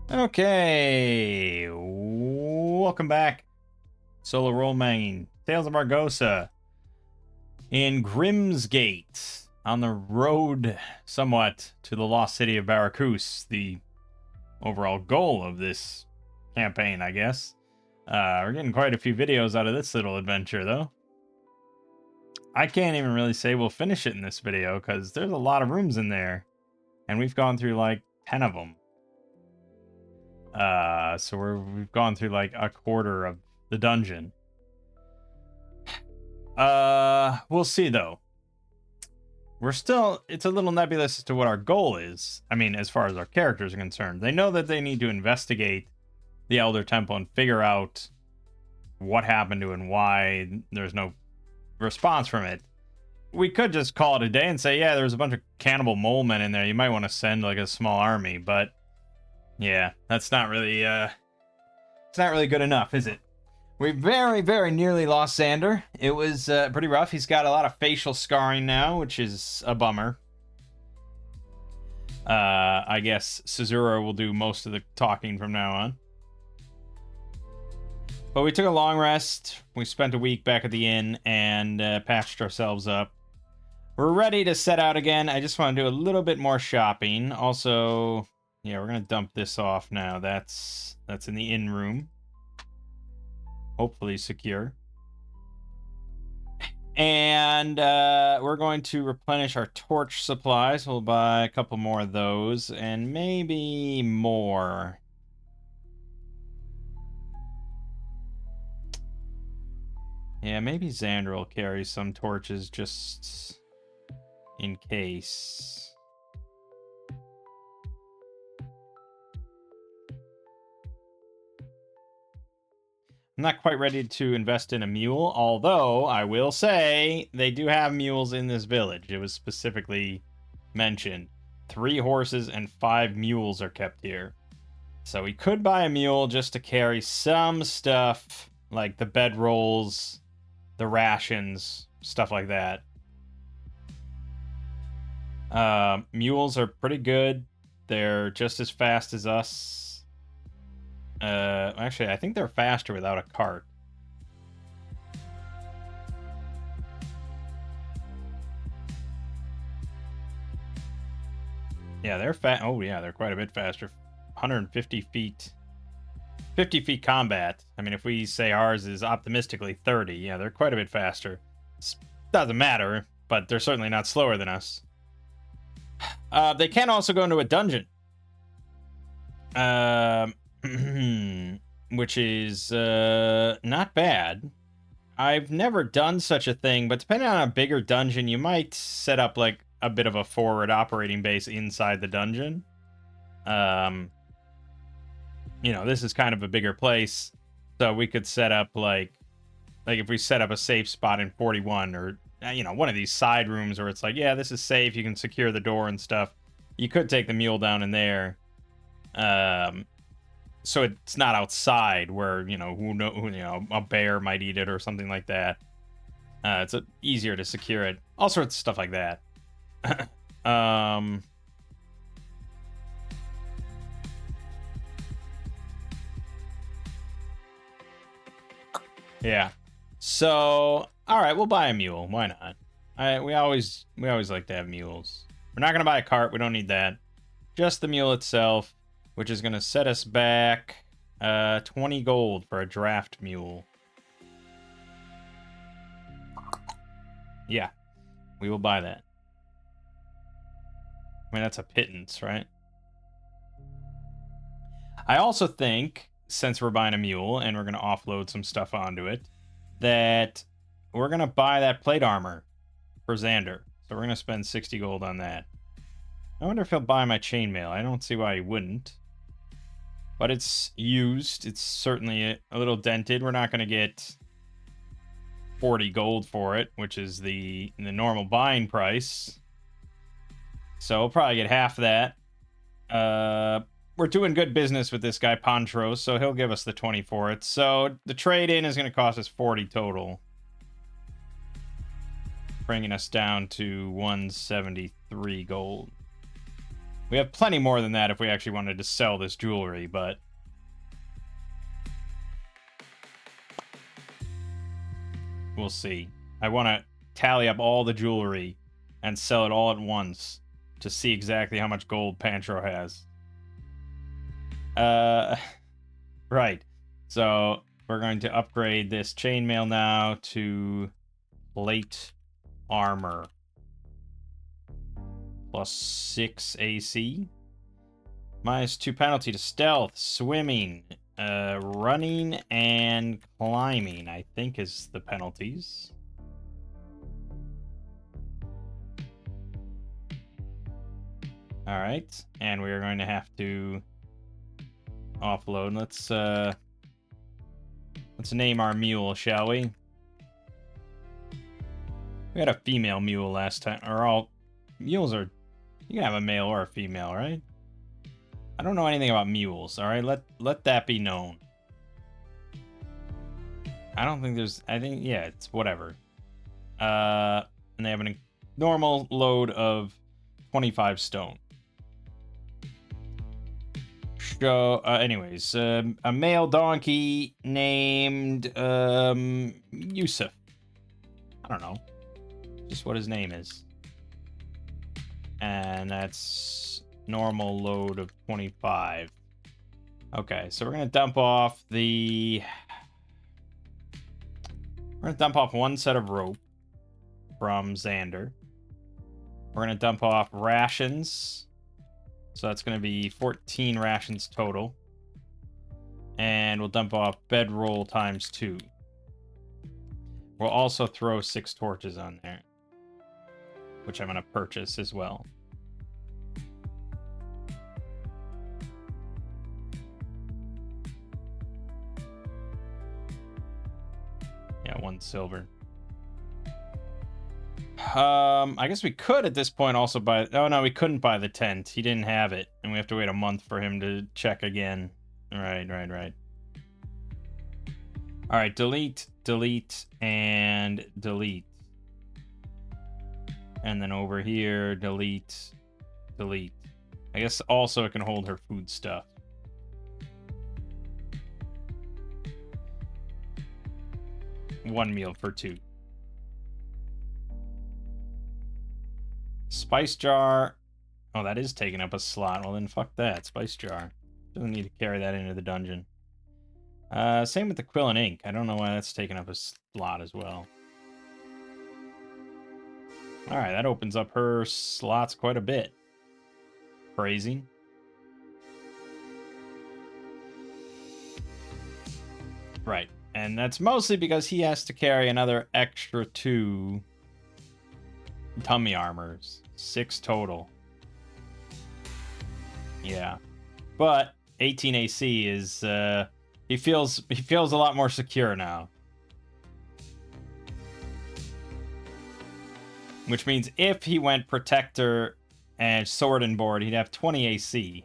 Okay, welcome back. Solo role Mangging, Tales of Argosa in Grimsgate, on the road somewhat to the lost city of Barakus, the overall goal of this campaign, I guess. We're getting quite a few videos out of this little adventure, though. I can't even really say we'll finish it in this video, because there's a lot of rooms in there, and we've gone through like 10 of them. So we've gone through like a quarter of the dungeon. We'll see though. It's a little nebulous as to what our goal is. I mean, as far as our characters are concerned. They know that they need to investigate the Elder Temple and figure out what happened to it and why there's no response from it. We could just call it a day and say, yeah, there's a bunch of cannibal mole men in there. You might want to send like a small army, but yeah, that's not really, it's not really good enough, is it? We very, very nearly lost Xander. It was pretty rough. He's got a lot of facial scarring now, which is a bummer. I guess Cesura will do most of the talking from now on. But we took a long rest. We spent a week back at the inn and patched ourselves up. We're ready to set out again. I just want to do a little bit more shopping. Also, yeah, we're going to dump this off now. That's in the inn room. Hopefully secure. And we're going to replenish our torch supplies. We'll buy a couple more of those and maybe more. Yeah, maybe Xander will carry some torches just in case. I'm not quite ready to invest in a mule, although I will say they do have mules in this village. It was specifically mentioned. 3 horses and 5 mules are kept here. So we could buy a mule just to carry some stuff, like the bedrolls, the rations, stuff like that. Mules are pretty good. They're just as fast as us. Actually, I think they're faster without a cart. Yeah, they're fat. Oh, yeah, they're quite a bit faster. 150 feet. 50 feet combat. I mean, if we say ours is optimistically 30, yeah, they're quite a bit faster. Doesn't matter, but they're certainly not slower than us. They can also go into a dungeon. Which is not bad. I've never done such a thing, but depending on a bigger dungeon, you might set up like a bit of a forward operating base inside the dungeon. You know, this is kind of a bigger place, so we could set up like if we set up a safe spot in 41 or you know, one of these side rooms where it's like, yeah, this is safe, you can secure the door and stuff. You could take the mule down in there. So it's not outside where, you know, you know, a bear might eat it or something like that. It's easier to secure it. All sorts of stuff like that. Yeah. So, all right, we'll buy a mule. Why not? We always like to have mules. We're not gonna buy a cart. We don't need that. Just the mule itself, which is going to set us back 20 gold for a draft mule. Yeah, we will buy that. I mean, that's a pittance, right? I also think, since we're buying a mule and we're going to offload some stuff onto it, that we're going to buy that plate armor for Xander. So we're going to spend 60 gold on that. I wonder if he'll buy my chainmail. I don't see why he wouldn't. But it's used. It's certainly a little dented. We're not going to get 40 gold for it, which is the normal buying price. So we'll probably get half of that. We're doing good business with this guy, Pantros, so he'll give us the 20 for it. So the trade-in is going to cost us 40 total, bringing us down to 173 gold. We have plenty more than that if we actually wanted to sell this jewelry, but... we'll see. I want to tally up all the jewelry and sell it all at once to see exactly how much gold Pantro has. Right. So we're going to upgrade this chainmail now to plate armor. +6 AC. -2 penalty to stealth, swimming, running, and climbing, I think is the penalties. Alright, and we are going to have to offload. Let's name our mule, shall we? We had a female mule last time, or all mules are... you can have a male or a female, right? I don't know anything about mules, alright? Let that be known. I don't think there's... I think, yeah, it's whatever. And they have a normal load of 25 stone. So, anyways, a male donkey named, Yusuf. I don't know. Just what his name is. And that's normal load of 25. Okay, so we're gonna dump off the... we're gonna dump off one set of rope from Xander. We're gonna dump off rations. So that's gonna be 14 rations total. And we'll dump off bedroll ×2. We'll also throw 6 torches on there, which I'm gonna purchase as well. Yeah, 1 silver. I guess we could at this point also buy... oh, no, we couldn't buy the tent. He didn't have it, and we have to wait a month for him to check again. Right. All right, delete, and delete. And then over here, delete. I guess also it can hold her food stuff. One meal for 2. Spice jar. Oh, that is taking up a slot. Well, then fuck that. Spice jar. Doesn't need to carry that into the dungeon. Same with the quill and ink. I don't know why that's taking up a slot as well. Alright, that opens up her slots quite a bit. Crazy. Right. And that's mostly because he has to carry another extra 2 tummy armors. 6 total. Yeah. But 18 AC is he feels a lot more secure now. Which means if he went Protector and Sword and Board, he'd have 20 AC.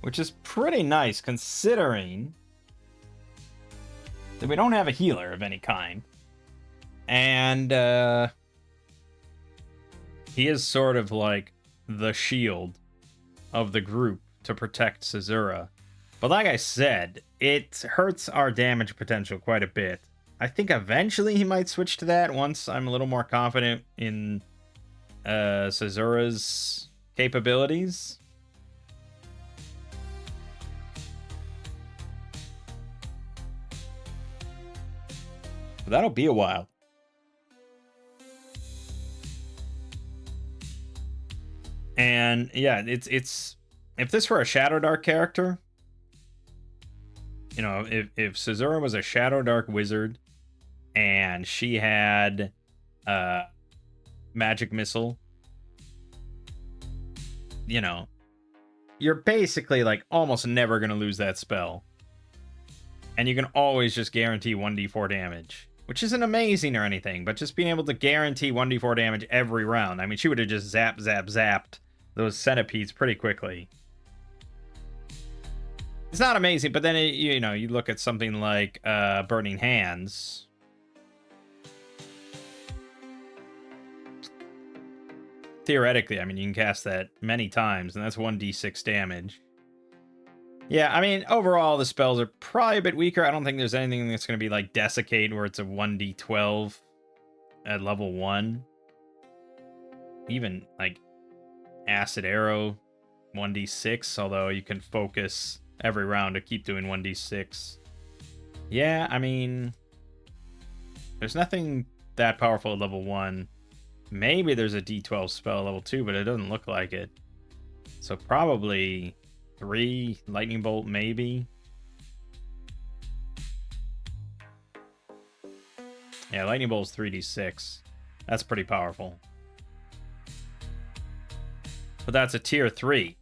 Which is pretty nice considering that we don't have a healer of any kind. And he is sort of like the shield of the group to protect Caesura. But like I said, it hurts our damage potential quite a bit. I think eventually he might switch to that once I'm a little more confident in Caesura's capabilities. But that'll be a while. And yeah, it's if this were a Shadow Dark character, you know, if Caesura was a Shadow Dark wizard and she had magic missile, you know, you're basically like almost never gonna lose that spell. And you can always just guarantee 1d4 damage. Which isn't amazing or anything, but just being able to guarantee 1d4 damage every round. I mean, she would have just zapped those centipedes pretty quickly. It's not amazing, but then, you know, you look at something like Burning Hands. theoretically, I mean, you can cast that many times, and that's 1d6 damage. Yeah, I mean, overall, the spells are probably a bit weaker. I don't think there's anything that's going to be like Desiccate, where it's a 1d12 at level 1. Even, like, Acid Arrow, 1d6, although you can focus every round to keep doing 1d6. Yeah, I mean, there's nothing that powerful at level 1. Maybe there's a d12 spell at level 2, but it doesn't look like it. So probably 3 Lightning Bolt, maybe. Yeah, Lightning Bolt's 3d6. That's pretty powerful. But that's a tier 3,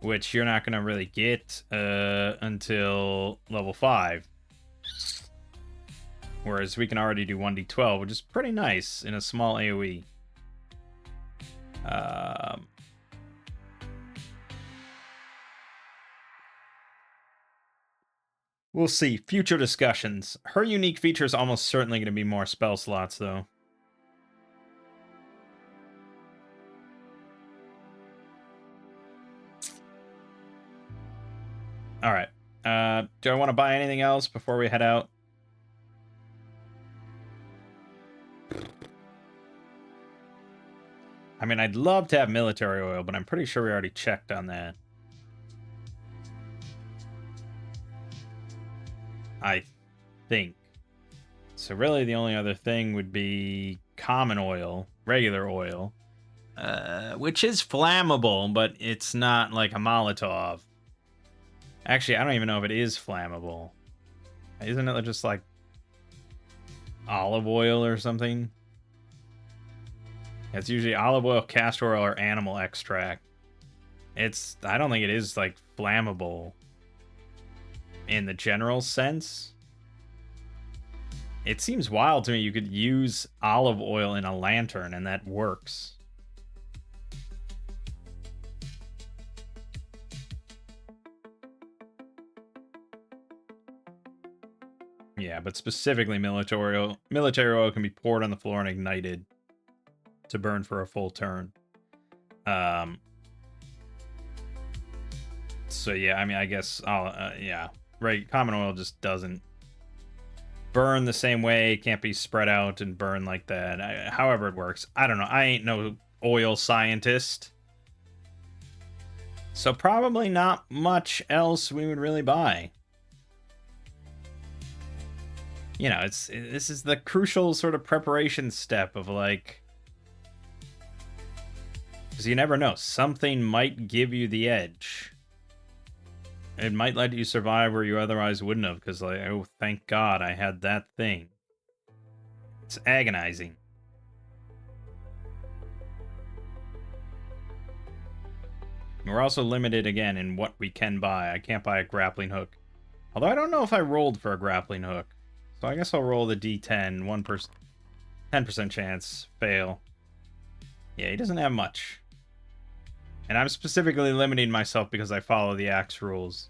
which you're not going to really get until level 5. Whereas we can already do 1d12, which is pretty nice in a small AoE. We'll see. Future discussions. Her unique feature is almost certainly going to be more spell slots, though. Alright. Do I want to buy anything else before we head out? I mean, I'd love to have military oil, but I'm pretty sure we already checked on that. I think. So really the only other thing would be common oil, regular oil, which is flammable, but it's not like a Molotov. Actually, I don't even know if it is flammable. Isn't it just like olive oil or something? It's usually olive oil, castor oil, or animal extract. I don't think it is like flammable in the general sense. It seems wild to me you could use olive oil in a lantern and that works. Yeah, but specifically military oil can be poured on the floor and ignited to burn for a full turn. So yeah, I mean, I guess yeah, right. Common oil just doesn't burn the same way. It can't be spread out and burn like that. However it works, I don't know. I ain't no oil scientist, so probably not much else we would really buy. You know, this is the crucial sort of preparation step of like, because you never know, something might give you the edge. It might let you survive where you otherwise wouldn't have, because like, oh, thank God I had that thing. It's agonizing. We're also limited again in what we can buy. I can't buy a grappling hook. Although I don't know if I rolled for a grappling hook. So I guess I'll roll the D10, 10% chance, fail. Yeah, he doesn't have much. And I'm specifically limiting myself because I follow the axe rules.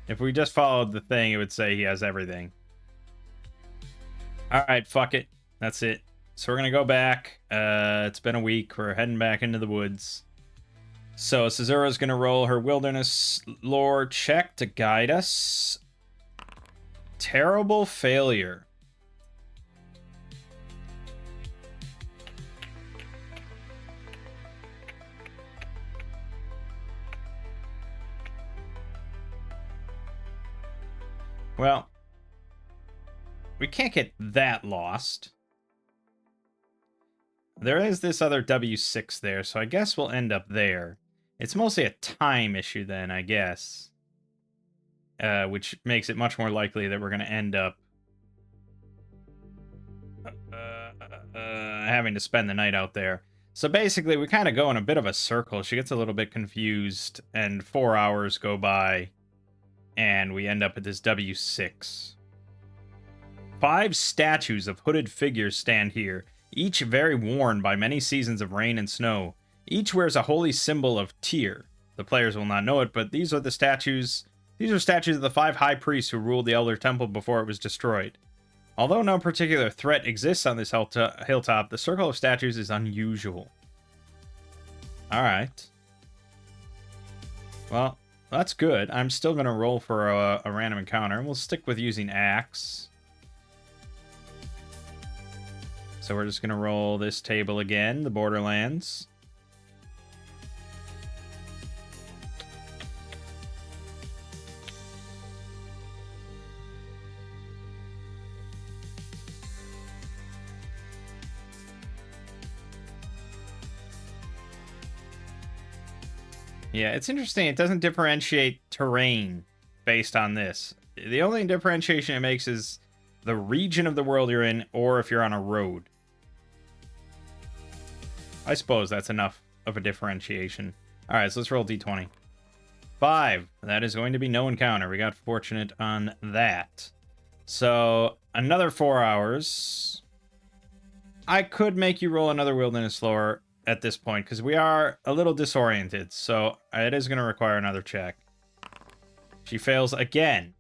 If we just followed the thing, it would say he has everything. Alright, fuck it. That's it. So we're gonna go back. It's been a week. We're heading back into the woods. So Caesura's gonna roll her wilderness lore check to guide us. Terrible failure. Well, we can't get that lost. There is this other W6 there, so I guess we'll end up there. It's mostly a time issue then, I guess. Which makes it much more likely that we're going to end up having to spend the night out there. So basically, we kind of go in a bit of a circle. She gets a little bit confused, and 4 hours go by, and we end up at this W6. 5 statues of hooded figures stand here, each very worn by many seasons of rain and snow. Each wears a holy symbol of Tyr. The players will not know it, but these are the statues. These are statues of the 5 high priests who ruled the Elder Temple before it was destroyed. Although no particular threat exists on this hilltop, the circle of statues is unusual. All right. Well, that's good. I'm still going to roll for a random encounter. We'll stick with using axe. So we're just going to roll this table again, the Borderlands. Yeah, it's interesting. It doesn't differentiate terrain based on this. The only differentiation it makes is the region of the world you're in, or if you're on a road. I suppose that's enough of a differentiation. All right, so let's roll d20. 5. That is going to be no encounter. We got fortunate on that. So, another 4 hours. I could make you roll another wilderness lore at this point, because we are a little disoriented, so it is going to require another check. She fails again.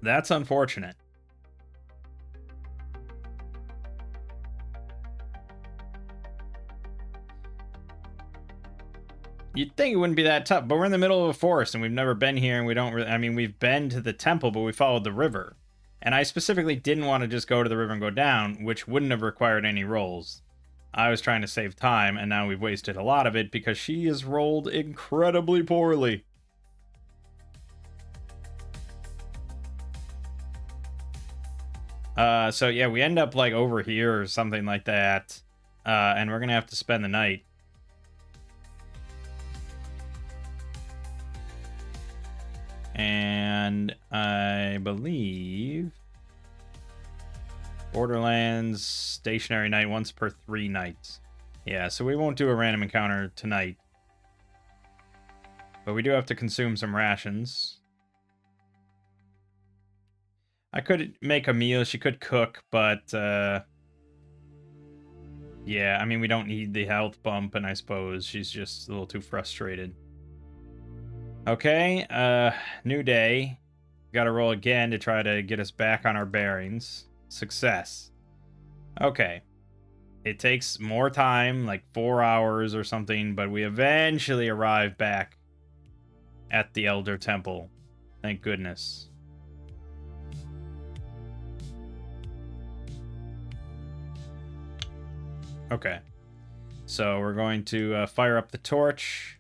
That's unfortunate. You'd think it wouldn't be that tough, but we're in the middle of a forest, and we've never been here, and we don't really... I mean, we've been to the temple, but we followed the river. And I specifically didn't want to just go to the river and go down, which wouldn't have required any rolls. I was trying to save time, and now we've wasted a lot of it because she has rolled incredibly poorly. So yeah, we end up like over here or something like that, and we're gonna have to spend the night. And I believe Borderlands stationary night once per 3 nights. Yeah, so we won't do a random encounter tonight. But we do have to consume some rations. I could make a meal. She could cook, but yeah, I mean, we don't need the health bump, and I suppose she's just a little too frustrated. Okay, new day. Gotta roll again to try to get us back on our bearings. Success. Okay. It takes more time, like 4 hours or something, but we eventually arrive back at the Elder Temple. Thank goodness. Okay. So we're going to fire up the torch.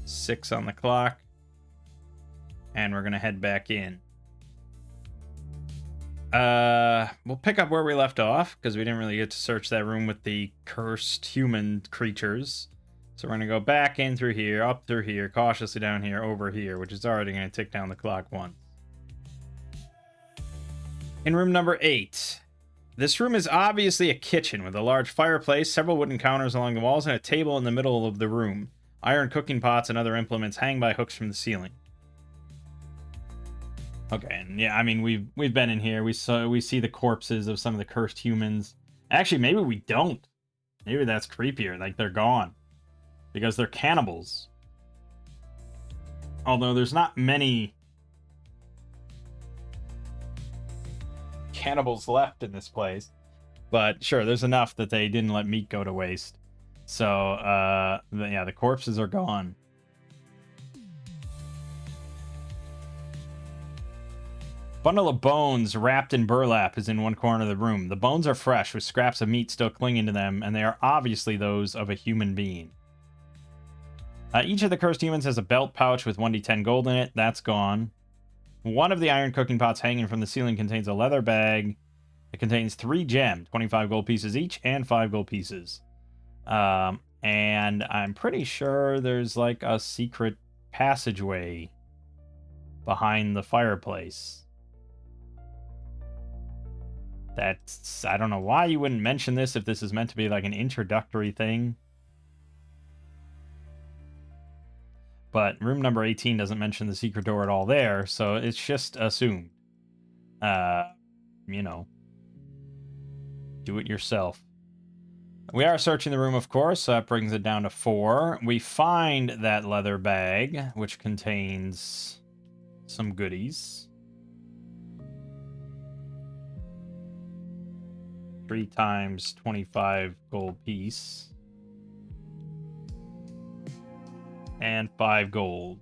6 on the clock. And we're going to head back in. We'll pick up where we left off, because we didn't really get to search that room with the cursed human creatures. So we're going to go back in through here, up through here, cautiously down here, over here, which is already going to tick down the clock once. In room number 8. This room is obviously a kitchen with a large fireplace, several wooden counters along the walls, and a table in the middle of the room. Iron cooking pots and other implements hang by hooks from the ceiling. Okay, and yeah, I mean, we've been in here. We see the corpses of some of the cursed humans. Actually, maybe we don't. Maybe that's creepier. Like, they're gone. Because they're cannibals. Although there's not many cannibals left in this place. But sure, there's enough that they didn't let meat go to waste. So, yeah, the corpses are gone. Bundle of bones wrapped in burlap is in one corner of the room. The bones are fresh, with scraps of meat still clinging to them, and they are obviously those of a human being. Each of the cursed humans has a belt pouch with 1d10 gold in it. That's gone. One of the iron cooking pots hanging from the ceiling contains a leather bag. It contains 3 gems, 25 gold pieces each, and 5 gold pieces. And I'm pretty sure there's like a secret passageway behind the fireplace. That's... I don't know why you wouldn't mention this if this is meant to be like an introductory thing. But room number 18 doesn't mention the secret door at all there, so it's just assumed. You know. Do it yourself. We are searching the room, of course, so that brings it down to 4. We find that leather bag, which contains some goodies. 3 times 25 gold piece. And 5 gold.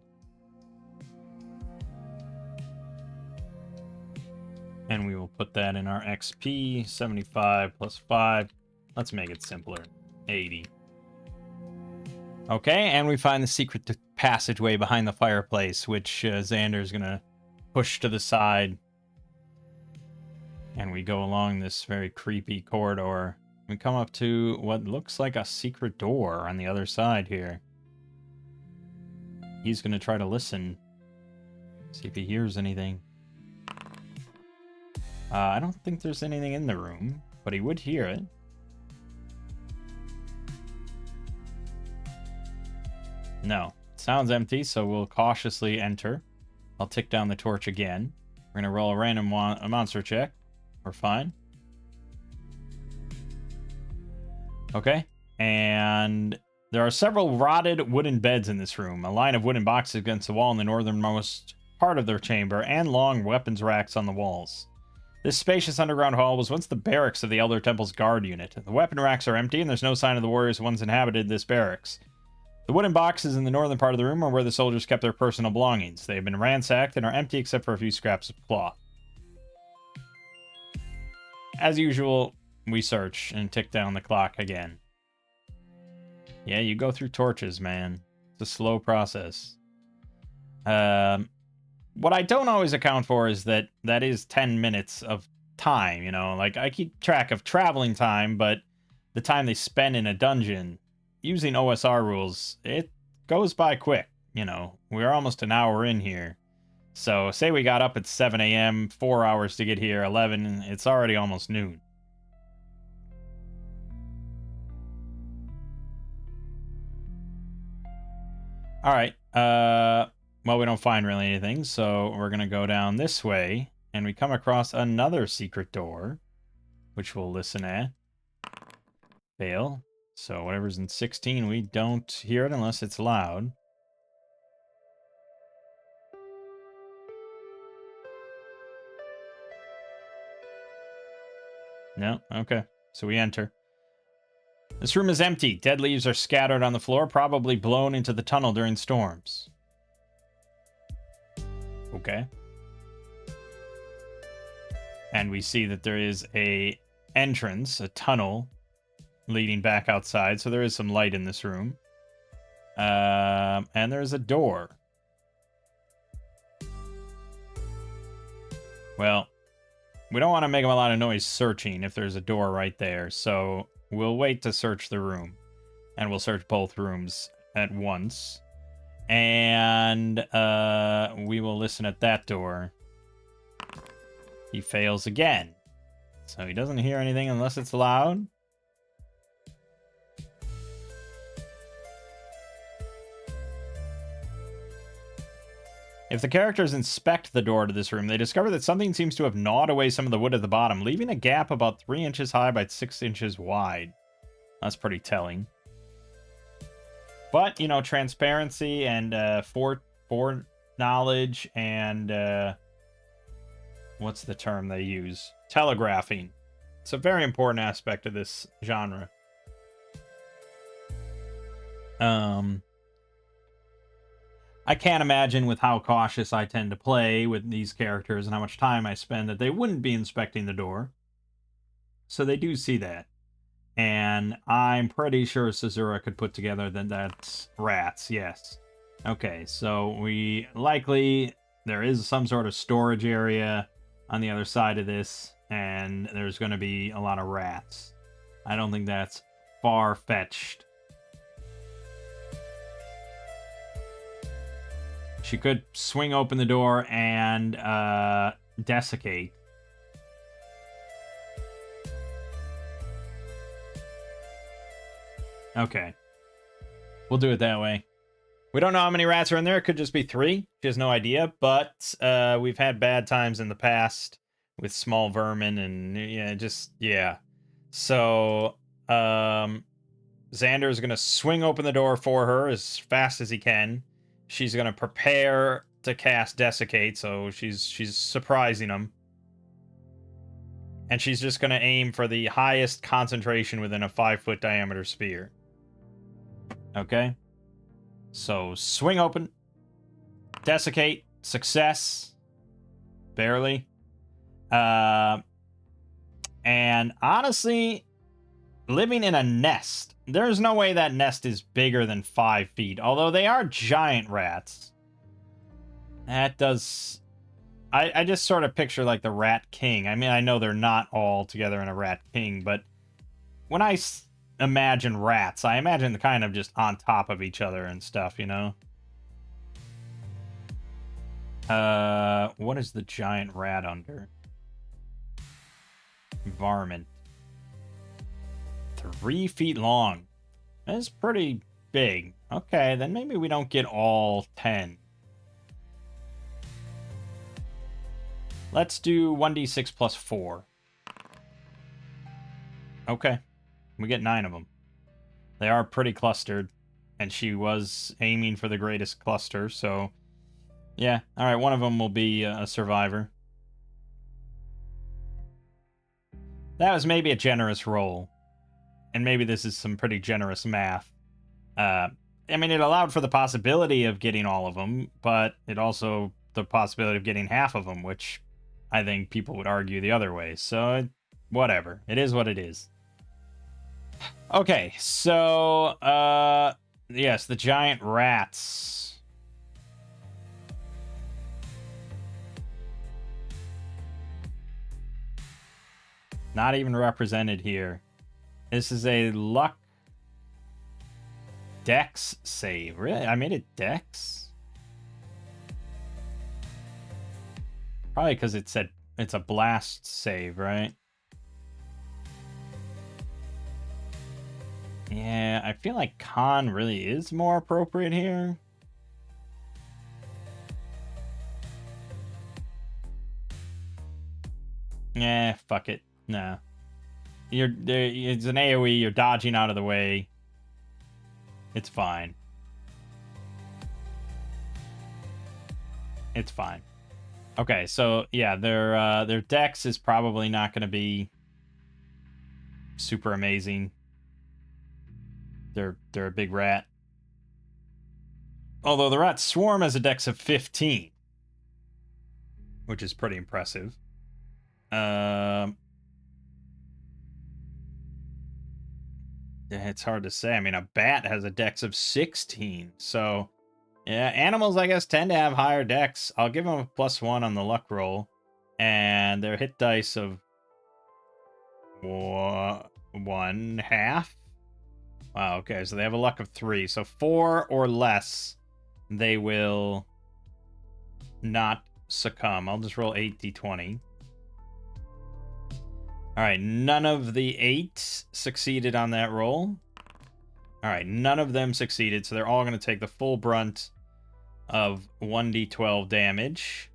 And we will put that in our XP. 75 plus 5. Let's make it simpler. 80. Okay, and we find the secret passageway behind the fireplace, which Xander's going to push to the side. And we go along this very creepy corridor. We come up to what looks like a secret door on the other side here. He's going to try to listen. See if he hears anything. I don't think there's anything in the room, but he would hear it. No. Sounds empty, so we'll cautiously enter. I'll tick down the torch again. We're going to roll a random monster check. We're fine. Okay. And there are several rotted wooden beds in this room, a line of wooden boxes against the wall in the northernmost part of their chamber, and long weapons racks on the walls. This spacious underground hall was once the barracks of the Elder Temple's guard unit. The weapon racks are empty, and there's no sign of the warriors who once inhabited this barracks. The wooden boxes in the northern part of the room are where the soldiers kept their personal belongings. They have been ransacked and are empty except for a few scraps of cloth. As usual, we search and tick down the clock again. Yeah, you go through torches, man. It's a slow process. What I don't always account for is that is 10 minutes of time, you know? Like, I keep track of traveling time, but the time they spend in a dungeon, using OSR rules, it goes by quick, you know? We're almost an hour in here. So, say we got up at 7 a.m., 4 hours to get here, 11, it's already almost noon. Alright, well, we don't find really anything, so we're gonna go down this way, and we come across another secret door, which we'll listen at. Fail. So whatever's in 16, we don't hear it unless it's loud. No? Okay. So we enter. This room is empty. Dead leaves are scattered on the floor, probably blown into the tunnel during storms. Okay. And we see that there is a entrance, a tunnel, leading back outside, so there is some light in this room. And there's a door. Well, we don't want to make a lot of noise searching if there's a door right there, so we'll wait to search the room. And we'll search both rooms at once. And we will listen at that door. He fails again. So he doesn't hear anything unless it's loud. If the characters inspect the door to this room, they discover that something seems to have gnawed away some of the wood at the bottom, leaving a gap about 3 inches high by 6 inches wide. That's pretty telling. But, you know, transparency and foreknowledge and what's the term they use? Telegraphing. It's a very important aspect of this genre. I can't imagine, with how cautious I tend to play with these characters and how much time I spend, that they wouldn't be inspecting the door. So they do see that. And I'm pretty sure Caesura could put together that that's rats, yes. Okay, so we likely... There is some sort of storage area on the other side of this, and there's going to be a lot of rats. I don't think that's far-fetched. She could swing open the door and desiccate. Okay. We'll do it that way. We don't know how many rats are in there. It could just be 3. She has no idea. But we've had bad times in the past with small vermin and yeah. So Xander is going to swing open the door for her as fast as he can. She's going to prepare to cast Desiccate, so she's surprising him. And she's just going to aim for the highest concentration within a 5-foot diameter sphere. Okay. So, swing open. Desiccate. Success. Barely. And honestly, living in a nest. There's no way that nest is bigger than 5 feet. Although they are giant rats. That does... I just sort of picture like the Rat King. I mean, I know they're not all together in a Rat King, but when I imagine rats, I imagine kind of just on top of each other and stuff, you know? What is the giant rat under? Environment. 3 feet long. That's pretty big. Okay, then maybe we don't get all 10. Let's do 1d6 plus 4. Okay. We get 9 of them. They are pretty clustered. And she was aiming for the greatest cluster, so... yeah, alright, one of them will be a survivor. That was maybe a generous roll. And maybe this is some pretty generous math. I mean, it allowed for the possibility of getting all of them, but it also... the possibility of getting half of them, which... I think people would argue the other way, so whatever. It is what it is. Okay, so, yes, the giant rats. Not even represented here. This is a luck dex save. Really? I made it dex? Probably because it said it's a blast save, right? Yeah, I feel like con really is more appropriate here. Yeah, fuck it. No. It's an AoE, you're dodging out of the way. It's fine. It's fine. Okay, so yeah, their dex is probably not going to be super amazing. They're a big rat. Although the rat swarm has a dex of 15, which is pretty impressive. It's hard to say. I mean, a bat has a dex of 16, so yeah, animals, I guess, tend to have higher dex. I'll give them a +1 on the luck roll. And their hit dice of 1/2. Wow, okay, so they have a luck of 3. So 4 or less, they will not succumb. I'll just roll 8d20. Alright, none of the 8 succeeded on that roll. Alright, none of them succeeded, so they're all going to take the full brunt of 1d12 damage.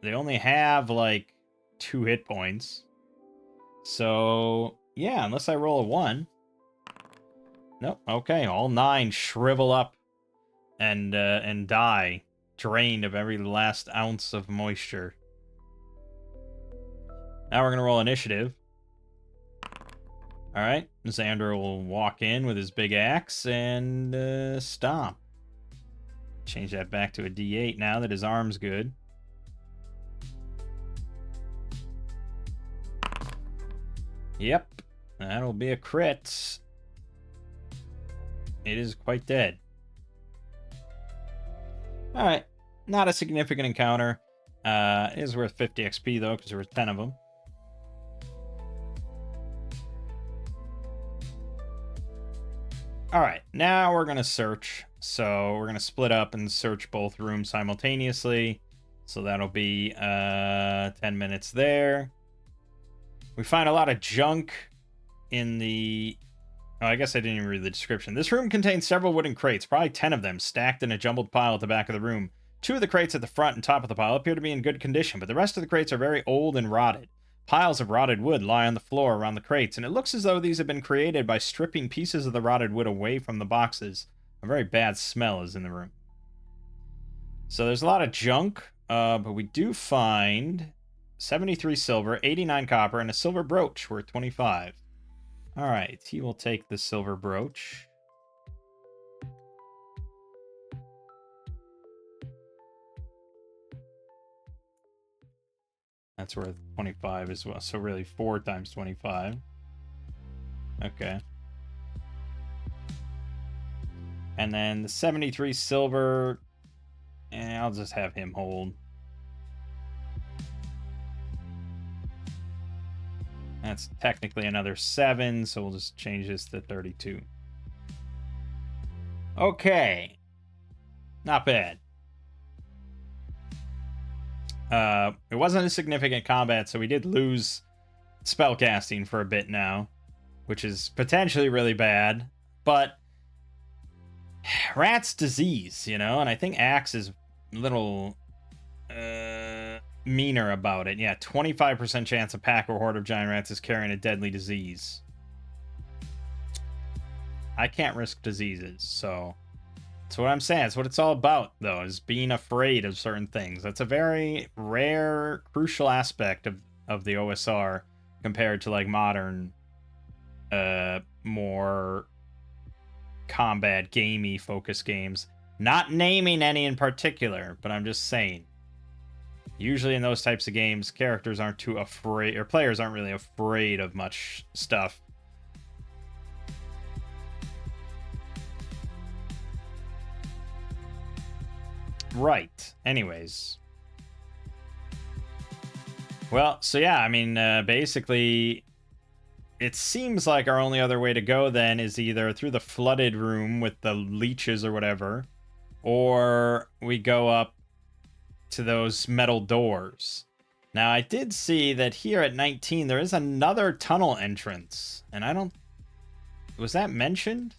They only have, like, 2 hit points. So, yeah, unless I roll a 1. Nope, okay, all 9 shrivel up and die, drained of every last ounce of moisture. Now we're going to roll initiative. Alright, Xander will walk in with his big axe and stomp. Change that back to a D8 now that his arm's good. Yep, that'll be a crit. It is quite dead. Alright, not a significant encounter. It is worth 50 XP though, because there were 10 of them. Alright, now we're going to search. So we're going to split up and search both rooms simultaneously. So that'll be 10 minutes there. We find a lot of junk in the... Oh, I guess I didn't even read the description. This room contains several wooden crates, probably 10 of them, stacked in a jumbled pile at the back of the room. 2 of the crates at the front and top of the pile appear to be in good condition, but the rest of the crates are very old and rotted. Piles of rotted wood lie on the floor around the crates, and it looks as though these have been created by stripping pieces of the rotted wood away from the boxes. A very bad smell is in the room. So there's a lot of junk, but we do find 73 silver, 89 copper, and a silver brooch worth 25. All right, he will take the silver brooch. That's worth 25 as well. So really 4 times 25. Okay. And then the 73 silver, I'll just have him hold. That's technically another 7, so we'll just change this to 32. Okay. Not bad. It wasn't a significant combat, so we did lose spellcasting for a bit now, which is potentially really bad, but rat's disease, you know, and I think Axe is a little meaner about it. Yeah, 25% chance a pack or horde of giant rats is carrying a deadly disease. I can't risk diseases, so that's what I'm saying. That's what it's all about, though, is being afraid of certain things. That's a very rare, crucial aspect of the OSR compared to, like, modern, more combat, gamey focused games. Not naming any in particular, but I'm just saying. Usually in those types of games, characters aren't too afraid, or players aren't really afraid of much stuff. Right. Anyways. Well, so yeah, I mean, basically, it seems like our only other way to go then is either through the flooded room with the leeches or whatever, or we go up to those metal doors. Now, I did see that here at 19, there is another tunnel entrance, and I don't... Was that mentioned?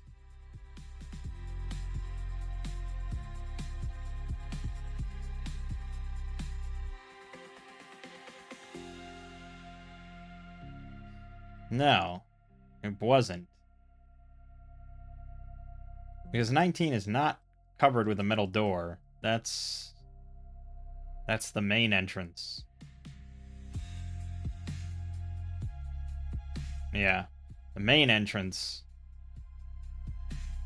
No, it wasn't. Because 19 is not covered with a metal door. That's the main entrance. Yeah, the main entrance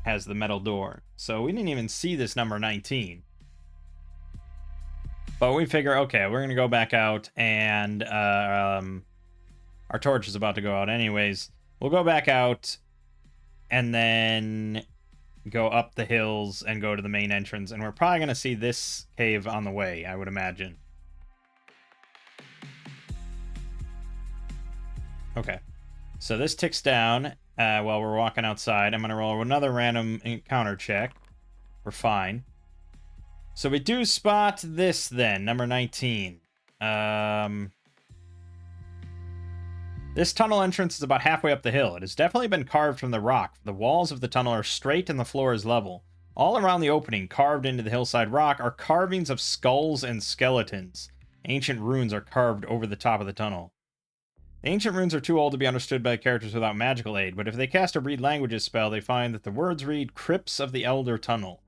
has the metal door. So we didn't even see this number 19. But we figure, okay, we're going to go back out, and our torch is about to go out anyways. We'll go back out and then go up the hills and go to the main entrance. And we're probably going to see this cave on the way, I would imagine. Okay. So this ticks down while we're walking outside. I'm going to roll another random encounter check. We're fine. So we do spot this then, number 19. This tunnel entrance is about halfway up the hill. It has definitely been carved from the rock. The walls of the tunnel are straight and the floor is level. All around the opening, carved into the hillside rock, are carvings of skulls and skeletons. Ancient runes are carved over the top of the tunnel. The ancient runes are too old to be understood by characters without magical aid, but if they cast a Read Languages spell, they find that the words read Crypts of the Elder Tunnel.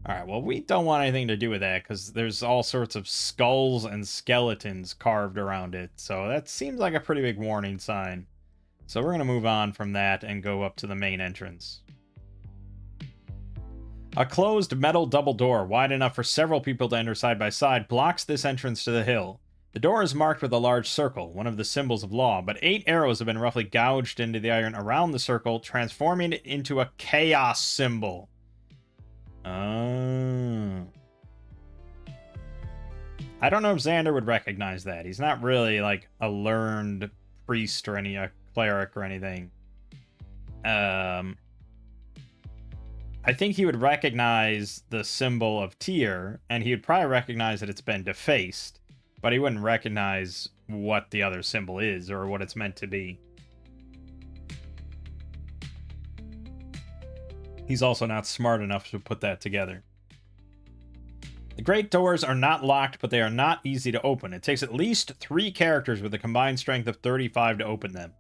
Alright, well, we don't want anything to do with that, because there's all sorts of skulls and skeletons carved around it, so that seems like a pretty big warning sign. So we're going to move on from that and go up to the main entrance. A closed metal double door, wide enough for several people to enter side by side, blocks this entrance to the hill. The door is marked with a large circle, one of the symbols of law, but 8 arrows have been roughly gouged into the iron around the circle, transforming it into a chaos symbol. Oh. I don't know if Xander would recognize that. He's not really like a learned priest or a cleric or anything. I think he would recognize the symbol of Tyr, and he would probably recognize that it's been defaced, but he wouldn't recognize what the other symbol is or what it's meant to be. He's also not smart enough to put that together. The great doors are not locked, but they are not easy to open. It takes at least 3 characters with a combined strength of 35 to open them.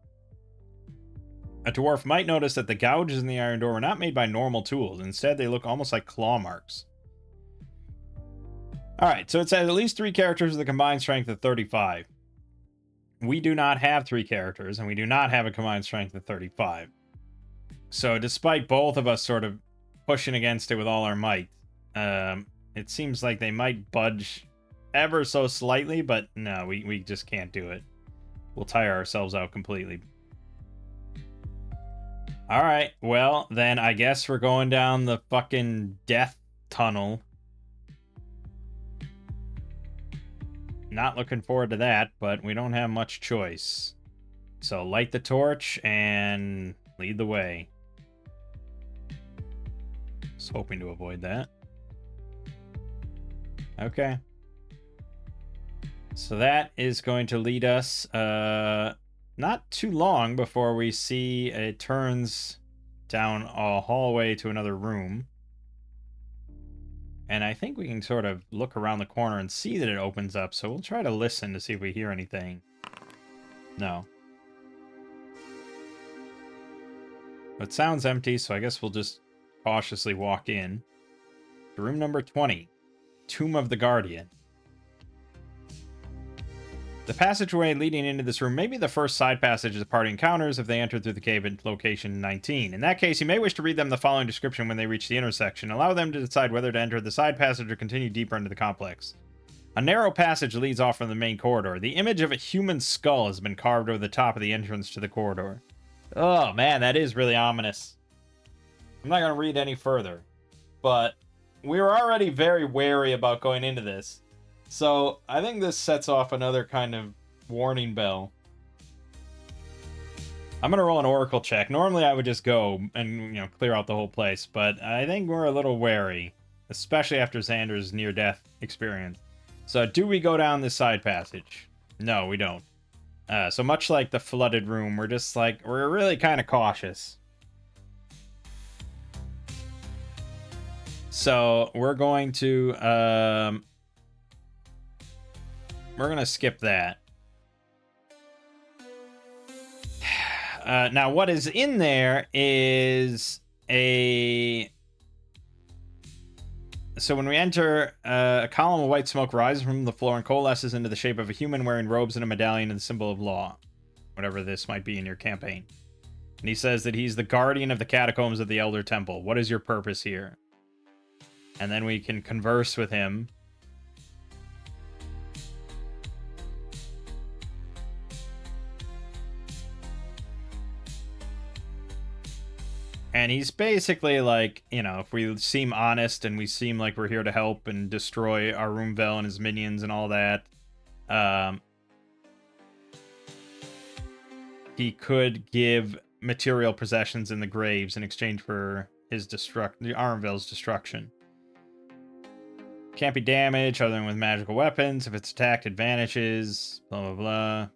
A dwarf might notice that the gouges in the iron door were not made by normal tools. Instead, they look almost like claw marks. All right, so it says at least 3 characters with a combined strength of 35. We do not have 3 characters, and we do not have a combined strength of 35. So despite both of us sort of pushing against it with all our might, it seems like they might budge ever so slightly, but no, we just can't do it. We'll tire ourselves out completely. All right, well, then I guess we're going down the fucking death tunnel. Not looking forward to that, but we don't have much choice. So light the torch and lead the way. Was hoping to avoid that. Okay. So that is going to lead us not too long before we see it turns down a hallway to another room. And I think we can sort of look around the corner and see that it opens up. So we'll try to listen to see if we hear anything. No. It sounds empty, so I guess we'll just cautiously walk in. To room number 20. Tomb of the Guardian. The passageway leading into this room may be the first side passage the party encounters if they enter through the cave at location 19. In that case, you may wish to read them the following description when they reach the intersection. Allow them to decide whether to enter the side passage or continue deeper into the complex. A narrow passage leads off from the main corridor. The image of a human skull has been carved over the top of the entrance to the corridor. Oh, man, that is really ominous. I'm not going to read any further, but we were already very wary about going into this. So, I think this sets off another kind of warning bell. I'm going to roll an Oracle check. Normally, I would just go and, clear out the whole place, but I think we're a little wary, especially after Xander's near-death experience. So, do we go down this side passage? No, we don't. So much like the flooded room, we're really kind of cautious. So, we're going to skip that. Now, what is in there is a... So when we enter, a column of white smoke rises from the floor and coalesces into the shape of a human wearing robes and a medallion and the symbol of law. Whatever this might be in your campaign. And he says that he's the guardian of the catacombs of the Elder Temple. What is your purpose here? And then we can converse with him. And he's basically like, if we seem honest and we seem like we're here to help and destroy Arumvel and his minions and all that, he could give material possessions in the graves in exchange for his Arumvel's destruction. Can't be damaged other than with magical weapons. If it's attacked, it vanishes. Blah, blah, blah.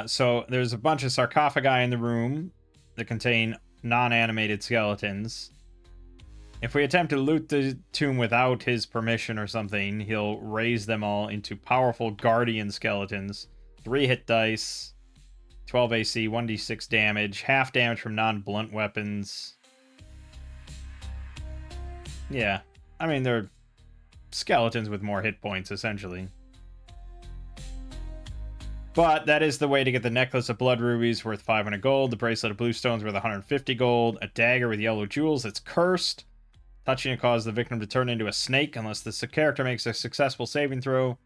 So there's a bunch of sarcophagi in the room that contain non-animated skeletons. If we attempt to loot the tomb without his permission or something, he'll raise them all into powerful guardian skeletons. 3 hit dice, 12 AC, 1d6 damage, half damage from non-blunt weapons. Yeah, I mean, they're skeletons with more hit points, essentially. But that is the way to get the necklace of blood rubies worth 500 gold, the bracelet of blue stones worth 150 gold, a dagger with yellow jewels that's cursed. Touching it causes the victim to turn into a snake unless the character makes a successful saving throw.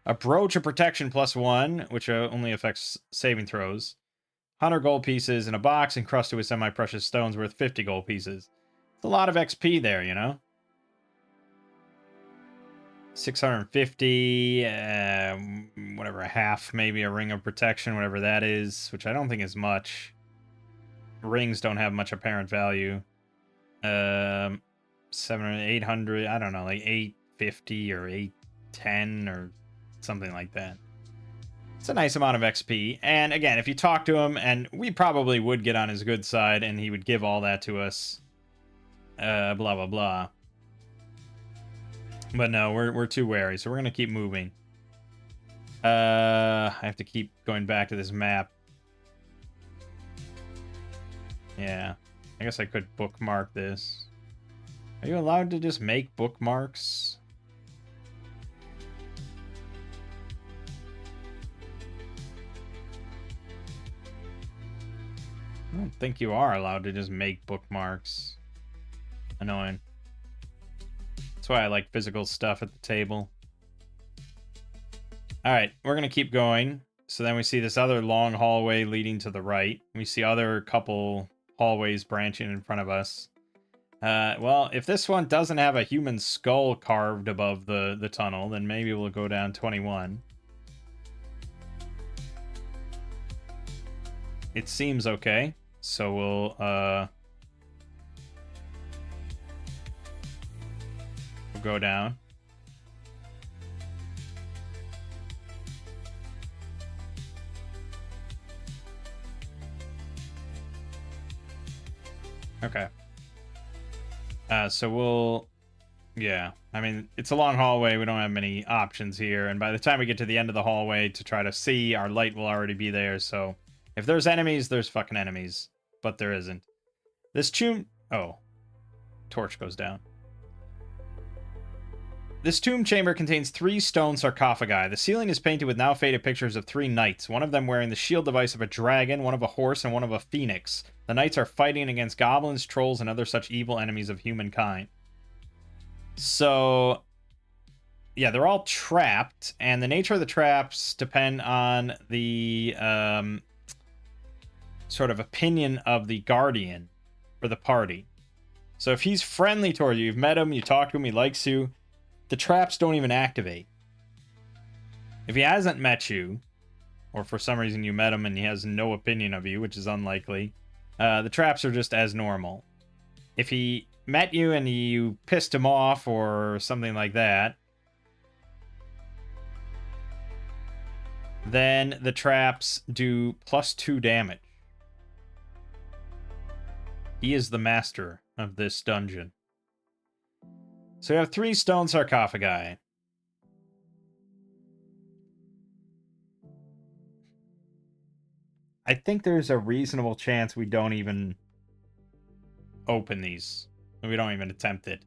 A brooch of protection +1, which only affects saving throws. 100 gold pieces in a box encrusted with semi-precious stones worth 50 gold pieces. It's a lot of XP there, 650, whatever, a half, maybe a ring of protection, whatever that is, which I don't think is much. Rings don't have much apparent value. 700, 800, I don't know, like 850 or 810 or something like that. It's a nice amount of XP. And again, if you talk to him, and we probably would get on his good side, and he would give all that to us. Blah, blah, blah. But no, we're too wary, so we're going to keep moving. I have to keep going back to this map. Yeah. I guess I could bookmark this. Are you allowed to just make bookmarks? I don't think you are allowed to just make bookmarks. Annoying. That's why I like physical stuff at the table. Alright, we're going to keep going. So then we see this other long hallway leading to the right. We see other couple hallways branching in front of us. Well, if this one doesn't have a human skull carved above the tunnel, then maybe we'll go down 21. It seems okay. So we'll go down. Okay. So we'll... Yeah. I mean, it's a long hallway. We don't have many options here. And by the time we get to the end of the hallway to try to see, our light will already be there. So if there's enemies, there's fucking enemies. But there isn't. This tomb... Oh. Torch goes down. This tomb chamber contains 3 stone sarcophagi. The ceiling is painted with now faded pictures of 3 knights, one of them wearing the shield device of a dragon, one of a horse, and one of a phoenix. The knights are fighting against goblins, trolls, and other such evil enemies of humankind. So, yeah, they're all trapped, and the nature of the traps depend on the sort of opinion of the guardian for the party. So if he's friendly toward you, you've met him, you talk to him, he likes you, the traps don't even activate. If he hasn't met you, or for some reason you met him and he has no opinion of you, which is unlikely, the traps are just as normal. If he met you and you pissed him off or something like that, then the traps do +2 damage. He is the master of this dungeon. So we have 3 stone sarcophagi. I think there's a reasonable chance we don't even open these. We don't even attempt it.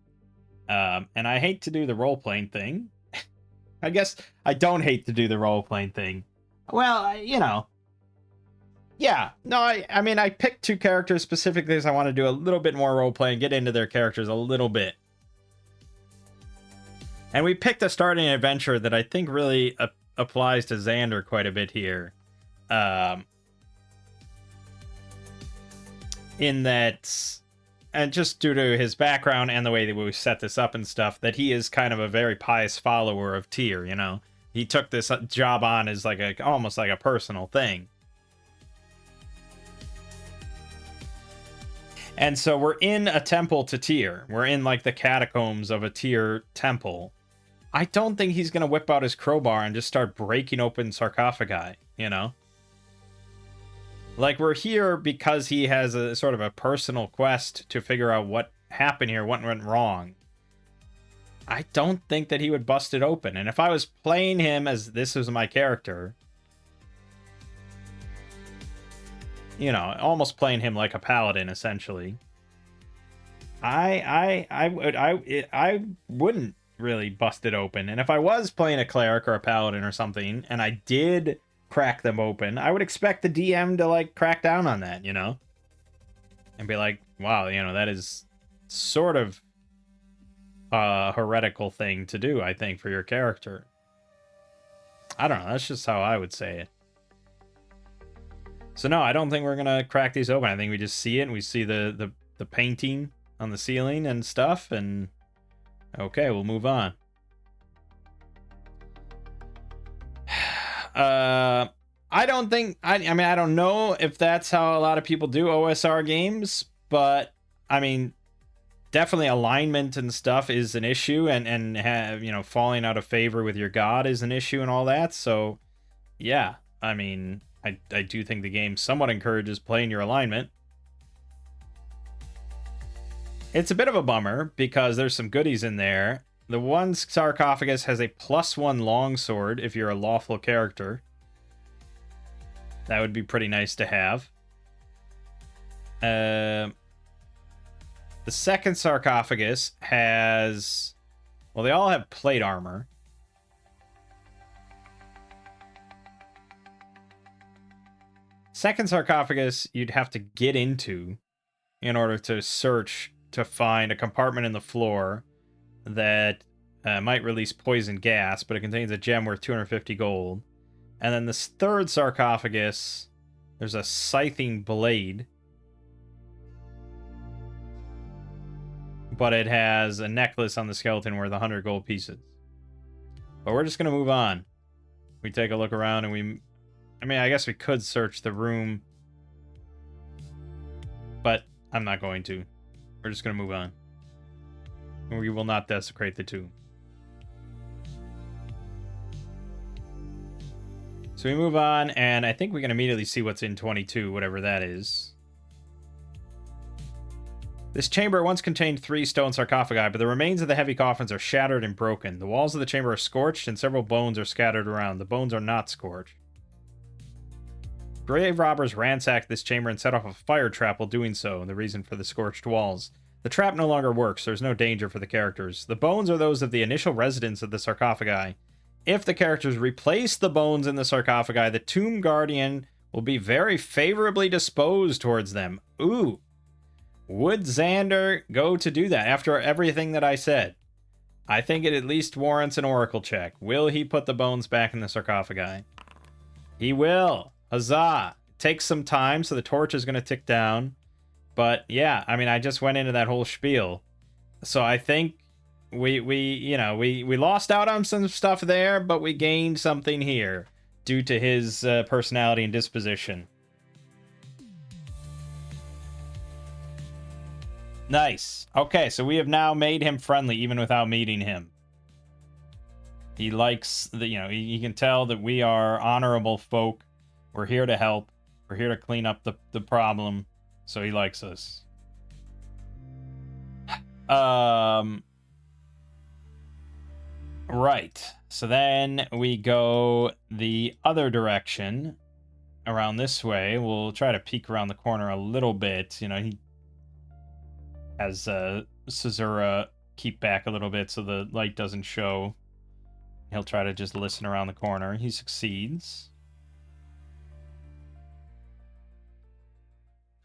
And I hate to do the role-playing thing. I guess I don't hate to do the role-playing thing. Well, you know. Yeah, no, I mean, I picked 2 characters specifically because I want to do a little bit more role-playing, get into their characters a little bit. And we picked a starting adventure that I think really applies to Xander quite a bit here. In that, and just due to his background and the way that we set this up and stuff, that he is kind of a very pious follower of Tyr, you know? He took this job on as like almost like a personal thing. And so we're in a temple to Tyr. We're in like the catacombs of a Tyr temple. I don't think he's going to whip out his crowbar and just start breaking open sarcophagi, you know? Like, we're here because he has a sort of a personal quest to figure out what happened here, what went wrong. I don't think that he would bust it open. And if I was playing him as this was my character, you know, almost playing him like a paladin, essentially, I wouldn't really bust it open. And if I was playing a cleric or a paladin or something, and I did crack them open, I would expect the DM to like crack down on that, you know, and be like, wow, you know, that is sort of a heretical thing to do, I think, for your character. I don't know, that's just how I would say it. So no, I don't think we're gonna crack these open. I think we just see it and we see the painting on the ceiling and stuff, and okay, we'll move on. I don't think, I mean, I don't know if that's how a lot of people do OSR games, but I mean, definitely alignment and stuff is an issue, and have, you know, falling out of favor with your god is an issue and all that. So yeah, I mean, I do think the game somewhat encourages playing your alignment. It's a bit of a bummer because there's some goodies in there. The one sarcophagus has a +1 longsword if you're a lawful character. That would be pretty nice to have. The second sarcophagus has... Well, they all have plate armor. Second sarcophagus, you'd have to get into in order to search to find a compartment in the floor that might release poison gas, but it contains a gem worth 250 gold. And then this third sarcophagus, there's a scything blade, but it has a necklace on the skeleton worth 100 gold pieces. But we're just going to move on. We take a look around and we... I mean, I guess we could search the room, but I'm not going to. We're just going to move on. We will not desecrate the tomb. So we move on, and I think we can immediately see what's in 22, whatever that is. This chamber once contained 3 stone sarcophagi, but the remains of the heavy coffins are shattered and broken. The walls of the chamber are scorched, and several bones are scattered around. The bones are not scorched. Grave robbers ransacked this chamber and set off a fire trap while doing so, the reason for the scorched walls. The trap no longer works, there's no danger for the characters. The bones are those of the initial residents of the sarcophagi. If the characters replace the bones in the sarcophagi, the tomb guardian will be very favorably disposed towards them. Ooh. Would Xander go to do that after everything that I said? I think it at least warrants an oracle check. Will he put the bones back in the sarcophagi? He will. Huzzah. Takes some time, so the torch is going to tick down. But yeah, I mean, I just went into that whole spiel. So I think we lost out on some stuff there, but we gained something here due to his personality and disposition. Nice. Okay, so we have now made him friendly even without meeting him. He likes the, he can tell that we are honorable folk. We're here to help. We're here to clean up the problem. So he likes us. Right. So then we go the other direction. Around this way. We'll try to peek around the corner a little bit. He has Caesura keep back a little bit so the light doesn't show. He'll try to just listen around the corner. He succeeds.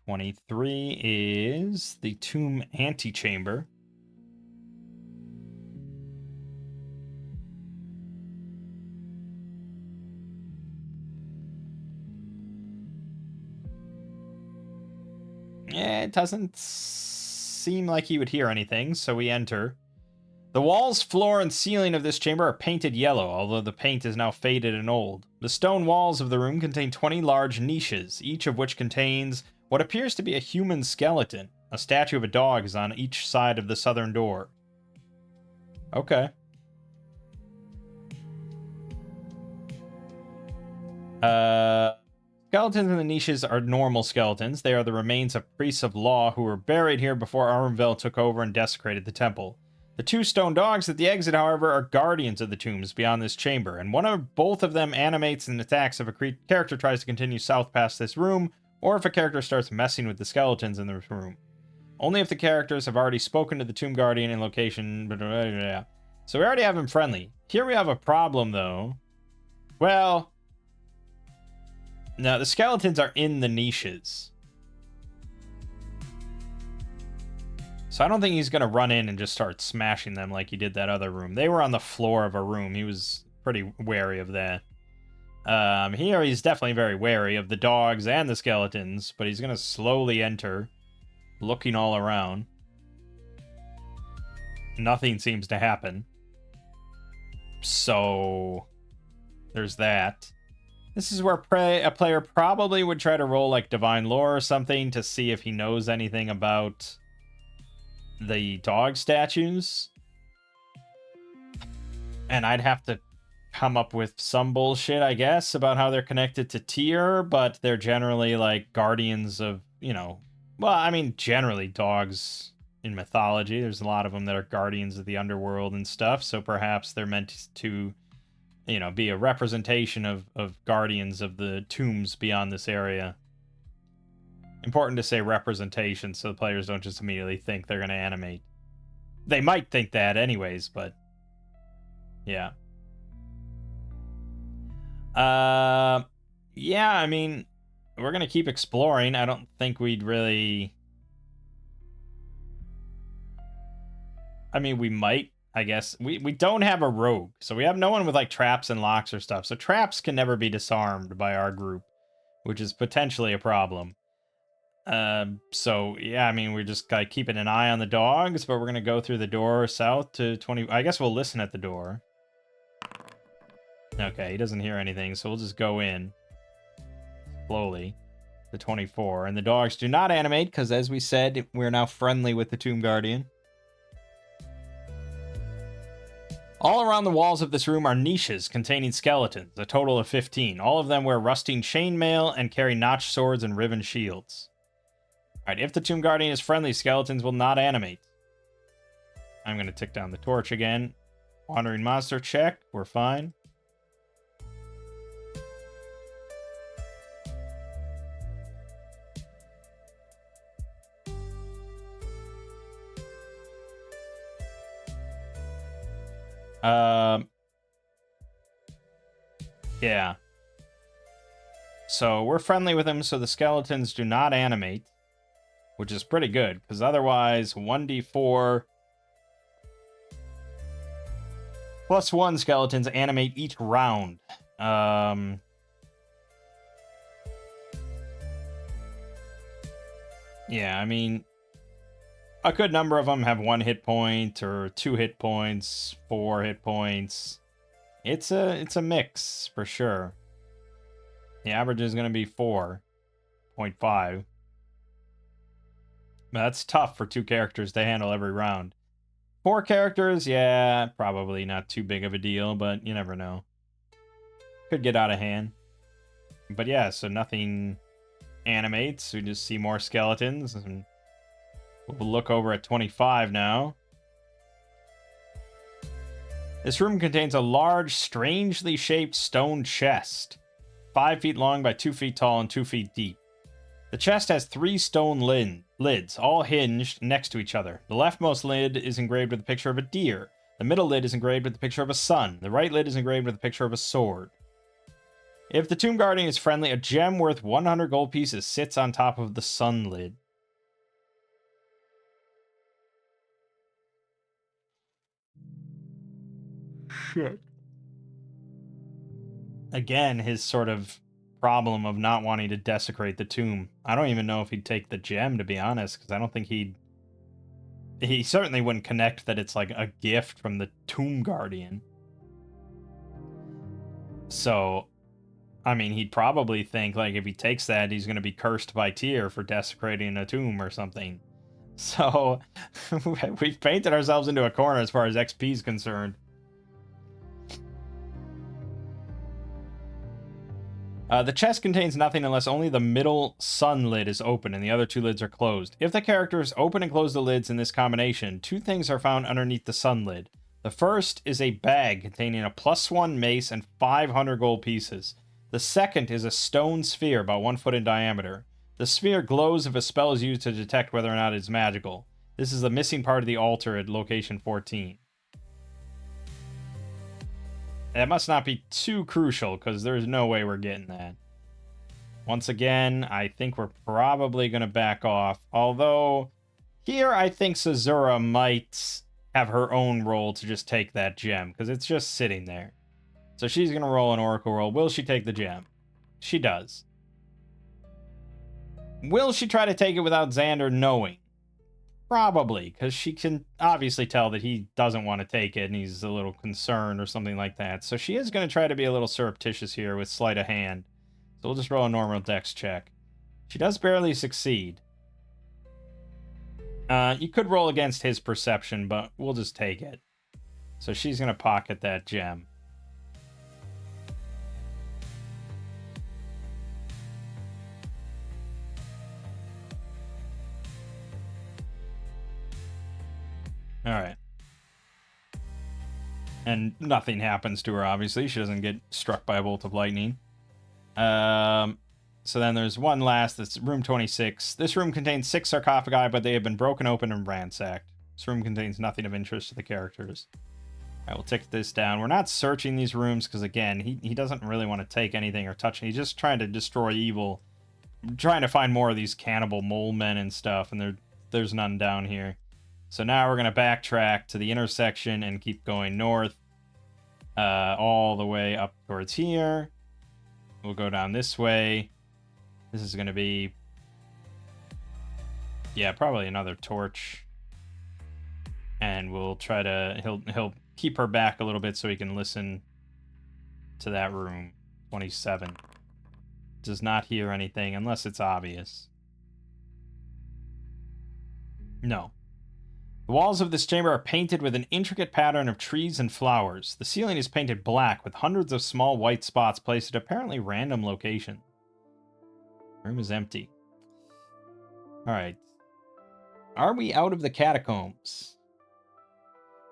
23 is the tomb antechamber. Yeah, it doesn't seem like he would hear anything, so we enter. The walls, floor, and ceiling of this chamber are painted yellow, although the paint is now faded and old. The stone walls of the room contain 20 large niches, each of which contains what appears to be a human skeleton. A statue of a dog is on each side of the southern door. Okay. Skeletons in the niches are normal skeletons. They are the remains of priests of law who were buried here before Armville took over and desecrated the temple. The 2 stone dogs at the exit, however, are guardians of the tombs beyond this chamber, and both of them animates and attacks if a character tries to continue south past this room, or if a character starts messing with the skeletons in the room. Only if the characters have already spoken to the tomb guardian in location. Blah, blah, blah, blah. So we already have him friendly. Here we have a problem, though. Well, now the skeletons are in the niches. So I don't think he's going to run in and just start smashing them like he did that other room. They were on the floor of a room. He was pretty wary of that. Here he's definitely very wary of the dogs and the skeletons, but he's going to slowly enter, looking all around. Nothing seems to happen. So there's that. This is where a player probably would try to roll like Divine Lore or something to see if he knows anything about the dog statues. And I'd have to come up with some bullshit, I guess, about how they're connected to Tyr, but they're generally like guardians of, well, I mean, generally dogs in mythology, there's a lot of them that are guardians of the underworld and stuff, so perhaps they're meant to, be a representation of guardians of the tombs beyond this area. Important to say representation so the players don't just immediately think they're going to animate. They might think that anyways, but yeah. Yeah, I mean, we're going to keep exploring. I don't think we'd really... I mean, we might, I guess. We don't have a rogue, so we have no one with, like, traps and locks or stuff. So traps can never be disarmed by our group, which is potentially a problem. So, yeah, I mean, we're just kind of keeping an eye on the dogs, but we're going to go through the door south to 20... I guess we'll listen at the door. Okay, he doesn't hear anything, so we'll just go in slowly to 24. And the dogs do not animate, because as we said, we're now friendly with the Tomb Guardian. All around the walls of this room are niches containing skeletons, a total of 15. All of them wear rusting chainmail and carry notched swords and riven shields. Alright, if the Tomb Guardian is friendly, skeletons will not animate. I'm going to tick down the torch again. Wandering monster check, we're fine. Yeah. So we're friendly with them, so the skeletons do not animate, which is pretty good, because otherwise 1d4 plus 1 skeletons animate each round. Yeah, I mean, a good number of them have 1 hit point, or 2 hit points, 4 hit points. It's a mix, for sure. The average is going to be 4.5. But that's tough for 2 characters to handle every round. 4 characters, yeah, probably not too big of a deal, but you never know. Could get out of hand. But yeah, so nothing animates. We just see more skeletons. And we'll look over at 25 now. This room contains a large, strangely shaped stone chest. 5 feet long by 2 feet tall and 2 feet deep. The chest has 3 stone lids, all hinged next to each other. The leftmost lid is engraved with a picture of a deer. The middle lid is engraved with a picture of a sun. The right lid is engraved with a picture of a sword. If the Tomb Guardian is friendly, a gem worth 100 gold pieces sits on top of the sun lid. Shit. Again, his sort of problem of not wanting to desecrate the tomb. I don't even know if he'd take the gem, to be honest, because I don't think he certainly wouldn't connect that it's like a gift from the Tomb Guardian. So, I mean, he'd probably think, like, if he takes that, he's going to be cursed by Tyr for desecrating a tomb or something. So, we've painted ourselves into a corner as far as XP is concerned. The chest contains nothing unless only the middle sun lid is open and the other 2 lids are closed. If the characters open and close the lids in this combination, 2 things are found underneath the sun lid. The first is a bag containing a +1 mace and 500 gold pieces. The second is a stone sphere about 1 foot in diameter. The sphere glows if a spell is used to detect whether or not it's magical. This is the missing part of the altar at location 14. That must not be too crucial, because there's no way we're getting that. Once again, I think we're probably going to back off. Although, here I think Sazura might have her own roll to just take that gem, because it's just sitting there. So she's going to roll an Oracle roll. Will she take the gem? She does. Will she try to take it without Xander knowing? Probably, because she can obviously tell that he doesn't want to take it and he's a little concerned or something like that. So she is going to try to be a little surreptitious here with sleight of hand. So we'll just roll a normal dex check. She does barely succeed. You could roll against his perception, but we'll just take it. So she's going to pocket that gem. Alright. And nothing happens to her, obviously. She doesn't get struck by a bolt of lightning. So then there's one last, that's room 26. This room contains 6 sarcophagi, but they have been broken open and ransacked. This room contains nothing of interest to the characters. I will tick this down. We're not searching these rooms because, again, he doesn't really want to take anything or touch it. He's just trying to destroy evil. I'm trying to find more of these cannibal mole men and stuff, and there's none down here. So now we're going to backtrack to the intersection and keep going north. All the way up towards here. We'll go down this way. This is going to be... yeah, probably another torch. And we'll try to... He'll keep her back a little bit so he can listen to that room. 27. Does not hear anything unless it's obvious. No. The walls of this chamber are painted with an intricate pattern of trees and flowers. The ceiling is painted black with hundreds of small white spots placed at apparently random locations. The room is empty. Alright. Are we out of the catacombs?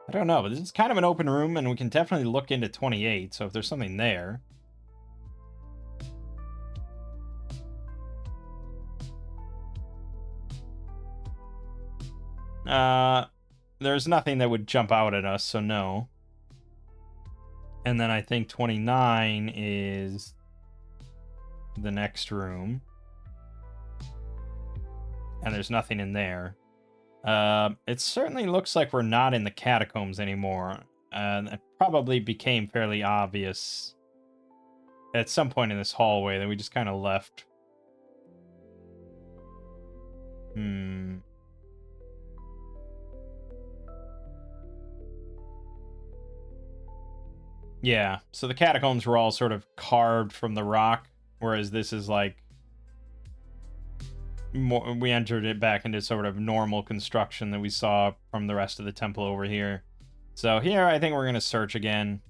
I don't know, but this is kind of an open room, and we can definitely look into 28, so if there's something there... there's nothing that would jump out at us, so no. And then I think 29 is the next room. And there's nothing in there. It certainly looks like we're not in the catacombs anymore. It probably became fairly obvious at some point in this hallway that we just kind of left. Yeah, so the catacombs were all sort of carved from the rock, whereas this is like... we entered it back into sort of normal construction that we saw from the rest of the temple over here. So here, I think we're going to search again.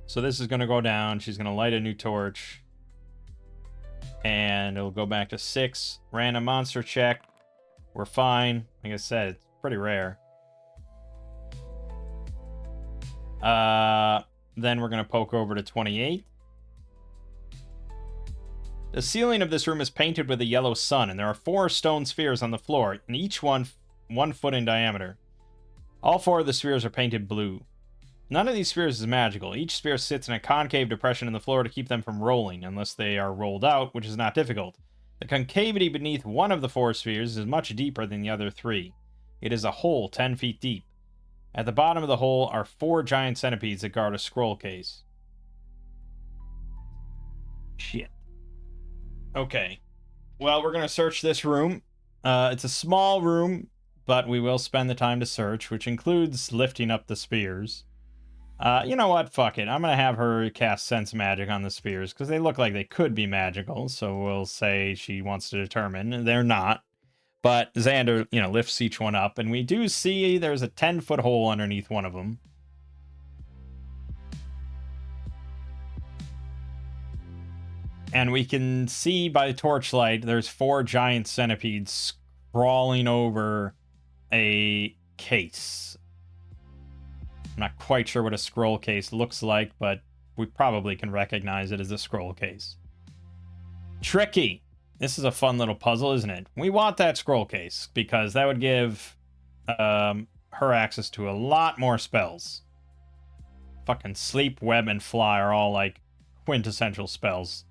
So this is going to go down. She's going to light a new torch. And it'll go back to 6. Random monster check. We're fine. Like I said, it's pretty rare. Then we're going to poke over to 28. The ceiling of this room is painted with a yellow sun, and there are 4 stone spheres on the floor, and each one 1 foot in diameter. All 4 of the spheres are painted blue. None of these spheres is magical. Each sphere sits in a concave depression in the floor to keep them from rolling, unless they are rolled out, which is not difficult. The concavity beneath one of the 4 spheres is much deeper than the other 3. It is a hole 10 feet deep. At the bottom of the hole are 4 giant centipedes that guard a scroll case. Shit. Okay. Well, we're going to search this room. It's a small room, but we will spend the time to search, which includes lifting up the spears. You know what? Fuck it. I'm going to have her cast Sense Magic on the spears, because they look like they could be magical, so we'll say she wants to determine. They're not. But Xander, lifts each one up, and we do see there's a 10-foot hole underneath one of them. And we can see by the torchlight, there's 4 giant centipedes crawling over a case. I'm not quite sure what a scroll case looks like, but we probably can recognize it as a scroll case. Tricky. This is a fun little puzzle, isn't it? We want that scroll case, because that would give her access to a lot more spells. Fucking Sleep, Web, and Fly are all, like, quintessential spells.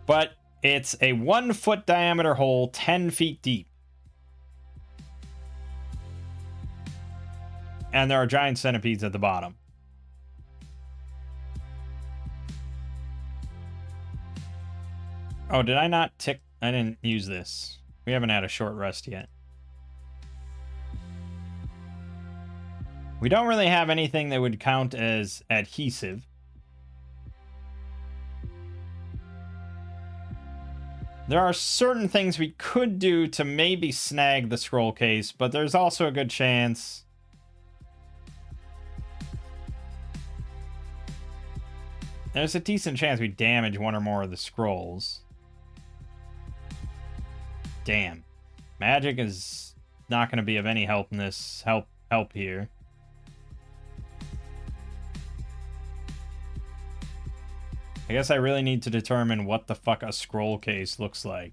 But it's a 1 foot diameter hole, 10 feet deep. And there are giant centipedes at the bottom. Oh, did I not tick? I didn't use this. We haven't had a short rest yet. We don't really have anything that would count as adhesive. There are certain things we could do to maybe snag the scroll case, but there's also a good chance... there's a decent chance we damage one or more of the scrolls. Damn. Magic is not going to be of any help in this help here. I guess I really need to determine what the fuck a scroll case looks like.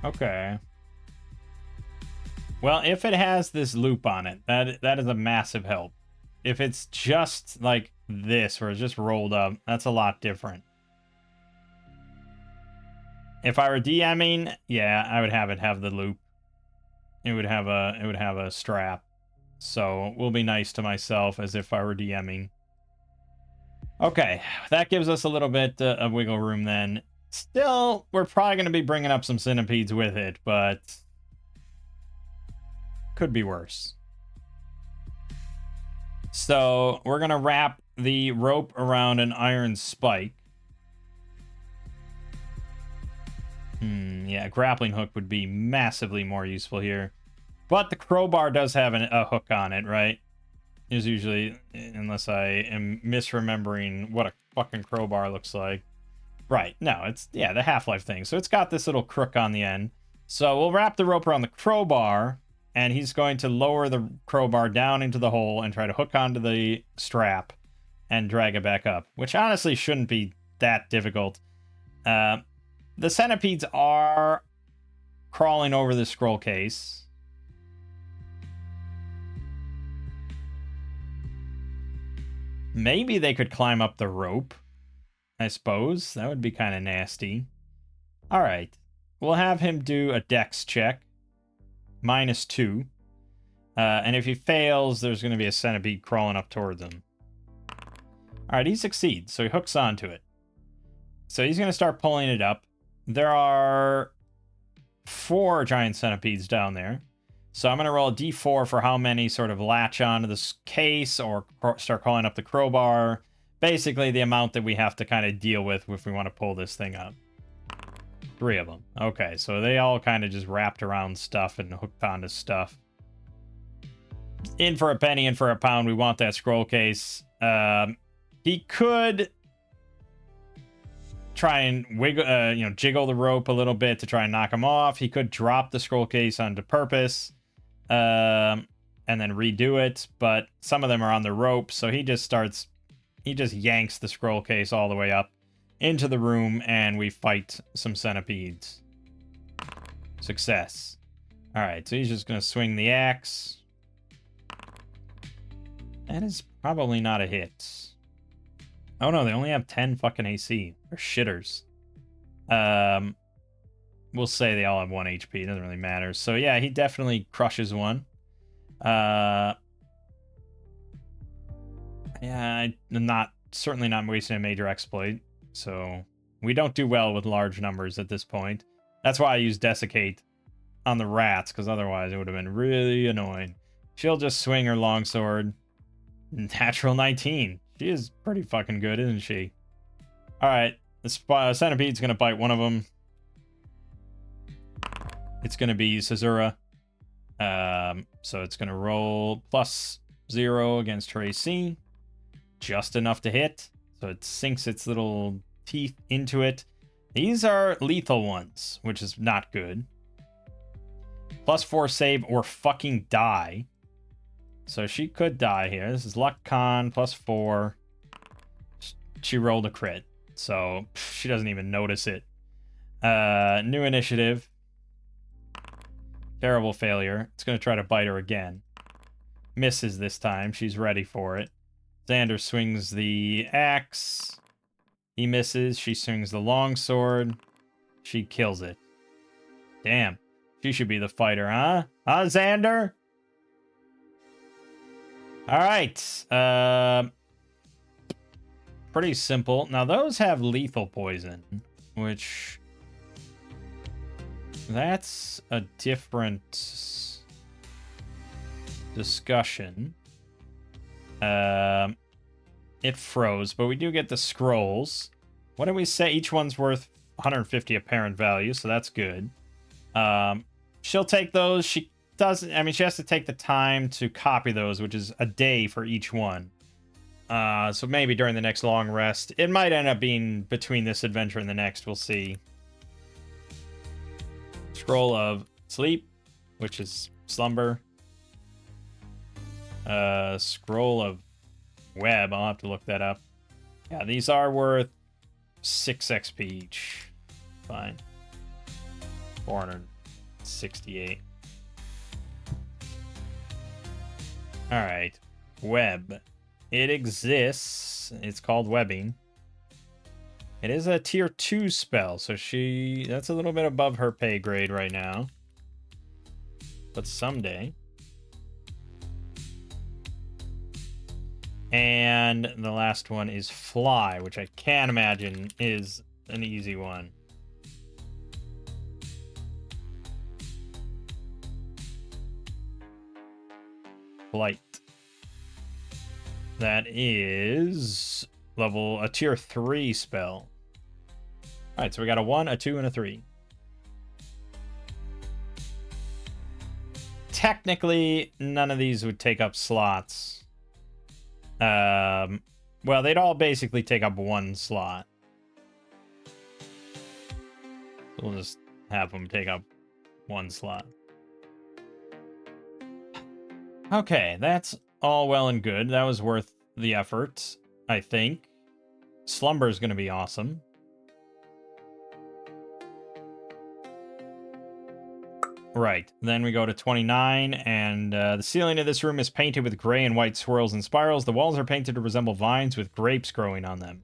Okay. Well, if it has this loop on it, that is a massive help. If it's just like this, where it's just rolled up, that's a lot different. If I were DMing, yeah, I would have it have the loop. It would have a strap. So we'll be nice to myself as if I were DMing. Okay, that gives us a little bit of wiggle room then. Still, we're probably going to be bringing up some centipedes with it, but could be worse. So we're going to wrap the rope around an iron spike. Yeah, a grappling hook would be massively more useful here. But the crowbar does have a hook on it, right? Is usually, unless I am misremembering what a fucking crowbar looks like. Right, no, it's, yeah, the Half-Life thing. So it's got this little crook on the end. So we'll wrap the rope around the crowbar, and he's going to lower the crowbar down into the hole and try to hook onto the strap and drag it back up, which honestly shouldn't be that difficult. The centipedes are crawling over the scroll case. Maybe they could climb up the rope, I suppose. That would be kind of nasty. All right. We'll have him do a dex check. -2. And if he fails, there's going to be a centipede crawling up towards him. All right, he succeeds, so he hooks onto it. So he's going to start pulling it up. There are 4 giant centipedes down there. So I'm going to roll a d4 for how many sort of latch onto this case or start calling up the crowbar. Basically, the amount that we have to kind of deal with if we want to pull this thing up. 3 of them. Okay, so they all kind of just wrapped around stuff and hooked onto stuff. In for a penny, in for a pound. We want that scroll case. He could try and wiggle, jiggle the rope a little bit to try and knock him off. He could drop the scroll case onto purpose. And then redo it, but some of them are on the rope, so he just yanks the scroll case all the way up into the room, and we fight some centipedes. Success. Alright, so he's just gonna swing the axe. That is probably not a hit. Oh no, they only have 10 fucking AC. They're shitters. We'll say they all have 1 HP. It doesn't really matter. So yeah, he definitely crushes one. Yeah, I'm certainly not wasting a major exploit. So we don't do well with large numbers at this point. That's why I use Desiccate on the rats, because otherwise it would have been really annoying. She'll just swing her longsword. Natural 19. She is pretty fucking good, isn't she? Alright, the centipede's gonna bite one of them. It's gonna be Caesura. So it's gonna roll +0 against her AC. Just enough to hit. So it sinks its little teeth into it. These are lethal ones, which is not good. +4 save or fucking die. So she could die here. This is luck con +4. She rolled a crit. So she doesn't even notice it. New initiative. Terrible failure. It's going to try to bite her again. Misses this time. She's ready for it. Xander swings the axe. He misses. She swings the longsword. She kills it. Damn. She should be the fighter, huh? Huh, Xander? Alright. Pretty simple. Now, those have lethal poison, which... that's a different discussion. It froze, but we do get the scrolls. What did we say? Each one's worth 150 apparent value, so that's good. She'll take those. She doesn't... I mean, she has to take the time to copy those, which is a day for each one. So maybe during the next long rest. It might end up being between this adventure and the next. We'll see. Scroll of sleep. which is slumber. Scroll of web. I'll have to look that up. Yeah, these are worth 6 XP each. Fine. 468. Alright. Web. It exists. It's called webbing. It is a tier 2 spell, so that's a little bit above her pay grade right now. But someday. And the last one is fly, which I can't imagine is an easy one. Flight. That is a tier 3 spell. Alright, so we got a 1, a 2, and a 3. Technically, none of these would take up slots. Well, they'd all basically take up 1 slot. We'll just have them take up 1 slot. Okay, that's all well and good. That was worth the effort, I think. Slumber is going to be awesome. Right, then we go to 29, and the ceiling of this room is painted with gray and white swirls and spirals. The walls are painted to resemble vines with grapes growing on them.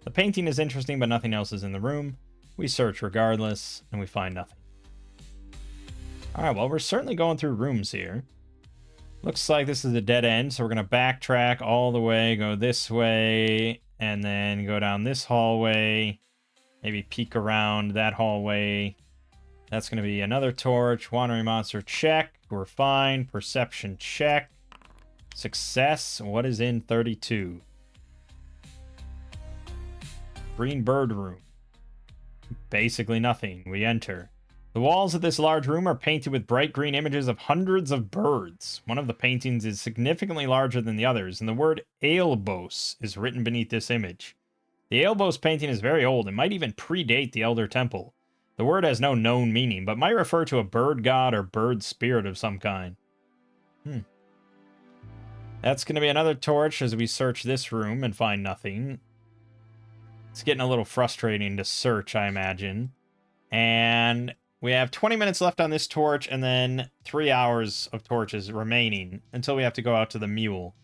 The painting is interesting, but nothing else is in the room. We search regardless, and we find nothing. Alright, well, we're certainly going through rooms here. Looks like this is a dead end, so we're going to backtrack all the way, go this way, and then go down this hallway. Maybe peek around that hallway. That's going to be another torch. Wandering monster, check. We're fine. Perception, check. Success. What is in 32? Green bird room. Basically nothing. We enter. The walls of this large room are painted with bright green images of hundreds of birds. One of the paintings is significantly larger than the others, and the word Aelbos is written beneath this image. The Aelbos painting is very old and might even predate the Elder Temple. The word has no known meaning, but might refer to a bird god or bird spirit of some kind. That's going to be another torch as we search this room and find nothing. It's getting a little frustrating to search, I imagine. And we have 20 minutes left on this torch, and then 3 hours of torches remaining until we have to go out to the mule.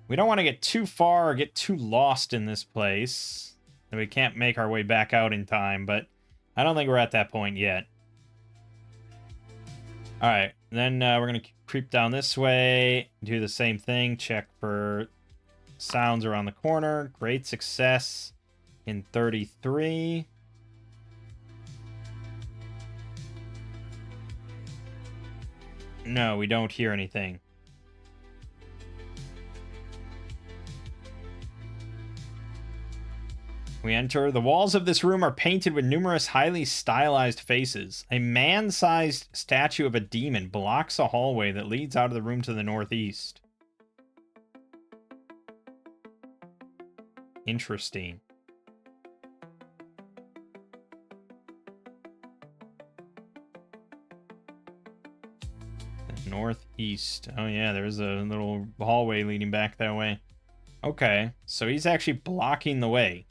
We don't want to get too far or get too lost in this place. And we can't make our way back out in time, but I don't think we're at that point yet. Alright, then we're going to creep down this way, do the same thing, check for sounds around the corner. Great success in 33. No, we don't hear anything. We enter. The walls of this room are painted with numerous highly stylized faces. A man-sized statue of a demon blocks a hallway that leads out of the room to the northeast. Interesting. Northeast. Oh yeah, there's a little hallway leading back that way. Okay, so he's actually blocking the way.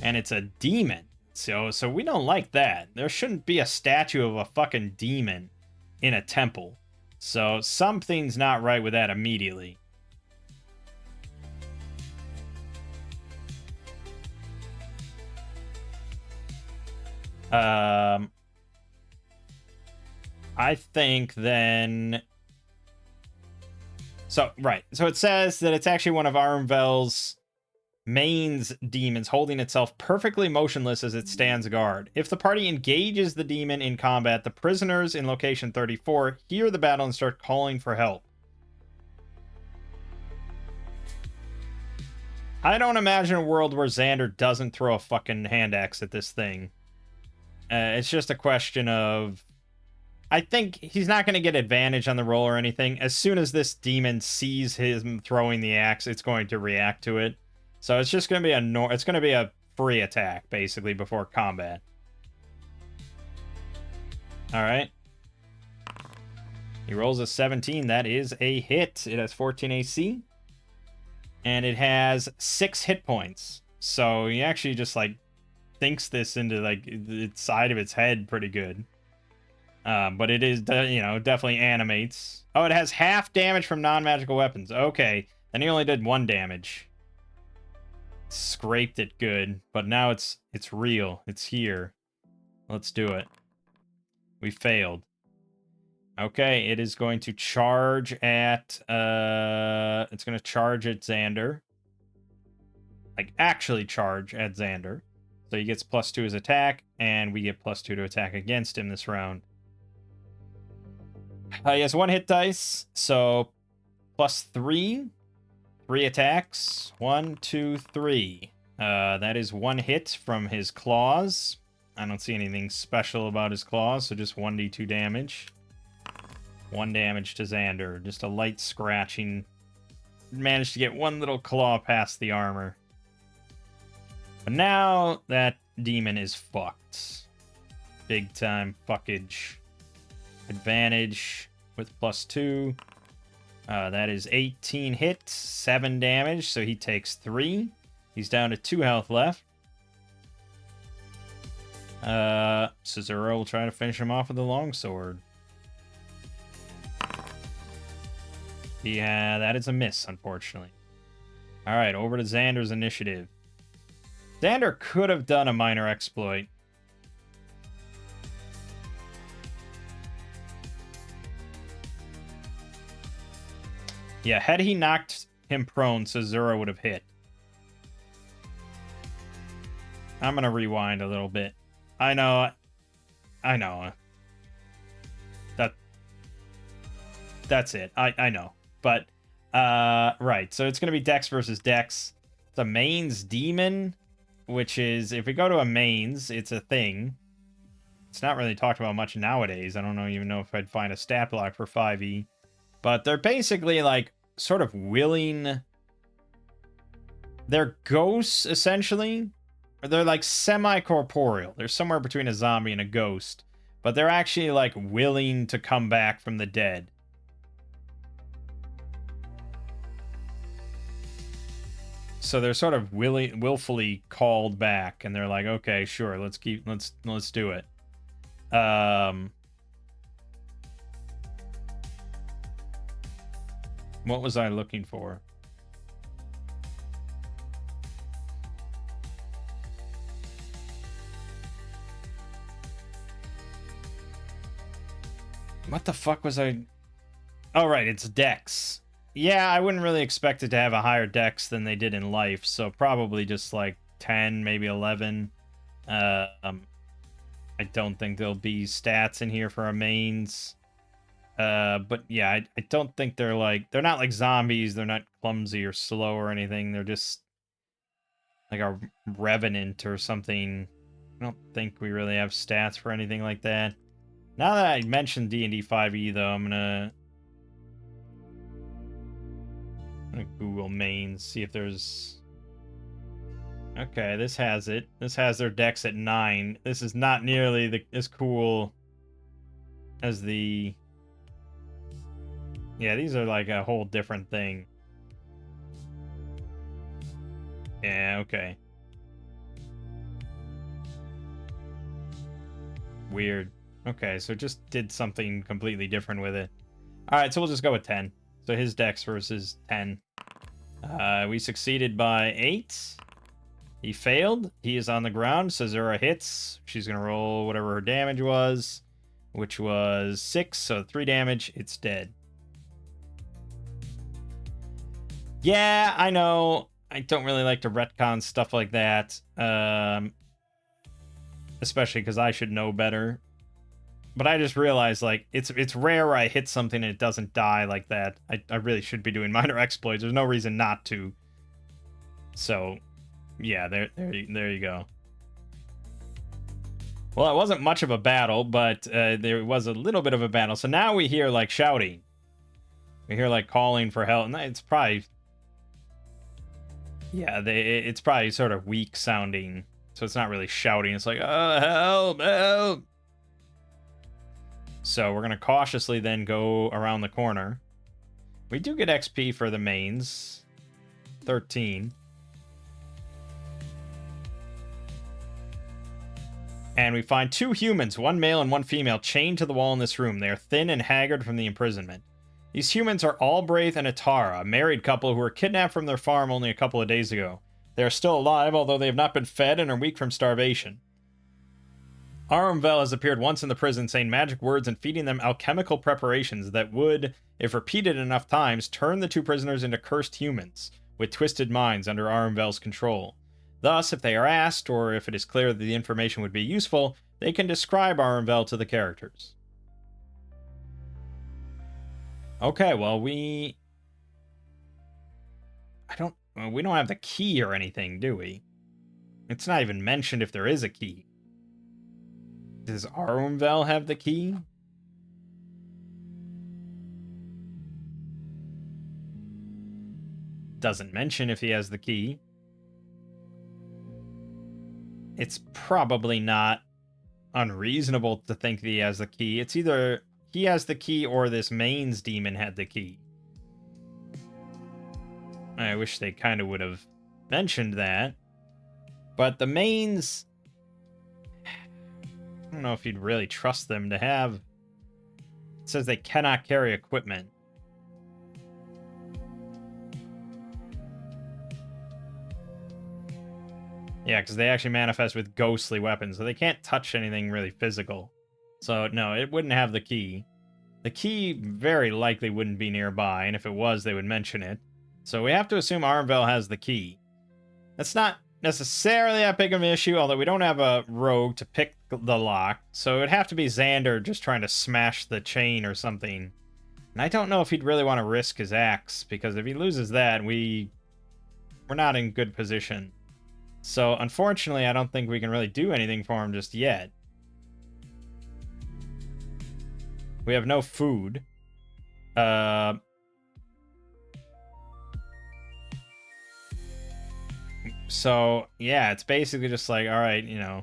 And it's a demon. So we don't like that. There shouldn't be a statue of a fucking demon in a temple. So something's not right with that immediately. I think then... So, right. So it says that it's actually one of Armvel's Main's demons holding itself perfectly motionless as it stands guard. If the party engages the demon in combat, the prisoners in location 34 hear the battle and start calling for help. I don't imagine a world where Xander doesn't throw a fucking hand axe at this thing. It's just a question of... I think he's not going to get advantage on the roll or anything. As soon as this demon sees him throwing the axe, it's going to react to it. So it's just going to be it's going to be a free attack, basically, before combat. Alright. He rolls a 17. That is a hit. It has 14 AC. And it has 6 hit points. So he actually just, like, thinks this into, like, the side of its head pretty good. But it is, you know, definitely animates. Oh, it has half damage from non-magical weapons. Okay. Then he only did 1 damage. Scraped it good. But now it's real. It's here. Let's do it. We failed. Okay, it is going to charge at, it's going to charge at Xander. Like, actually charge at Xander. So he gets +2 his attack, and we get +2 to attack against him this round. He has 1 hit dice, so +3. 3 attacks. 1, 2, 3. That is 1 hit from his claws. I don't see anything special about his claws, so just 1d2 damage. 1 damage to Xander. Just a light scratching. Managed to get 1 little claw past the armor. But now that demon is fucked. Big time fuckage. Advantage with +2. That is 18 hits, 7 damage, so he takes 3. He's down to 2 health left. Cesaro will try to finish him off with a longsword. Yeah, that is a miss, unfortunately. Alright, over to Xander's initiative. Xander could have done a minor exploit. Yeah, had he knocked him prone, Cesaro would have hit. I'm gonna rewind a little bit. I know. That's it. I know. But, right. So it's gonna be Dex versus Dex. It's a mains demon, which is, if we go to a mains, it's a thing. It's not really talked about much nowadays. I don't even know if I'd find a stat block for 5e. But they're basically, like, sort of willing... They're ghosts, essentially. Or they're, like, semi-corporeal. They're somewhere between a zombie and a ghost. But they're actually, like, willing to come back from the dead. So they're sort of willfully called back, and they're like, okay, sure, let's do it. What was I looking for? What the fuck was I... Oh, right, it's Dex. Yeah, I wouldn't really expect it to have a higher dex than they did in life, so probably just like 10, maybe 11. I don't think there'll be stats in here for our mains. But yeah, I don't think they're not like zombies, they're not clumsy or slow or anything, they're just like a revenant or something. I don't think we really have stats for anything like that. Now that I mentioned D&D 5e, though, I'm gonna Google mains, see if there's... Okay, this has it. This has their dex at 9. This is not nearly as cool as the... Yeah, these are like a whole different thing. Yeah, okay. Weird. Okay, so just did something completely different with it. Alright, so we'll just go with 10. So his dex versus 10. We succeeded by 8. He failed. He is on the ground. Cesaro hits. She's going to roll whatever her damage was, which was 6. So 3 damage. It's dead. Yeah, I know. I don't really like to retcon stuff like that. Especially because I should know better. But I just realized, like, it's rare I hit something and it doesn't die like that. I really should be doing minor exploits. There's no reason not to. So, yeah, there you go. Well, it wasn't much of a battle, but there was a little bit of a battle. So now we hear, like, shouting. We hear, like, calling for help. And it's probably... Yeah, it's probably sort of weak sounding. So it's not really shouting. It's like, oh, help, help. So we're going to cautiously then go around the corner. We do get XP for the mains. 13. And we find 2 humans, 1 male and 1 female, chained to the wall in this room. They are thin and haggard from the imprisonment. These humans are Albraith and Atara, a married couple who were kidnapped from their farm only a couple of days ago. They are still alive, although they have not been fed and are weak from starvation. Arumvel has appeared once in the prison, saying magic words and feeding them alchemical preparations that would, if repeated enough times, turn the 2 prisoners into cursed humans, with twisted minds under Arumvel's control. Thus, if they are asked, or if it is clear that the information would be useful, they can describe Arumvel to the characters. Okay, well, we don't have the key or anything, do we? It's not even mentioned if there is a key. Does Arumvel have the key? Doesn't mention if he has the key. It's probably not unreasonable to think that he has the key. It's either he has the key or this mains demon had the key. I wish they kind of would have mentioned that. But the mains, I don't know if you'd really trust them to have. It says they cannot carry equipment. Yeah, because they actually manifest with ghostly weapons, so they can't touch anything really physical. So, no, it wouldn't have the key. The key very likely wouldn't be nearby, and if it was, they would mention it. So we have to assume Arumvel has the key. That's not necessarily that big of an issue, although we don't have a rogue to pick the lock, so it would have to be Xander just trying to smash the chain or something. And I don't know if he'd really want to risk his axe, because if he loses that, we're not in good position. So, unfortunately, I don't think we can really do anything for him just yet. We have no food. So, yeah, it's basically just like, alright, you know.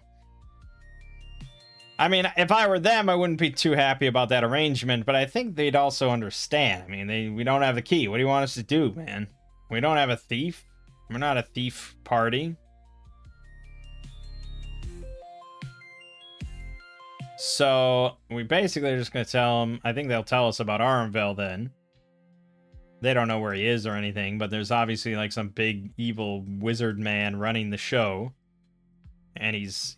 I mean, if I were them, I wouldn't be too happy about that arrangement, but I think they'd also understand. I mean, we don't have the key. What do you want us to do, man? We don't have a thief. We're not a thief party. So, we basically are just going to tell them, I think they'll tell us about Arumvel then. They don't know where he is or anything, but there's obviously like some big evil wizard man running the show. And he's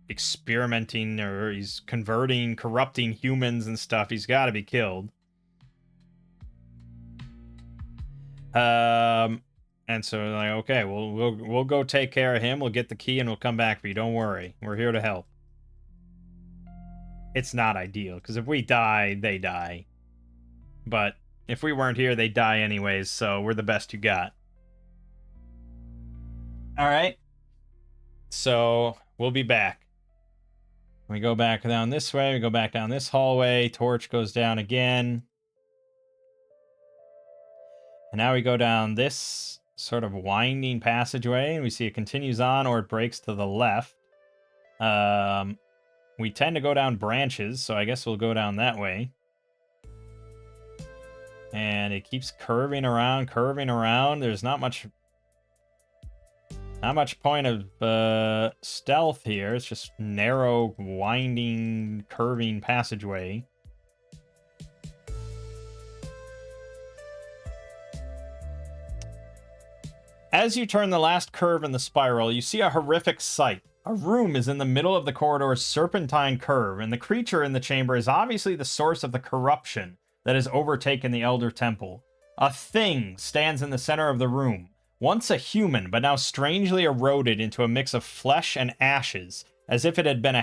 experimenting, or he's corrupting humans and stuff. He's got to be killed. And so like, okay, we'll go take care of him. We'll get the key and we'll come back for you. Don't worry. We're here to help. It's not ideal, because if we die, they die. But if we weren't here, they'd die anyways, so we're the best you got. Alright. So, we'll be back. We go back down this way, we go back down this hallway, torch goes down again. And now we go down this sort of winding passageway, and we see it continues on, or it breaks to the left. We tend to go down branches, so I guess we'll go down that way. And it keeps curving around. There's not much point of stealth here. It's just narrow, winding, curving passageway. As you turn the last curve in the spiral, you see a horrific sight. A room is in the middle of the corridor's serpentine curve, and the creature in the chamber is obviously the source of the corruption that has overtaken the Elder Temple. A thing stands in the center of the room, once a human, but now strangely eroded into a mix of flesh and ashes, as if it had been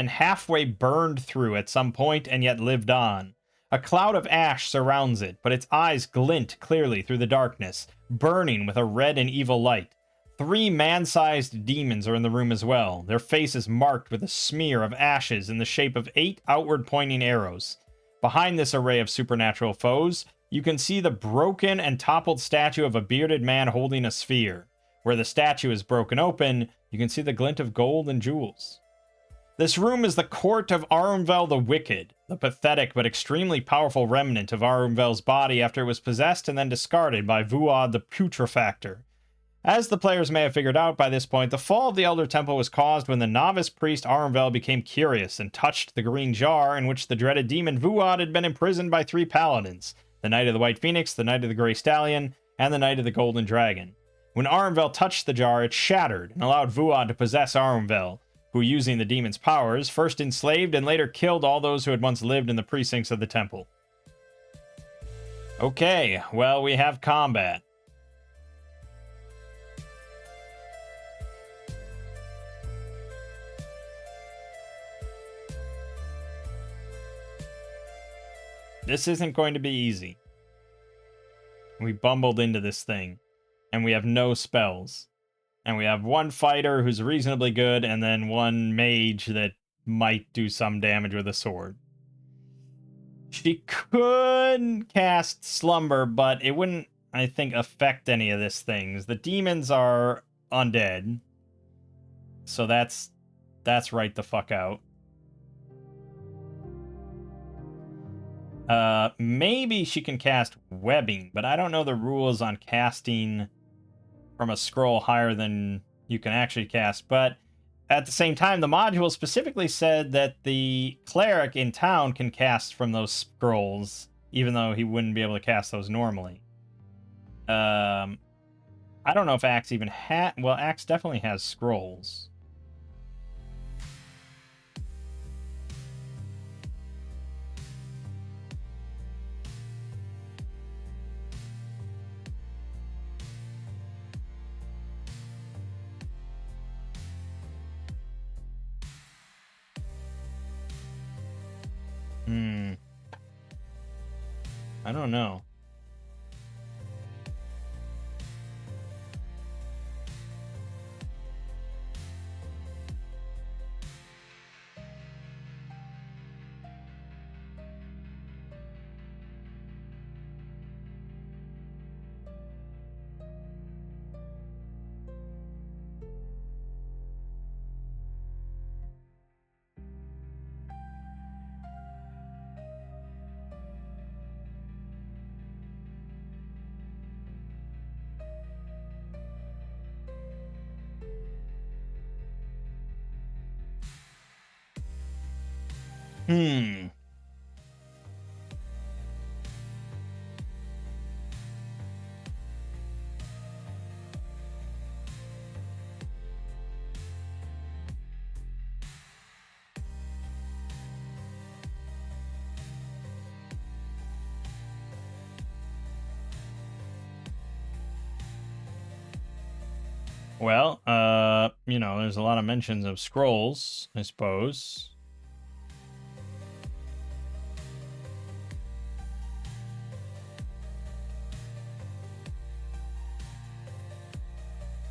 halfway burned through at some point and yet lived on. A cloud of ash surrounds it, but its eyes glint clearly through the darkness, burning with a red and evil light. 3 man-sized demons are in the room as well, their faces marked with a smear of ashes in the shape of 8 outward-pointing arrows. Behind this array of supernatural foes, you can see the broken and toppled statue of a bearded man holding a sphere. Where the statue is broken open, you can see the glint of gold and jewels. This room is the court of Arunvel the Wicked, the pathetic but extremely powerful remnant of Arunvel's body after it was possessed and then discarded by Vuad the Putrefactor. As the players may have figured out by this point, the fall of the Elder Temple was caused when the novice priest Arunvel became curious and touched the green jar in which the dreaded demon Vuad had been imprisoned by 3 paladins, the Knight of the White Phoenix, the Knight of the Grey Stallion, and the Knight of the Golden Dragon. When Arunvel touched the jar, it shattered and allowed Vuad to possess Arunvel, who, using the demon's powers, first enslaved and later killed all those who had once lived in the precincts of the temple. Okay, well, we have combat. This isn't going to be easy. We bumbled into this thing, and we have no spells. And we have 1 fighter who's reasonably good, and then 1 mage that might do some damage with a sword. She could cast Slumber, but it wouldn't, I think, affect any of these things. The demons are undead, so that's right the fuck out. Maybe she can cast Webbing, but I don't know the rules on casting from a scroll higher than you can actually cast. But at the same time, the module specifically said that the cleric in town can cast from those scrolls, even though he wouldn't be able to cast those normally. I don't know if Axe even had... Well, Axe definitely has scrolls. I don't know. Well, you know, there's a lot of mentions of scrolls, I suppose.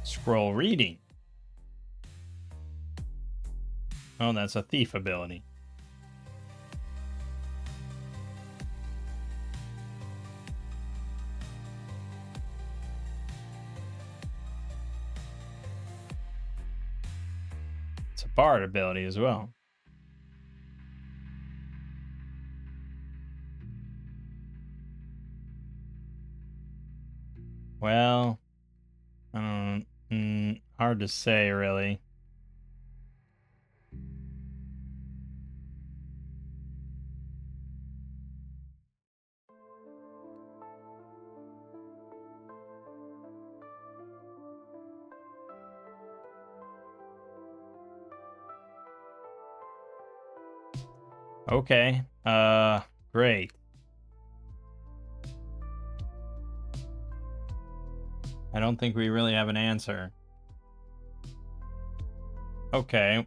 Scroll reading. Oh, that's a thief ability. It's a bard ability as well. Well, I don't... hard to say, really. Okay, great. I don't think we really have an answer. Okay,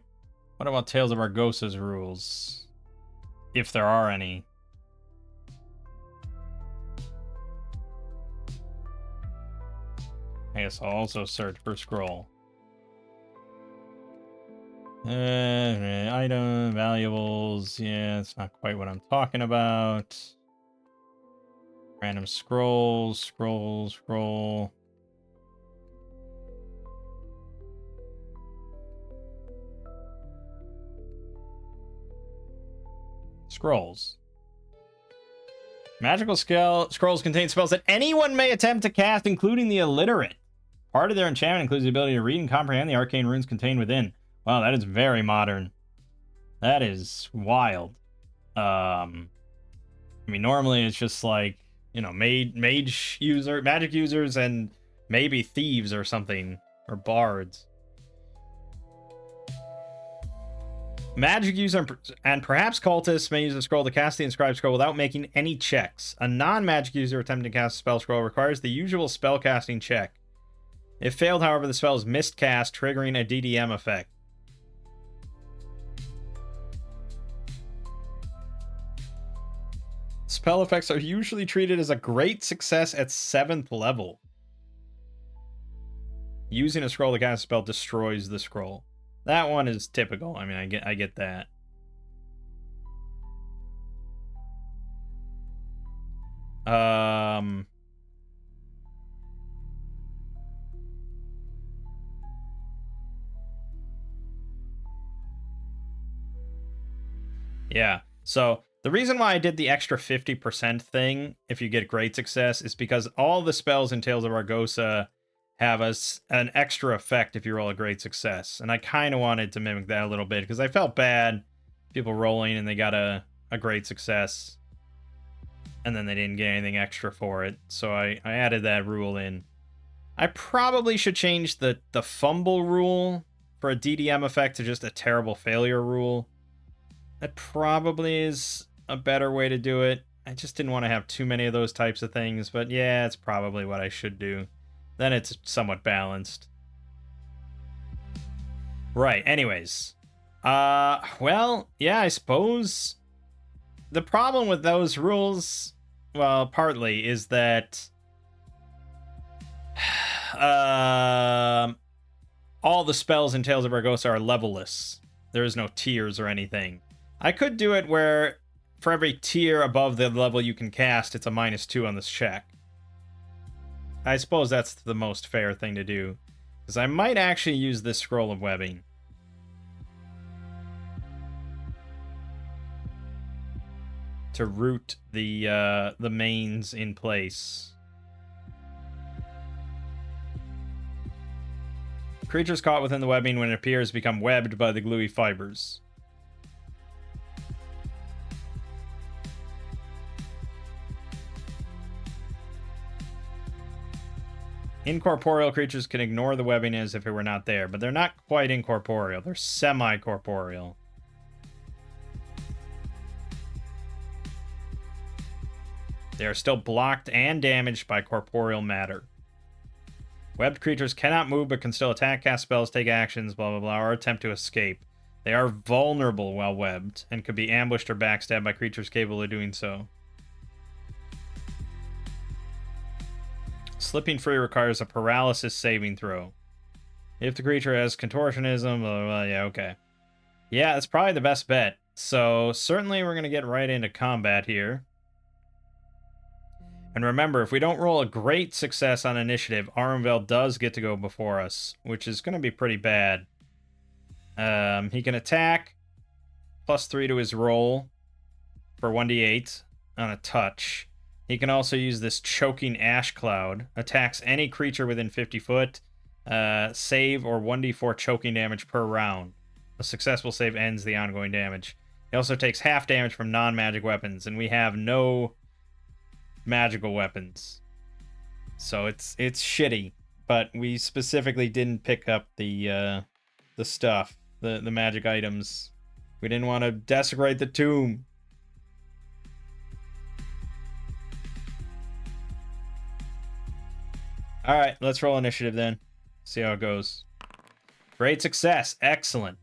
what about Tales of Argosa's rules? If there are any. I guess I'll also search for scroll. Item, valuables, yeah, it's not quite what I'm talking about. Random scroll. Scrolls. Magical scrolls contain spells that anyone may attempt to cast, including the illiterate. Part of their enchantment includes the ability to read and comprehend the arcane runes contained within. Wow, that is very modern. That is wild. I mean, normally it's just like, you know, magic users, and maybe thieves or something, or bards. Magic user and perhaps cultists may use a scroll to cast the inscribed scroll without making any checks. A non-magic user attempting to cast a spell scroll requires the usual spellcasting check. If failed, however, the spell is miscast, triggering a DDM effect. Spell effects are usually treated as a great success at 7th level. Using a scroll to cast a spell destroys the scroll. That one is typical. I mean, I get that. Yeah. So the reason why I did the extra 50% thing, if you get great success, is because all the spells in Tales of Argosa have an extra effect if you roll a great success. And I kind of wanted to mimic that a little bit, because I felt bad people rolling and they got a great success, and then they didn't get anything extra for it. So I added that rule in. I probably should change the fumble rule for a DDM effect to just a terrible failure rule. That probably is a better way to do it. I just didn't want to have too many of those types of things, but yeah, it's probably what I should do. Then it's somewhat balanced. Right, anyways. Well, yeah, I suppose the problem with those rules, well, partly, is that all the spells in Tales of Argosa are levelless. There is no tiers or anything. I could do it where for every tier above the level you can cast, it's a -2 on this check. I suppose that's the most fair thing to do, because I might actually use this scroll of webbing. To root the mains in place. Creatures caught within the webbing when it appears become webbed by the gluey fibers. Incorporeal creatures can ignore the webbing as if it were not there, but they're not quite incorporeal. They're semi-corporeal. They are still blocked and damaged by corporeal matter. Webbed creatures cannot move but can still attack, cast spells, take actions, blah blah blah, or attempt to escape. They are vulnerable while webbed, and could be ambushed or backstabbed by creatures capable of doing so. Slipping free requires a paralysis saving throw. If the creature has contortionism, blah, blah, blah, yeah, okay. Yeah, that's probably the best bet. So, certainly we're going to get right into combat here. And remember, if we don't roll a great success on initiative, Armvel does get to go before us, which is going to be pretty bad. He can attack, +3 to his roll for 1d8 on a touch. He can also use this choking ash cloud. Attacks any creature within 50 foot. Save or 1d4 choking damage per round. A successful save ends the ongoing damage. He also takes half damage from non-magic weapons, and we have no magical weapons. So it's shitty. But we specifically didn't pick up the stuff, the magic items. We didn't want to desecrate the tomb. Alright, let's roll initiative then. See how it goes. Great success. Excellent.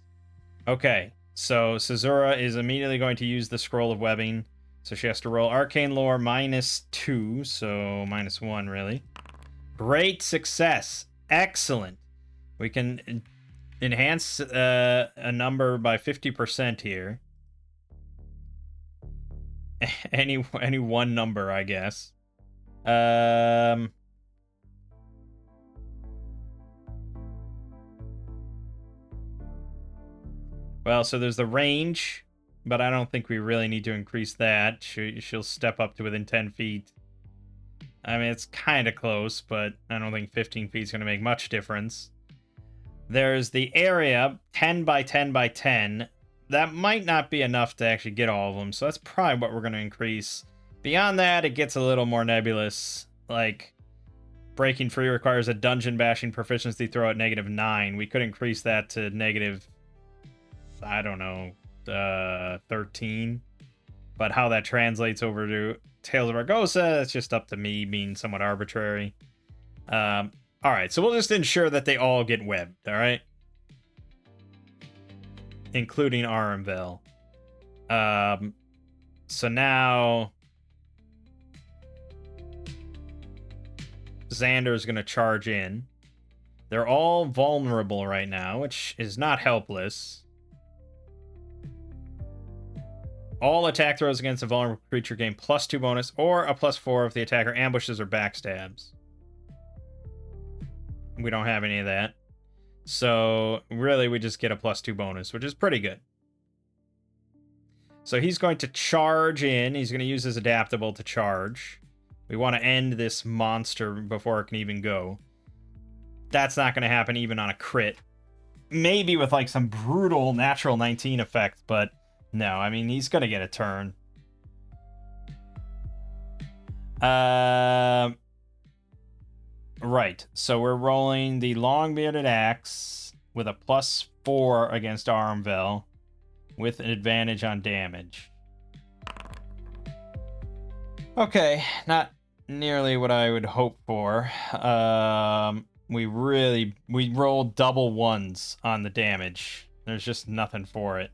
Okay, so Caesura is immediately going to use the scroll of webbing. So she has to roll arcane lore -2, so -1 really. Great success. Excellent. We can enhance a number by 50% here. any one number, I guess. Well, so there's the range but I don't think we really need to increase that. She'll step up to within 10 feet. I mean, it's kind of close, but I don't think 15 feet is going to make much difference. There's the area, 10 by 10 by 10. That might not be enough to actually get all of them, so that's probably what we're going to increase. Beyond that, it gets a little more nebulous. Like, breaking free requires a dungeon bashing proficiency throw at -9. We could increase that to negative, I don't know, 13. But how that translates over to Tales of Argosa, it's just up to me being somewhat arbitrary. Alright, so we'll just ensure that they all get webbed, alright? Including Aramvel. So now Xander's going to charge in. They're all vulnerable right now, which is not helpless. All attack throws against a vulnerable creature gain +2 bonus, or a +4 if the attacker ambushes or backstabs. We don't have any of that. So, really, we just get a +2 bonus, which is pretty good. So he's going to charge in. He's going to use his adaptable to charge. We want to end this monster before it can even go. That's not going to happen even on a crit. Maybe with like some brutal natural 19 effect, but no, I mean, he's going to get a turn. Right, so we're rolling the long-bearded axe with a +4 against Aramvel with an advantage on damage. Okay, not nearly what I would hope for. We rolled double ones on the damage. There's just nothing for it.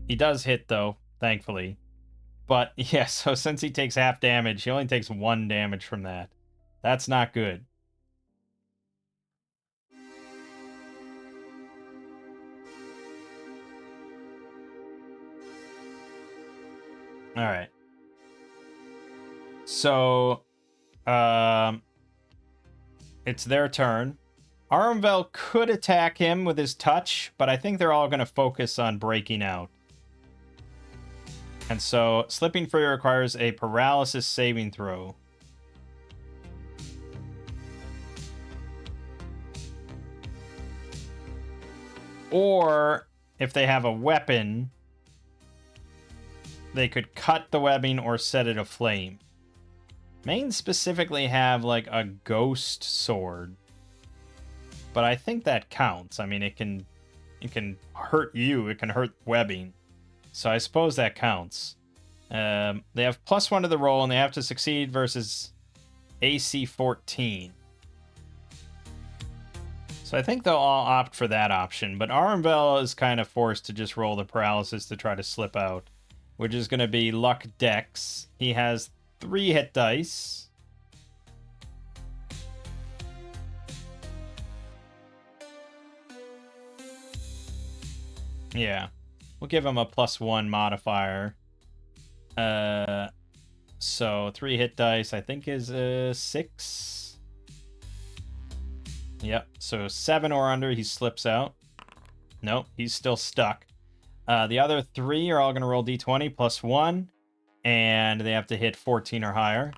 He does hit though, thankfully. But yeah, so since he takes half damage, he only takes 1 damage from that. That's not good. Alright. So, it's their turn. Aramvel could attack him with his touch, but I think they're all going to focus on breaking out. And so, slipping free requires a paralysis saving throw. Or, if they have a weapon, they could cut the webbing or set it aflame. Main specifically have, like, a ghost sword. But I think that counts. I mean, it can hurt you. It can hurt webbing. So I suppose that counts. They have +1 to the roll, and they have to succeed versus AC 14. So I think they'll all opt for that option. But Aramvel is kind of forced to just roll the paralysis to try to slip out, which is going to be Luck Dex. He has 3 hit dice. Yeah. We'll give him a +1 modifier. So 3 hit dice, I think, is 6. Yep. So 7 or under, he slips out. Nope, he's still stuck. The other 3 are all going to roll d20 +1, and they have to hit 14 or higher.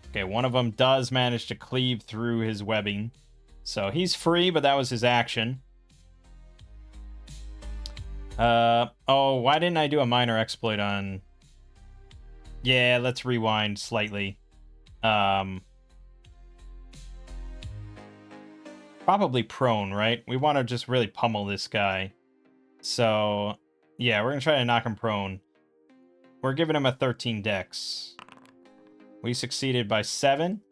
Okay, one of them does manage to cleave through his webbing. So he's free, but that was his action. Oh, why didn't I do a minor exploit on... Yeah, let's rewind slightly. Probably prone, right? We want to just really pummel this guy. So, yeah, we're going to try to knock him prone. We're giving him a 13 dex. We succeeded by 7.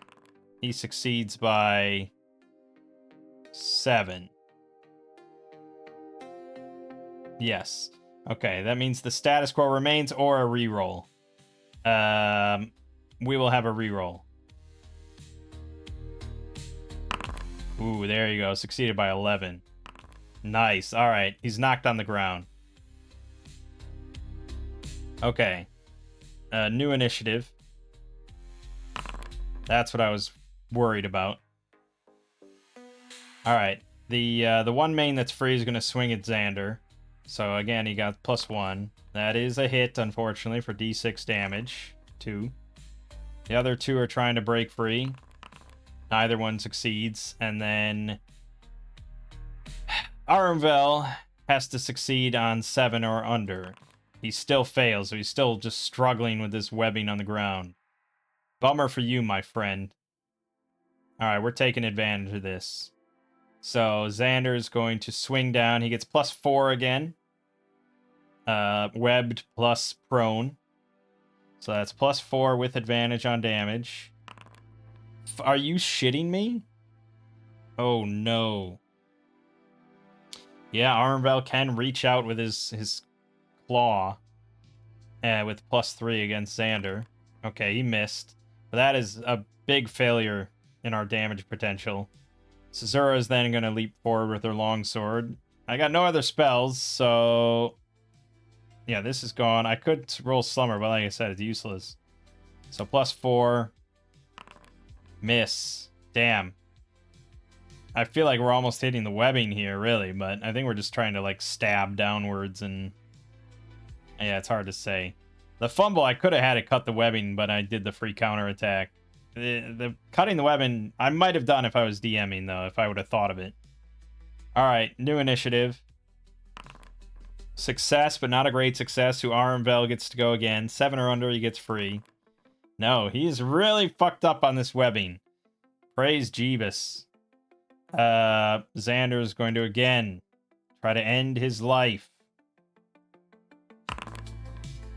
He succeeds by 7. Yes. Okay, that means the status quo remains or a reroll. We will have a reroll. Ooh, there you go. Succeeded by 11. Nice. All right. He's knocked on the ground. Okay. New initiative. That's what I was worried about. All right. The one main that's free is going to swing at Xander. So again, he got +1. That is a hit, unfortunately, for D6 damage. 2. The other 2 are trying to break free. Neither one succeeds. And then Armvel has to succeed on 7 or under. He still fails, so he's still just struggling with this webbing on the ground. Bummer for you, my friend. Alright, we're taking advantage of this. So Xander is going to swing down. He gets +4 again. Webbed plus prone. So that's +4 with advantage on damage. Are you shitting me? Oh no. Yeah, Armvel can reach out with his claw. With +3 against Xander. Okay, he missed. But that is a big failure in our damage potential. Sazura is then going to leap forward with her longsword. I got no other spells, so... Yeah, this is gone. I could roll Slumber, but like I said, it's useless. So +4. Miss. Damn. I feel like we're almost hitting the webbing here, really, but I think we're just trying to, like, stab downwards and... Yeah, it's hard to say. The fumble, I could have had it cut the webbing, but I did the free counterattack. The cutting the webbing, I might have done if I was DMing, though, if I would have thought of it. Alright, new initiative. Success, but not a great success. Who Armvel gets to go again. 7 or under, he gets free. No, he's really fucked up on this webbing. Praise Jeebus. Xander's going to again try to end his life.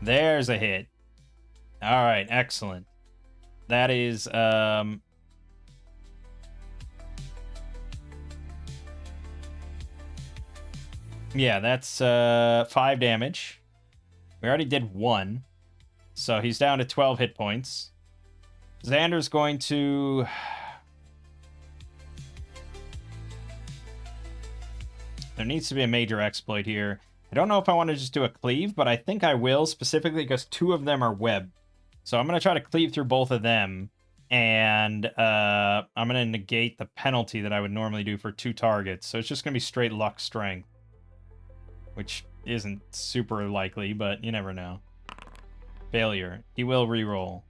There's a hit. Alright, excellent. That is, yeah, that's 5 damage. We already did 1. So he's down to 12 hit points. Xander's going to... There needs to be a major exploit here. I don't know if I want to just do a cleave, but I think I will, specifically because 2 of them are webbed. So I'm going to try to cleave through both of them, and I'm going to negate the penalty that I would normally do for 2 targets. So it's just going to be straight luck strength, which isn't super likely, but you never know. Failure. He will reroll.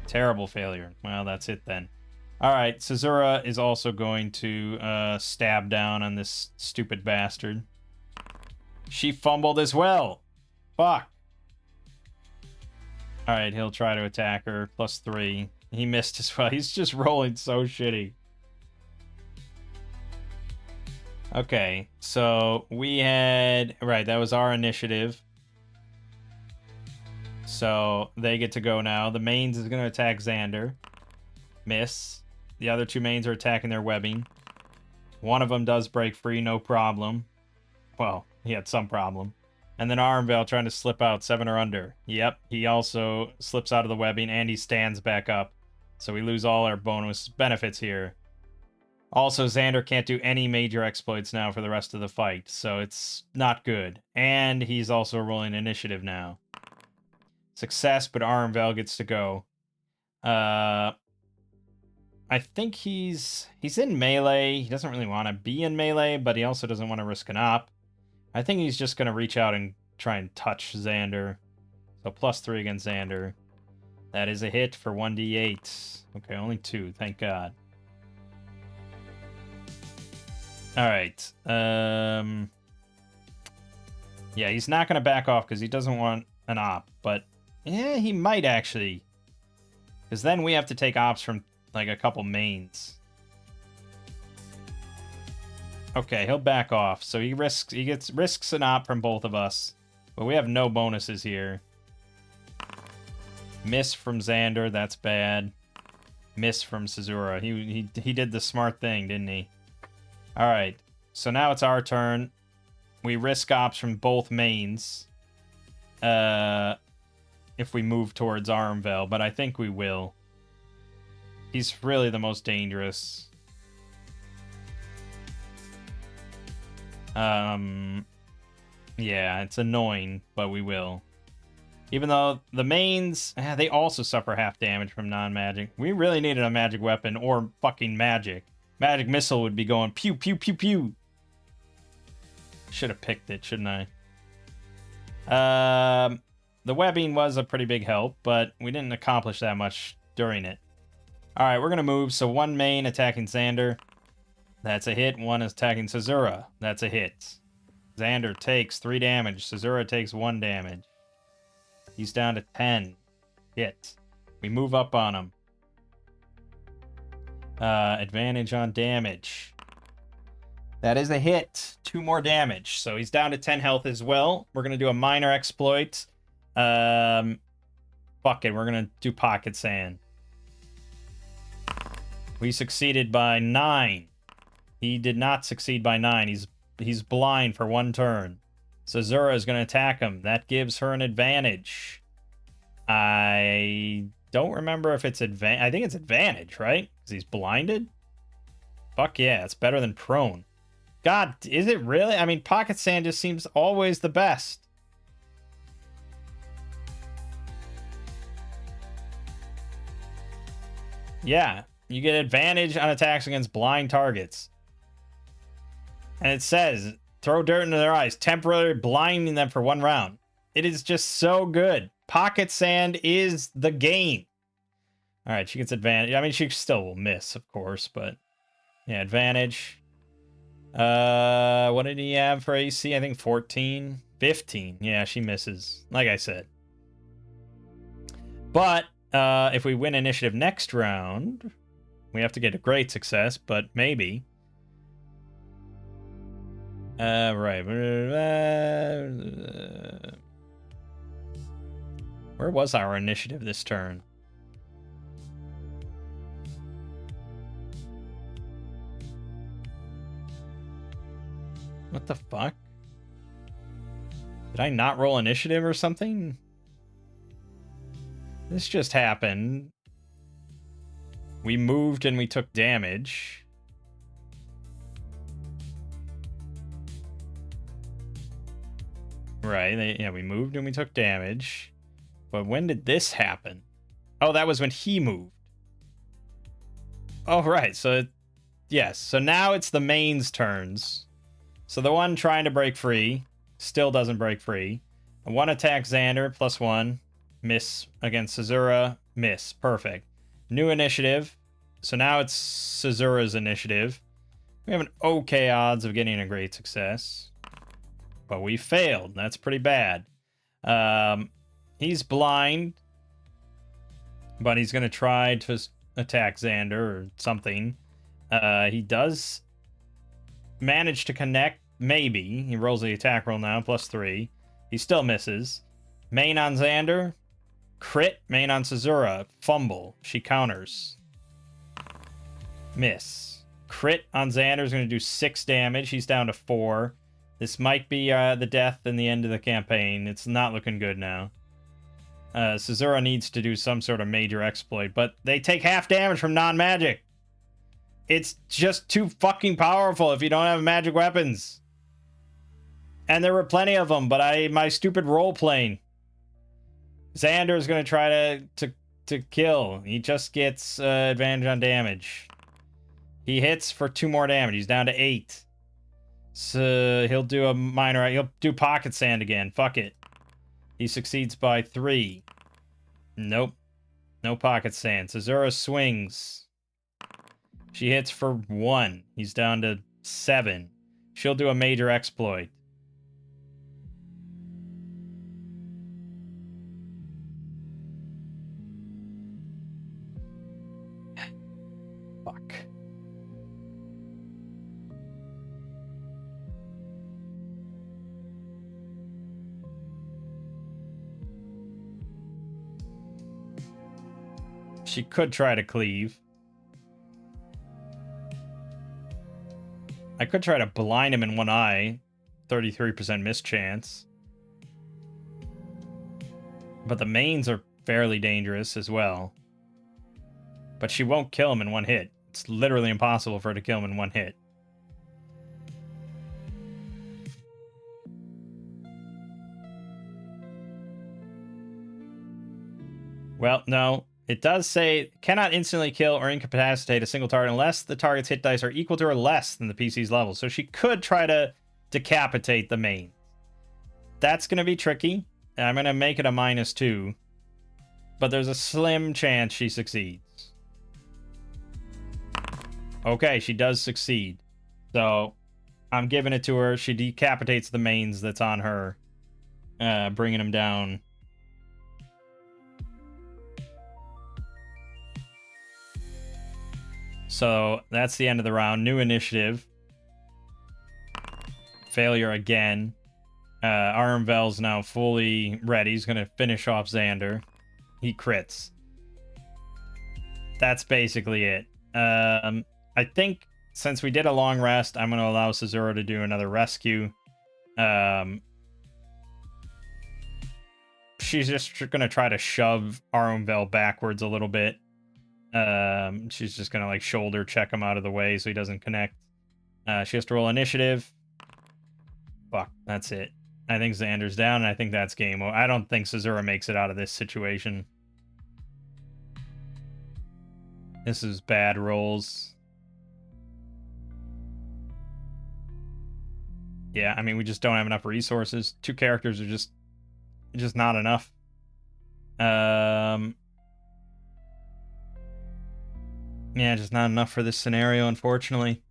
Terrible failure. Well, that's it then. Alright, Sazura is also going to stab down on this stupid bastard. She fumbled as well. Fuck. Alright, he'll try to attack her. +3. He missed as well. He's just rolling so shitty. Okay, so we had... Right, that was our initiative. So they get to go now. The mains is going to attack Xander. Miss. The other 2 mains are attacking their webbing. One of them does break free, no problem. Well, he had some problem. And then Armvel trying to slip out 7 or under. Yep, he also slips out of the webbing and he stands back up. So we lose all our bonus benefits here. Also, Xander can't do any major exploits now for the rest of the fight, so it's not good. And he's also rolling initiative now. Success, but Armvel gets to go. I think he's in melee. He doesn't really want to be in melee, but he also doesn't want to risk an op. I think he's just going to reach out and try and touch Xander. So +3 against Xander. That is a hit for 1d8. Okay, only 2, thank God. Alright. Yeah, he's not going to back off because he doesn't want an op, but yeah, he might actually. Because then we have to take ops from like a couple mains. Okay, he'll back off. So he risks an op from both of us. But we have no bonuses here. Miss from Xander, that's bad. Miss from Sazura. He did the smart thing, didn't he? Alright. So now it's our turn. We risk ops from both mains. If we move towards Armvel, but I think we will. He's really the most dangerous. Yeah, it's annoying, but we will. Even though the mains, they also suffer half damage from non-magic. We really needed a magic weapon or fucking magic. Magic missile would be going pew, pew, pew, pew. Should have picked it, shouldn't I? The webbing was a pretty big help, but we didn't accomplish that much during it. Alright, we're going to move. So one main attacking Xander. That's a hit. One is attacking Caesura. That's a hit. Xander takes 3 damage. Caesura takes 1 damage. He's down to 10. Hit. We move up on him. Advantage on damage. That is a hit. 2 more damage. So he's down to 10 health as well. We're going to do a minor exploit. Fuck it. We're going to do Pocket Sand. We succeeded by 9. He did not succeed by 9. He's blind for 1 turn. Caesura is going to attack him. That gives her an advantage. I don't remember if it's advantage. I think it's advantage, right? Because he's blinded? Fuck yeah, it's better than prone. God, is it really? I mean, Pocket Sand just seems always the best. Yeah, you get advantage on attacks against blind targets. And it says, throw dirt into their eyes, temporarily blinding them for 1 round. It is just so good. Pocket Sand is the game. All right, she gets advantage. I mean, she still will miss, of course, but yeah, advantage. What did he have for AC? I think 14, 15. Yeah, she misses, like I said. But if we win initiative next round, we have to get a great success, but maybe. Right. Where was our initiative this turn? What the fuck? Did I not roll initiative or something? This just happened. We moved and we took damage. Right, yeah, we moved and we took damage. But when did this happen? Oh, that was when he moved. Oh, right, so... Yes, so now it's the main's turns. So the one trying to break free still doesn't break free. One attack Xander, +1. Miss against Caesura. Miss. Perfect. New initiative. So now it's Caesura's initiative. We have an okay odds of getting a great success. But we failed. That's pretty bad. He's blind. But he's going to try to attack Xander or something. He does manage to connect. Maybe. He rolls the attack roll now. +3. He still misses. Main on Xander. Crit. Main on Caesura. Fumble. She counters. Miss. Crit on Xander is going to do 6 damage. He's down to 4. This might be the death and the end of the campaign. It's not looking good now. Caesura needs to do some sort of major exploit, but they take half damage from non-magic. It's just too fucking powerful if you don't have magic weapons. And there were plenty of them, but my stupid role-playing. Xander is going to try to kill. He just gets advantage on damage. He hits for 2 more damage. He's down to 8. So he'll do a minor. He'll do Pocket Sand again. Fuck it. He succeeds by 3. Nope. No Pocket Sand. Caesura swings. She hits for 1. He's down to 7. She'll do a major exploit. Fuck. She could try to cleave. I could try to blind him in one eye. 33% miss chance. But the mains are fairly dangerous as well. But she won't kill him in one hit. It's literally impossible for her to kill him in one hit. Well, no. It does say, cannot instantly kill or incapacitate a single target unless the target's hit dice are equal to or less than the PC's level. So she could try to decapitate the main. That's going to be tricky. I'm going to make it a -2. But there's a slim chance she succeeds. Okay, she does succeed. So I'm giving it to her. She decapitates the mains that's on her, bringing them down. So that's the end of the round. New initiative. Failure again. Armvel's now fully ready. He's going to finish off Xander. He crits. That's basically it. I think since we did a long rest, I'm going to allow Cesura to do another rescue. She's just going to try to shove Armvel backwards a little bit. She's just gonna like shoulder check him out of the way so he doesn't connect. She has to roll initiative. Fuck, that's it. I think Xander's down, and I think that's game over. I don't think Cesura makes it out of this situation. This is bad rolls. Yeah, I mean, we just don't have enough resources. 2 characters are just not enough. Yeah, just not enough for this scenario, unfortunately.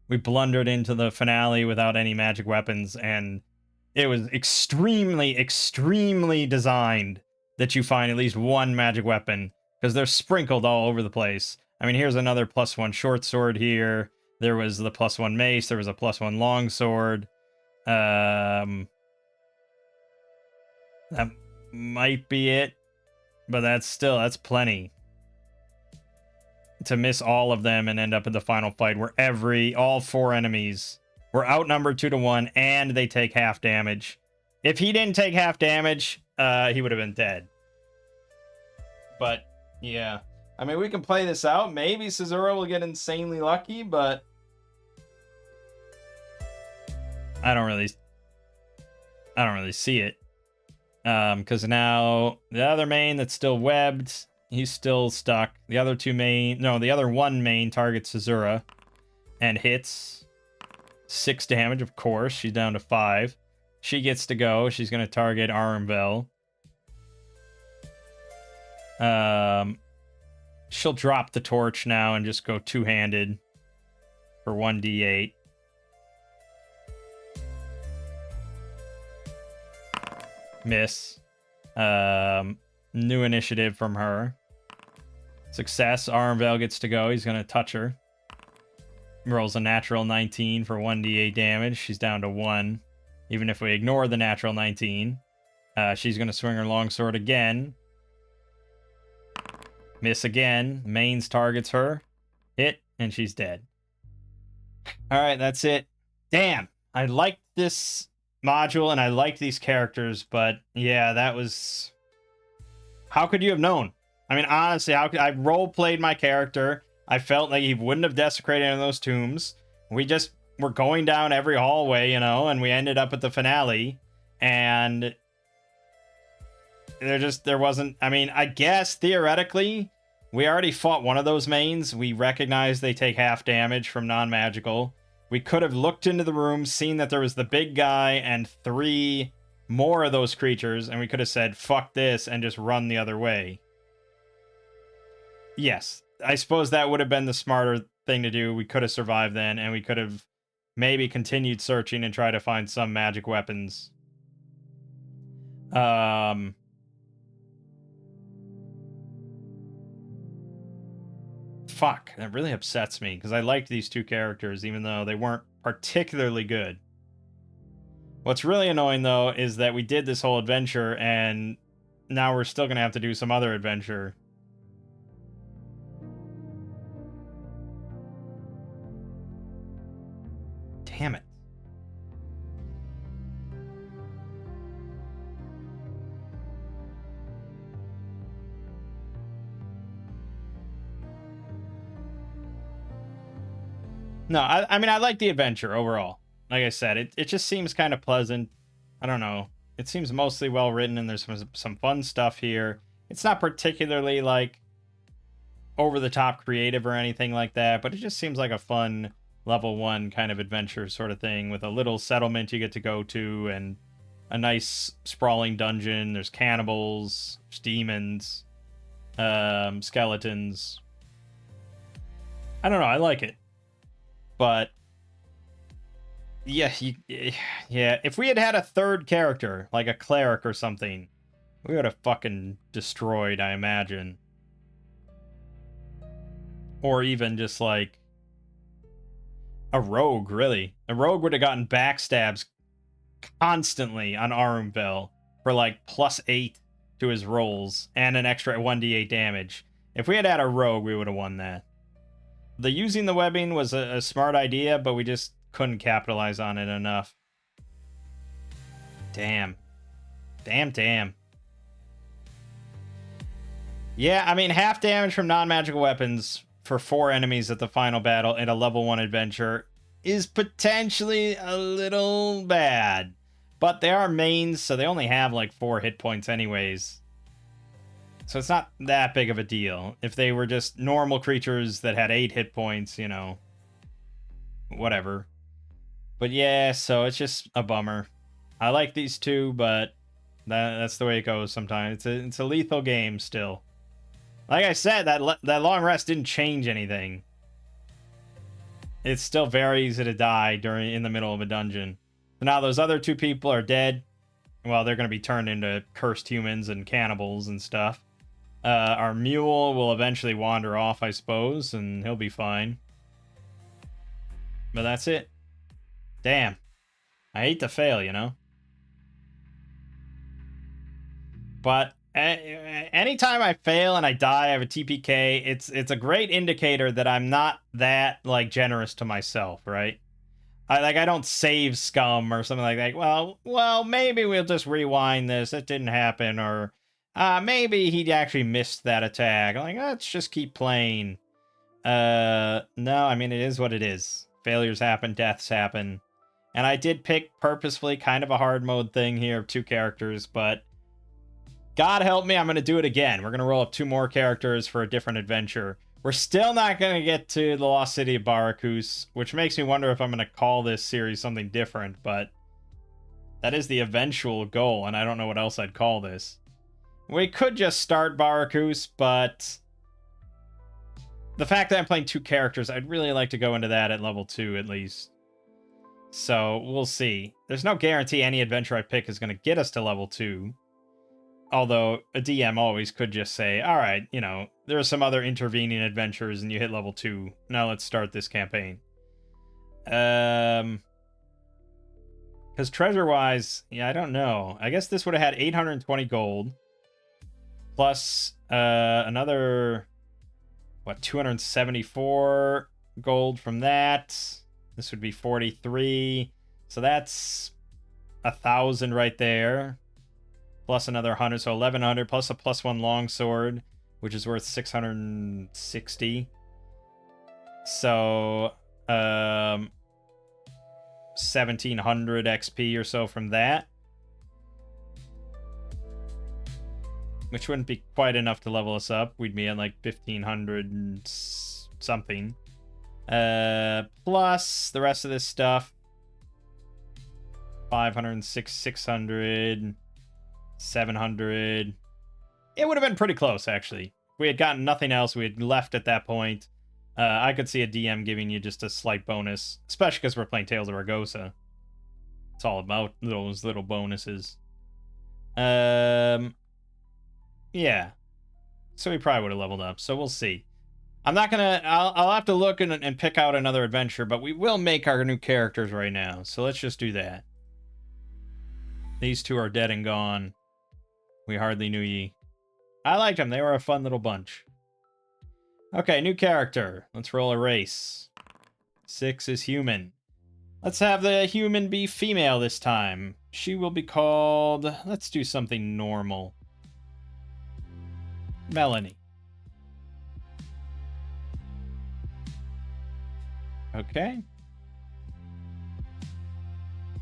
We blundered into the finale without any magic weapons, and it was extremely, extremely designed that you find at least one magic weapon, because they're sprinkled all over the place. I mean, here's another +1 short sword here. There was the +1 mace. There was a +1 long sword. That might be it, but that's plenty to miss all of them and end up in the final fight where all 4 enemies were outnumbered 2-1 and they take half damage. If he didn't take half damage, he would have been dead. But yeah, I mean, we can play this out. Maybe Cesura will get insanely lucky, but I don't really see it. Because now the other main that's still webbed, he's still stuck. The other one main targets Cesura and hits 6 damage, of course. She's down to 5. She gets to go. She's going to target Armvel. She'll drop the torch now and just go 2-handed for 1d8. Miss. New initiative from her. Success. Armvel gets to go. He's going to touch her. Rolls a natural 19 for 1d8 damage. She's down to 1. Even if we ignore the natural 19. She's going to swing her longsword again. Miss again. Mains targets her. Hit, and she's dead. Alright, that's it. Damn. I liked this module, and I liked these characters, but yeah, that was... How could you have known? I mean, honestly, I role-played my character. I felt like he wouldn't have desecrated any of those tombs. We just were going down every hallway, and we ended up at the finale, and there wasn't... I mean, I guess, theoretically, we already fought one of those mains. We recognize they take half damage from non-magical. We could have looked into the room, seen that there was the big guy and 3 more of those creatures, and we could have said, fuck this, and just run the other way. Yes, I suppose that would have been the smarter thing to do. We could have survived then, and we could have maybe continued searching and try to find some magic weapons. Fuck, that really upsets me, because I liked these 2 characters, even though they weren't particularly good. What's really annoying, though, is that we did this whole adventure, and now we're still going to have to do some other adventure. Damn it. No, I mean, I like the adventure overall. Like I said, it just seems kind of pleasant. I don't know. It seems mostly well written, and there's some fun stuff here. It's not particularly, like, over-the-top creative or anything like that, but it just seems like a fun level 1 kind of adventure sort of thing with a little settlement you get to go to and a nice sprawling dungeon. There's cannibals, there's demons, skeletons. I don't know, I like it. But yeah, yeah, if we had had a third character, like a cleric or something, we would have fucking destroyed, I imagine. Or even just like a rogue, really. A rogue would have gotten backstabs constantly on Arumvel for like +8 to his rolls and an extra 1d8 damage. If we had had a rogue, we would have won that. The using the webbing was a smart idea, but we just couldn't capitalize on it enough. Damn. Damn. Yeah, I mean, half damage from non-magical weapons for 4 enemies at the final battle in a level 1 adventure is potentially a little bad. But they are mains, so they only have like 4 hit points anyways. So it's not that big of a deal. If they were just normal creatures that had 8 hit points, you know, whatever. But yeah, so it's just a bummer. I like these two, but that's the way it goes sometimes. It's a lethal game still. Like I said, that long rest didn't change anything. It's still very easy to die in the middle of a dungeon. So now those other 2 people are dead. Well, they're going to be turned into cursed humans and cannibals and stuff. Our mule will eventually wander off, I suppose, and he'll be fine. But that's it. Damn. I hate to fail, you know? But anytime I fail and I die, I have a TPK, it's a great indicator that I'm not that, like, generous to myself, right? I don't save scum or something like that. Well, maybe we'll just rewind this. It didn't happen. Or maybe he actually missed that attack. Like, let's just keep playing. No, I mean, it is what it is. Failures happen, deaths happen. And I did pick purposefully kind of a hard mode thing here of 2 characters, but God help me, I'm going to do it again. We're going to roll up 2 more characters for a different adventure. We're still not going to get to the Lost City of Barakus, which makes me wonder if I'm going to call this series something different, but that is the eventual goal, and I don't know what else I'd call this. We could just start Barakus, but the fact that I'm playing 2 characters, I'd really like to go into that at level 2 at least. So we'll see. There's no guarantee any adventure I pick is going to get us to level 2. Although a DM always could just say, all right, you know, there are some other intervening adventures and you hit level 2. Now let's start this campaign. Because treasure-wise, yeah, I don't know. I guess this would have had 820 gold. Plus another, 274 gold from that. This would be 43. So that's 1,000 right there. Plus another 100, so 1,100, plus a +1 longsword, which is worth 660. So, 1,700 XP or so from that. Which wouldn't be quite enough to level us up. We'd be at like 1,500 and something. Plus the rest of this stuff. 506, 600... 700. It would have been pretty close, actually. If we had gotten nothing else, we had left at that point. I could see a DM giving you just a slight bonus, especially because we're playing Tales of Argosa. It's all about those little bonuses. Yeah. So we probably would have leveled up, so we'll see. I'm not gonna... I'll have to look and pick out another adventure, but we will make our new characters right now, so let's just do that. These 2 are dead and gone. We hardly knew ye. I liked them. They were a fun little bunch. Okay, new character. Let's roll a race. 6 is human. Let's have the human be female this time. She will be called... Let's do something normal. Melanie. Okay.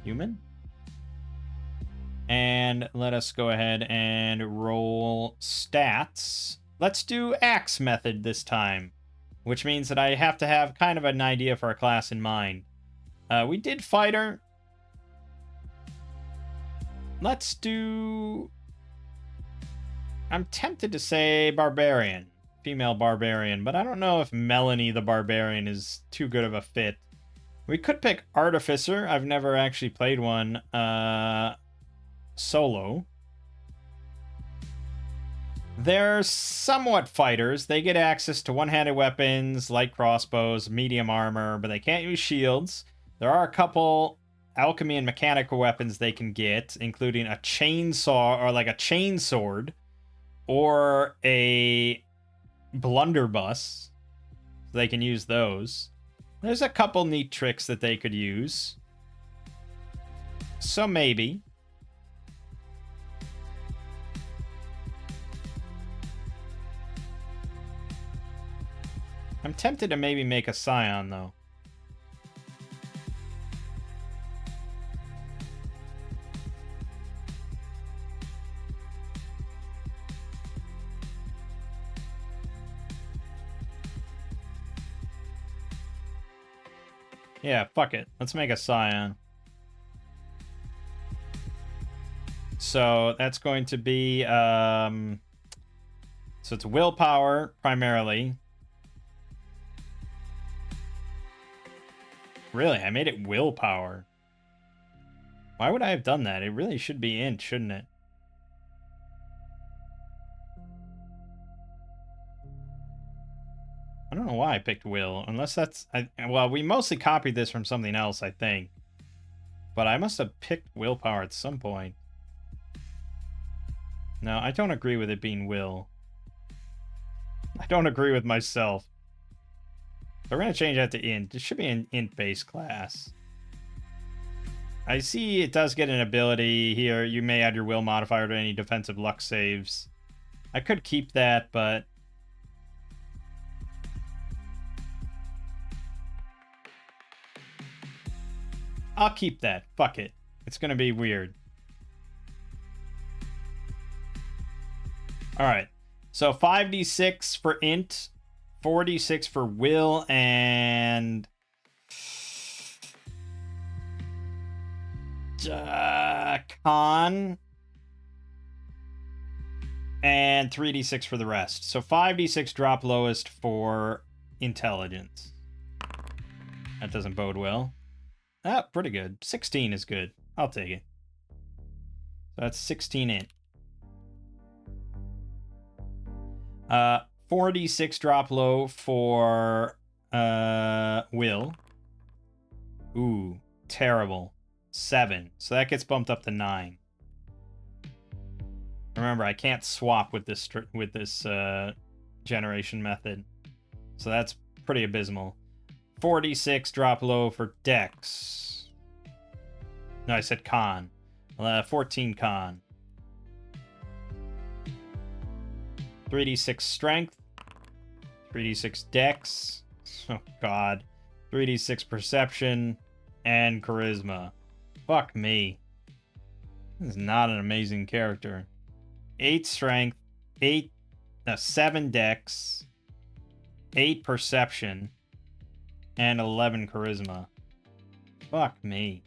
Human. And let us go ahead and roll stats. let's do axe method this time, which means that I have to have kind of an idea for a class in mind. We did fighter. Let's do... I'm tempted to say barbarian, female barbarian, but I don't know if Melanie the barbarian is too good of a fit. We could pick artificer. I've never actually played one solo. They're somewhat fighters. They get access to one-handed weapons, light crossbows, medium armor, but they can't use shields. There are a couple alchemy and mechanical weapons they can get, including a chainsaw, or like a chainsword, or a blunderbuss. So they can use those. There's a couple neat tricks that they could use. So maybe. I'm tempted to maybe make a scion, though. Yeah, fuck it. Let's make a scion. So that's going to be, so it's willpower, primarily. Really, I made it willpower. Why would I have done that? It really should be int, shouldn't it? I don't know why I picked will, unless that's... well, we mostly copied this from something else, I think. But I must have picked willpower at some point. No, I don't agree with it being will. I don't agree with myself. So we're going to change that to int. It should be an int-based class. I see it does get an ability here. You may add your will modifier to any defensive luck saves. I could keep that, but... I'll keep that. Fuck it. It's going to be weird. Alright. So 5d6 for int, 4d6 for will, and... con. And 3d6 for the rest. So 5d6 drop lowest for intelligence. That doesn't bode well. Ah, pretty good. 16 is good. I'll take it. So that's 16 int. 4d6 drop low for will. Ooh, terrible. 7. So that gets bumped up to 9. Remember, I can't swap with this generation method. So that's pretty abysmal. 4d6 drop low for dex. No, I said con. 14 con. 3d6 strength. 3d6 dex. Oh, God. 3d6 perception. And charisma. Fuck me. This is not an amazing character. 8 strength. 7 dex. 8 perception. And 11 charisma. Fuck me.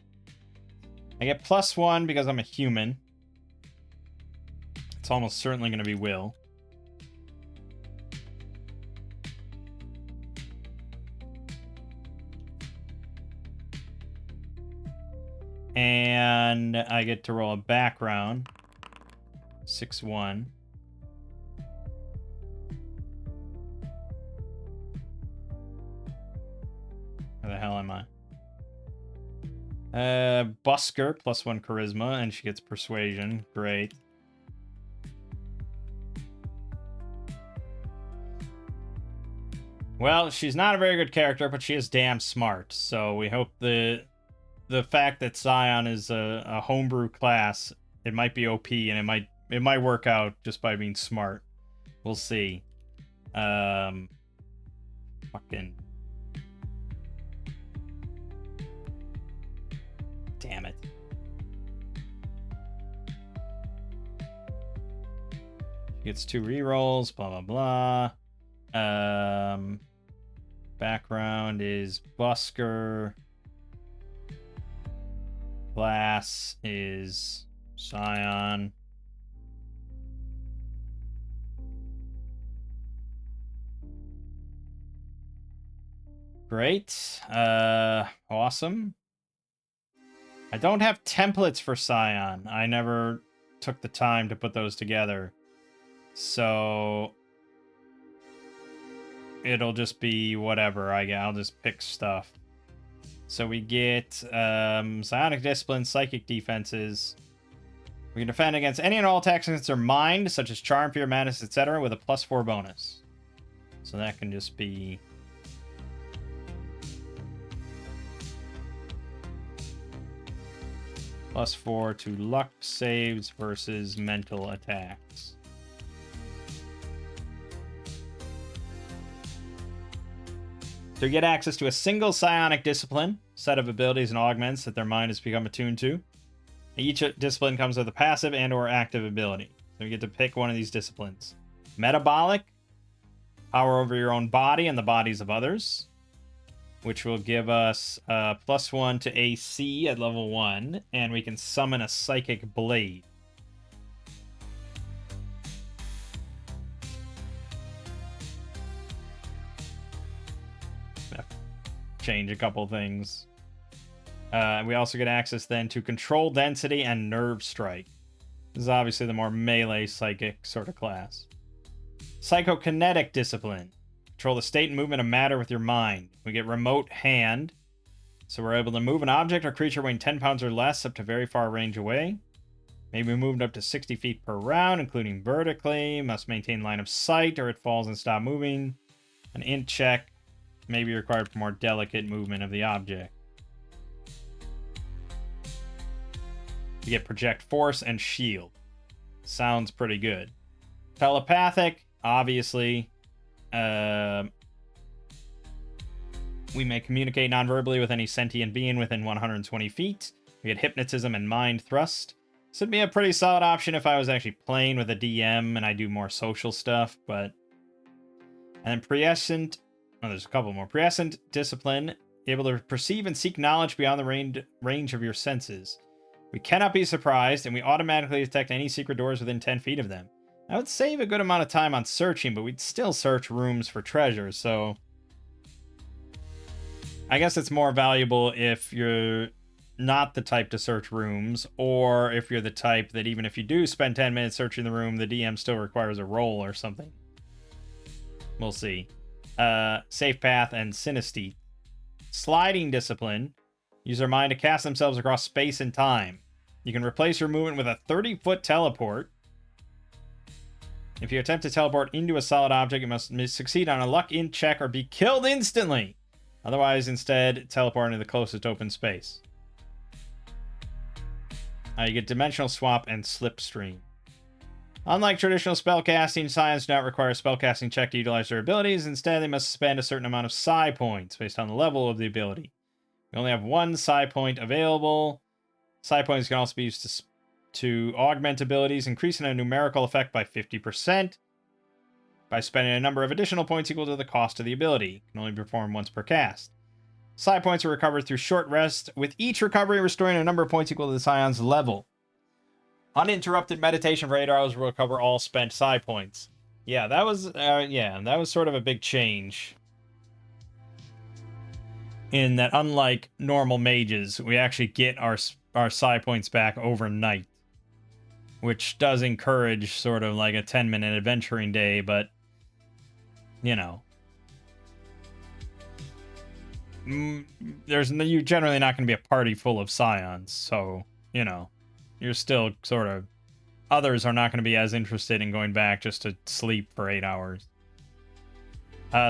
I get +1 because I'm a human. It's almost certainly going to be will. And I get to roll a background. 6-1. Where the hell am I? Busker, +1 charisma, and she gets persuasion. Great. Well, she's not a very good character, but she is damn smart. So we hope the fact that Scion is a homebrew class, it might be OP, and it might work out just by being smart. We'll see. Fucking. Damn it. Gets 2 rerolls, blah, blah, blah. Background is Busker. Class is Scion. Great. Awesome. I don't have templates for Scion. I never took the time to put those together. So it'll just be whatever. I'll just pick stuff. So we get Psionic Discipline, Psychic Defenses. We can defend against any and all attacks against their mind, such as Charm, Fear, Madness, etc., with a +4 bonus. So that can just be... +4 to luck saves versus mental attacks. So you get access to a single psionic discipline, set of abilities and augments that their mind has become attuned to. Each discipline comes with a passive and or active ability. So you get to pick one of these disciplines. Metabolic, power over your own body and the bodies of others, which will give us +1 to AC at level 1, and we can summon a psychic blade. Change a couple things. We also get access then to Control Density and Nerve Strike. This is obviously the more melee psychic sort of class. Psychokinetic Discipline. Control the state and movement of matter with your mind. We get Remote Hand. So we're able to move an object or creature weighing 10 pounds or less up to very far range away. Maybe moved up to 60 feet per round, including vertically. Must maintain line of sight or it falls and stop moving. An int check may be required for more delicate movement of the object. You get Project Force and Shield. Sounds pretty good. Telepathic, obviously. We may communicate non-verbally with any sentient being within 120 feet. We get Hypnotism and Mind Thrust. This would be a pretty solid option if I was actually playing with a DM and I do more social stuff, but... And then Prescient... Oh, there's a couple more. Prescient Discipline. Able to perceive and seek knowledge beyond the range of your senses. We cannot be surprised, and we automatically detect any secret doors within 10 feet of them. I would save a good amount of time on searching, but we'd still search rooms for treasures, so... I guess it's more valuable if you're not the type to search rooms, or if you're the type that even if you do spend 10 minutes searching the room, the DM still requires a roll or something. We'll see. Safe Path and Synesthete. Sliding Discipline. Use their mind to cast themselves across space and time. You can replace your movement with a 30-foot teleport. If you attempt to teleport into a solid object, you must succeed on a luck int check or be killed instantly. Otherwise, instead, teleport into the closest open space. You get Dimensional Swap and Slipstream. Unlike traditional spellcasting, Scions do not require a spellcasting check to utilize their abilities. Instead, they must spend a certain amount of psi points based on the level of the ability. We only have one psi point available. Psi points can also be used to augment abilities, increasing a numerical effect by 50%. By spending a number of additional points equal to the cost of the ability. You can only perform once per cast. Psi points are recovered through short rest, with each recovery restoring a number of points equal to the Scion's level. Uninterrupted meditation for 8 hours will recover all spent psi points. Yeah, that was sort of a big change. In that, unlike normal mages, we actually get our psi points back overnight, which does encourage sort of like a 10-minute adventuring day, but you know, you're generally not going to be a party full of scions, so you know, you're still sort of, others are not going to be as interested in going back just to sleep for 8 hours.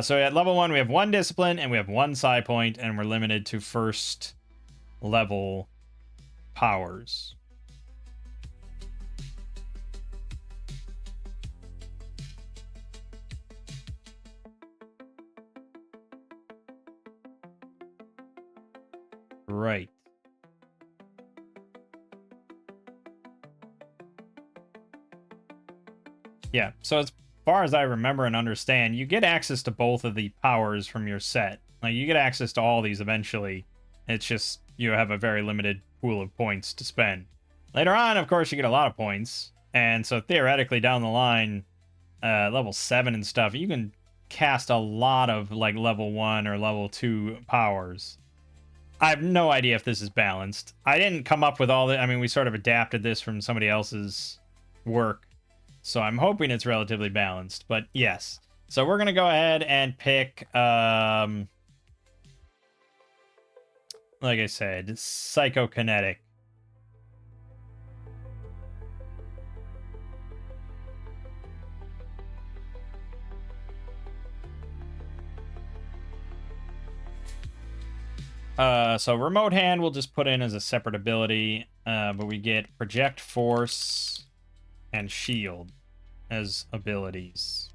So at level 1, we have 1 discipline, and we have 1 psi point, and we're limited to first level powers. Right. Yeah, so as far as I remember and understand, you get access to both of the powers from your set. Like, you get access to all these eventually. It's just you have a very limited pool of points to spend. Later on, of course, you get a lot of points. And so theoretically, down the line, level 7 and stuff, you can cast a lot of, like, level 1 or level 2 powers. I have no idea if this is balanced. I didn't come up with all the... I mean, we sort of adapted this from somebody else's work. So I'm hoping it's relatively balanced, but yes. So we're going to go ahead and pick, like I said, Psychokinetic. So Remote Hand we'll just put in as a separate ability, but we get Project Force and Shield as abilities.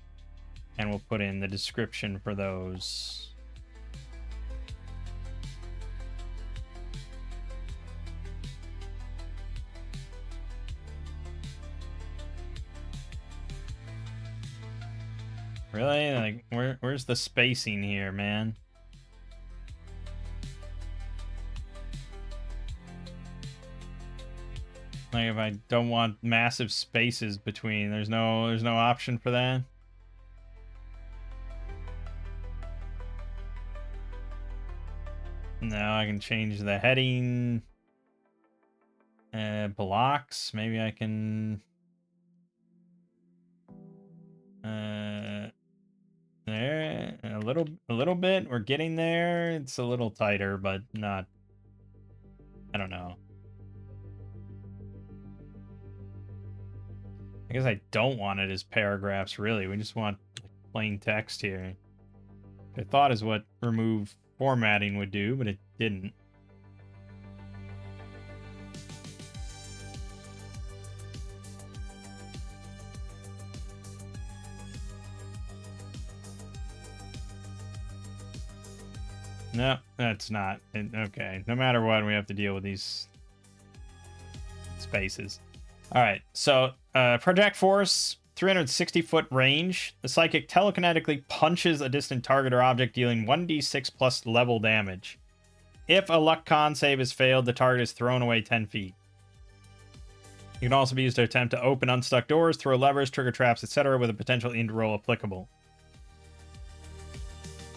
And we'll put in the description for those. Really? Like, where's the spacing here, man? Like, if I don't want massive spaces between, there's no option for that. Now I can change the heading. Blocks. Maybe I can. There, a little bit. We're getting there. It's a little tighter, but not. I don't know. I guess I don't want it as paragraphs, really. We just want plain text here. I thought is what remove formatting would do, but it didn't. No, that's not. Okay, no matter what, we have to deal with these spaces. All right, so Project Force, 360-foot range. The Psychic telekinetically punches a distant target or object, dealing 1d6 plus level damage. If a luck con save is failed, the target is thrown away 10 feet. You can also be used to attempt to open unstuck doors, throw levers, trigger traps, etc., with a potential end roll applicable.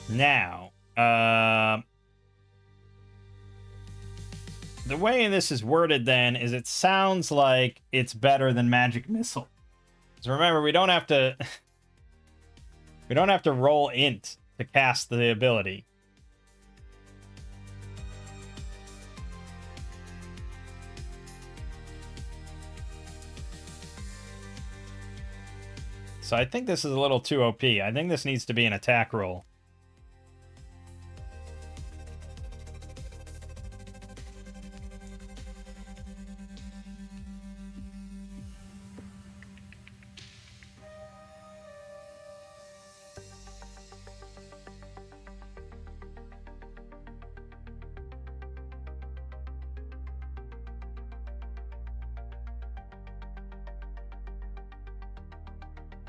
Now, the way this is worded then is it sounds like it's better than Magic Missile. So remember, we don't have to roll int to cast the ability. So I think this is a little too OP. I think this needs to be an attack roll.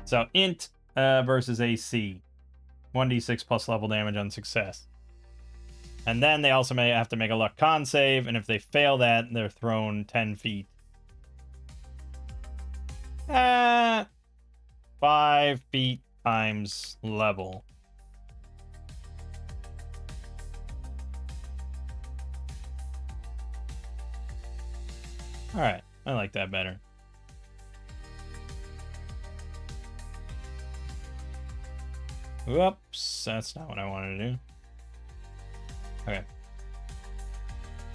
So int versus AC. 1d6 plus level damage on success. And then they also may have to make a luck con save, and if they fail that, they're thrown 10 feet. 5 feet times level. Alright, I like that better. Whoops, that's not what I wanted to do. Okay.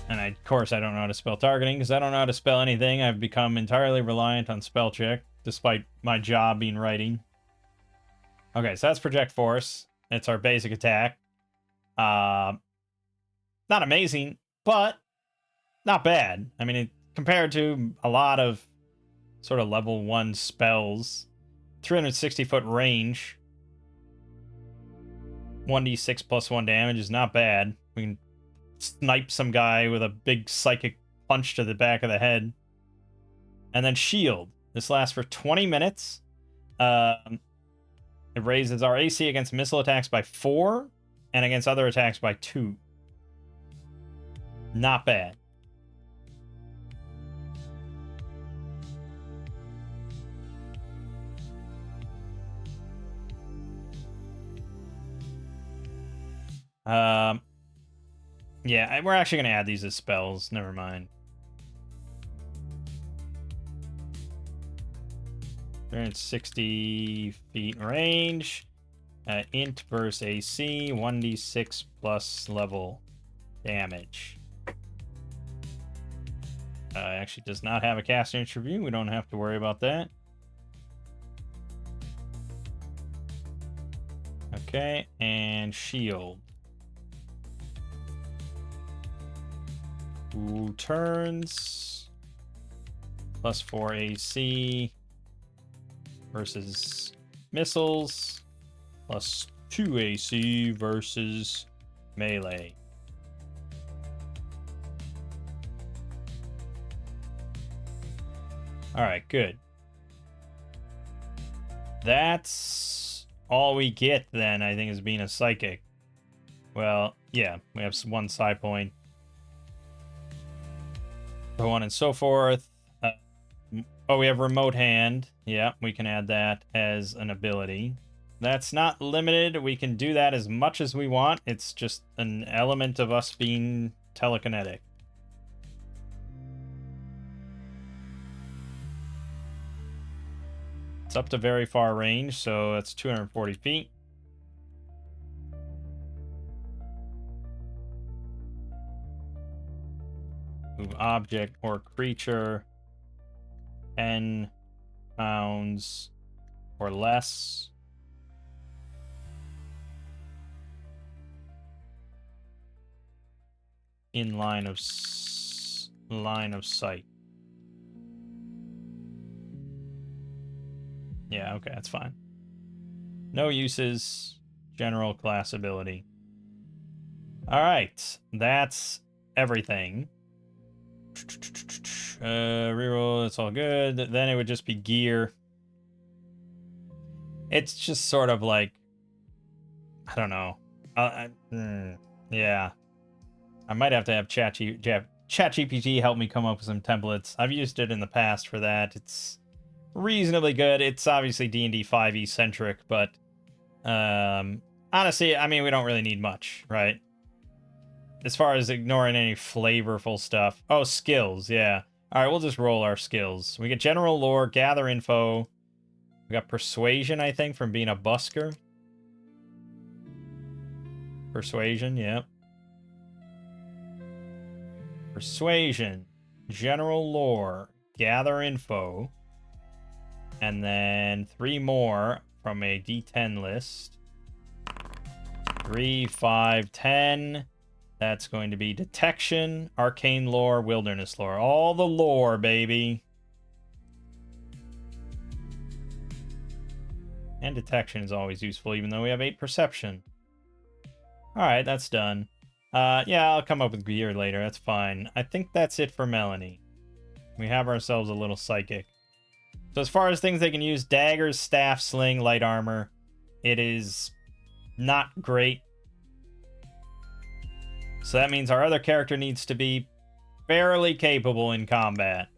And of course, I don't know how to spell targeting, because I don't know how to spell anything. I've become entirely reliant on spell check, despite my job being writing. Okay, so that's Project Force. It's our basic attack. Not amazing, but not bad. I mean, compared to a lot of sort of level 1 spells, 360-foot range, 1d6 plus 1 damage is not bad. We can snipe some guy with a big psychic punch to the back of the head. And then Shield. This lasts for 20 minutes. It raises our AC against missile attacks by 4 and against other attacks by 2. Not bad. Yeah, we're actually going to add these as spells. Never mind. 360 feet range. Int versus AC, 1d6 plus level damage. Actually does not have a caster attribute. We don't have to worry about that. Okay, and shield. Ooh, turns. Plus 4 AC. Versus missiles. Plus 2 AC versus melee. Alright, good. That's all we get then, I think, is being a psychic. Well, yeah, we have 1 psi point. So on and so forth. Oh, we have remote hand. Yeah, we can add that as an ability. That's not limited. We can do that as much as we want. It's just an element of us being telekinetic. It's up to very far range, so that's 240 feet. Move object or creature 10 pounds or less. In line of sight. Yeah, okay, that's fine. No uses. General class ability. Alright, that's everything. Reroll, it's all good. Then it would just be gear. It's just sort of like, I don't know. Yeah. I might have to have ChatGPT help me come up with some templates. I've used it in the past for that. It's reasonably good. It's obviously D&D 5e centric, but honestly, I mean, we don't really need much, right? As far as ignoring any flavorful stuff. Oh, skills, yeah. All right, we'll just roll our skills. We get general lore, gather info. We got persuasion, I think, from being a busker. Persuasion, yep. Persuasion, general lore, gather info, and then 3 more from a D10 list. 3, 5, 10. That's going to be detection, arcane lore, wilderness lore. All the lore, baby. And detection is always useful, even though we have 8 perception. Alright, that's done. Yeah, I'll come up with gear later. That's fine. I think that's it for Melanie. We have ourselves a little psychic. So as far as things they can use, daggers, staff, sling, light armor. It is not great. So that means our other character needs to be fairly capable in combat.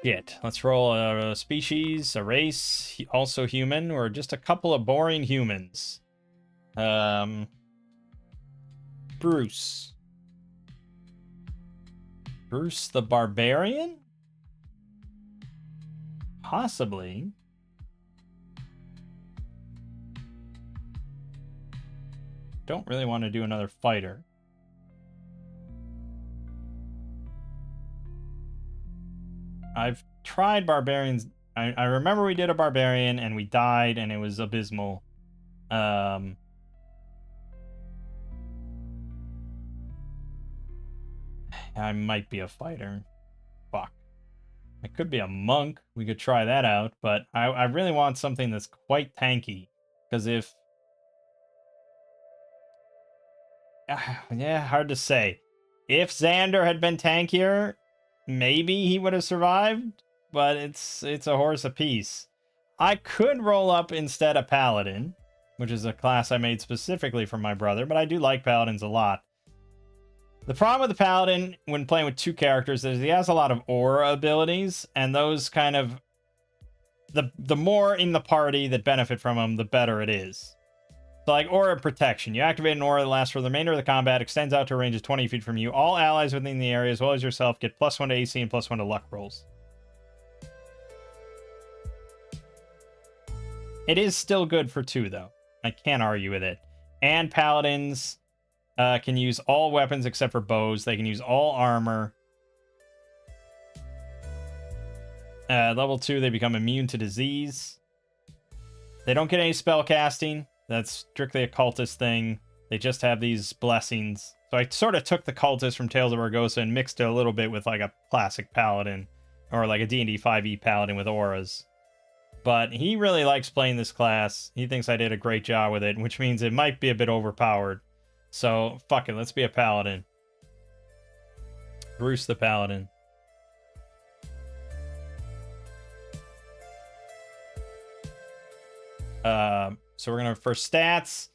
Shit. Let's roll a species, a race, also human, or just a couple of boring humans. Bruce. Bruce the Barbarian? Possibly. Don't really want to do another fighter. I've tried barbarians. I remember we did a barbarian and we died and it was abysmal. I might be a fighter. Fuck. I could be a monk. We could try that out, but I really want something that's quite tanky. Because if... yeah, hard to say. If Xander had been tankier, maybe he would have survived. but it's a horse apiece. I could roll up instead a paladin, which is a class I made specifically for my brother, but I do like paladins a lot. The problem with the paladin when playing with two characters is he has a lot of aura abilities, and those kind of the more in the party that benefit from them, the better it is. So like aura protection, you activate an aura that lasts for the remainder of the combat, extends out to a range of 20 feet from you. All allies within the area, as well as yourself, get +1 to AC and +1 to luck rolls. It is still good for 2, though. I can't argue with it. And paladins can use all weapons except for bows. They can use all armor. Level 2, they become immune to disease. They don't get any spell casting. That's strictly a cultist thing. They just have these blessings. So I sort of took the cultist from Tales of Argosa and mixed it a little bit with like a classic paladin. Or like a D&D 5e paladin with auras. But he really likes playing this class. He thinks I did a great job with it, which means it might be a bit overpowered. So, fuck it, let's be a paladin. Bruce the Paladin. So we're gonna first stats.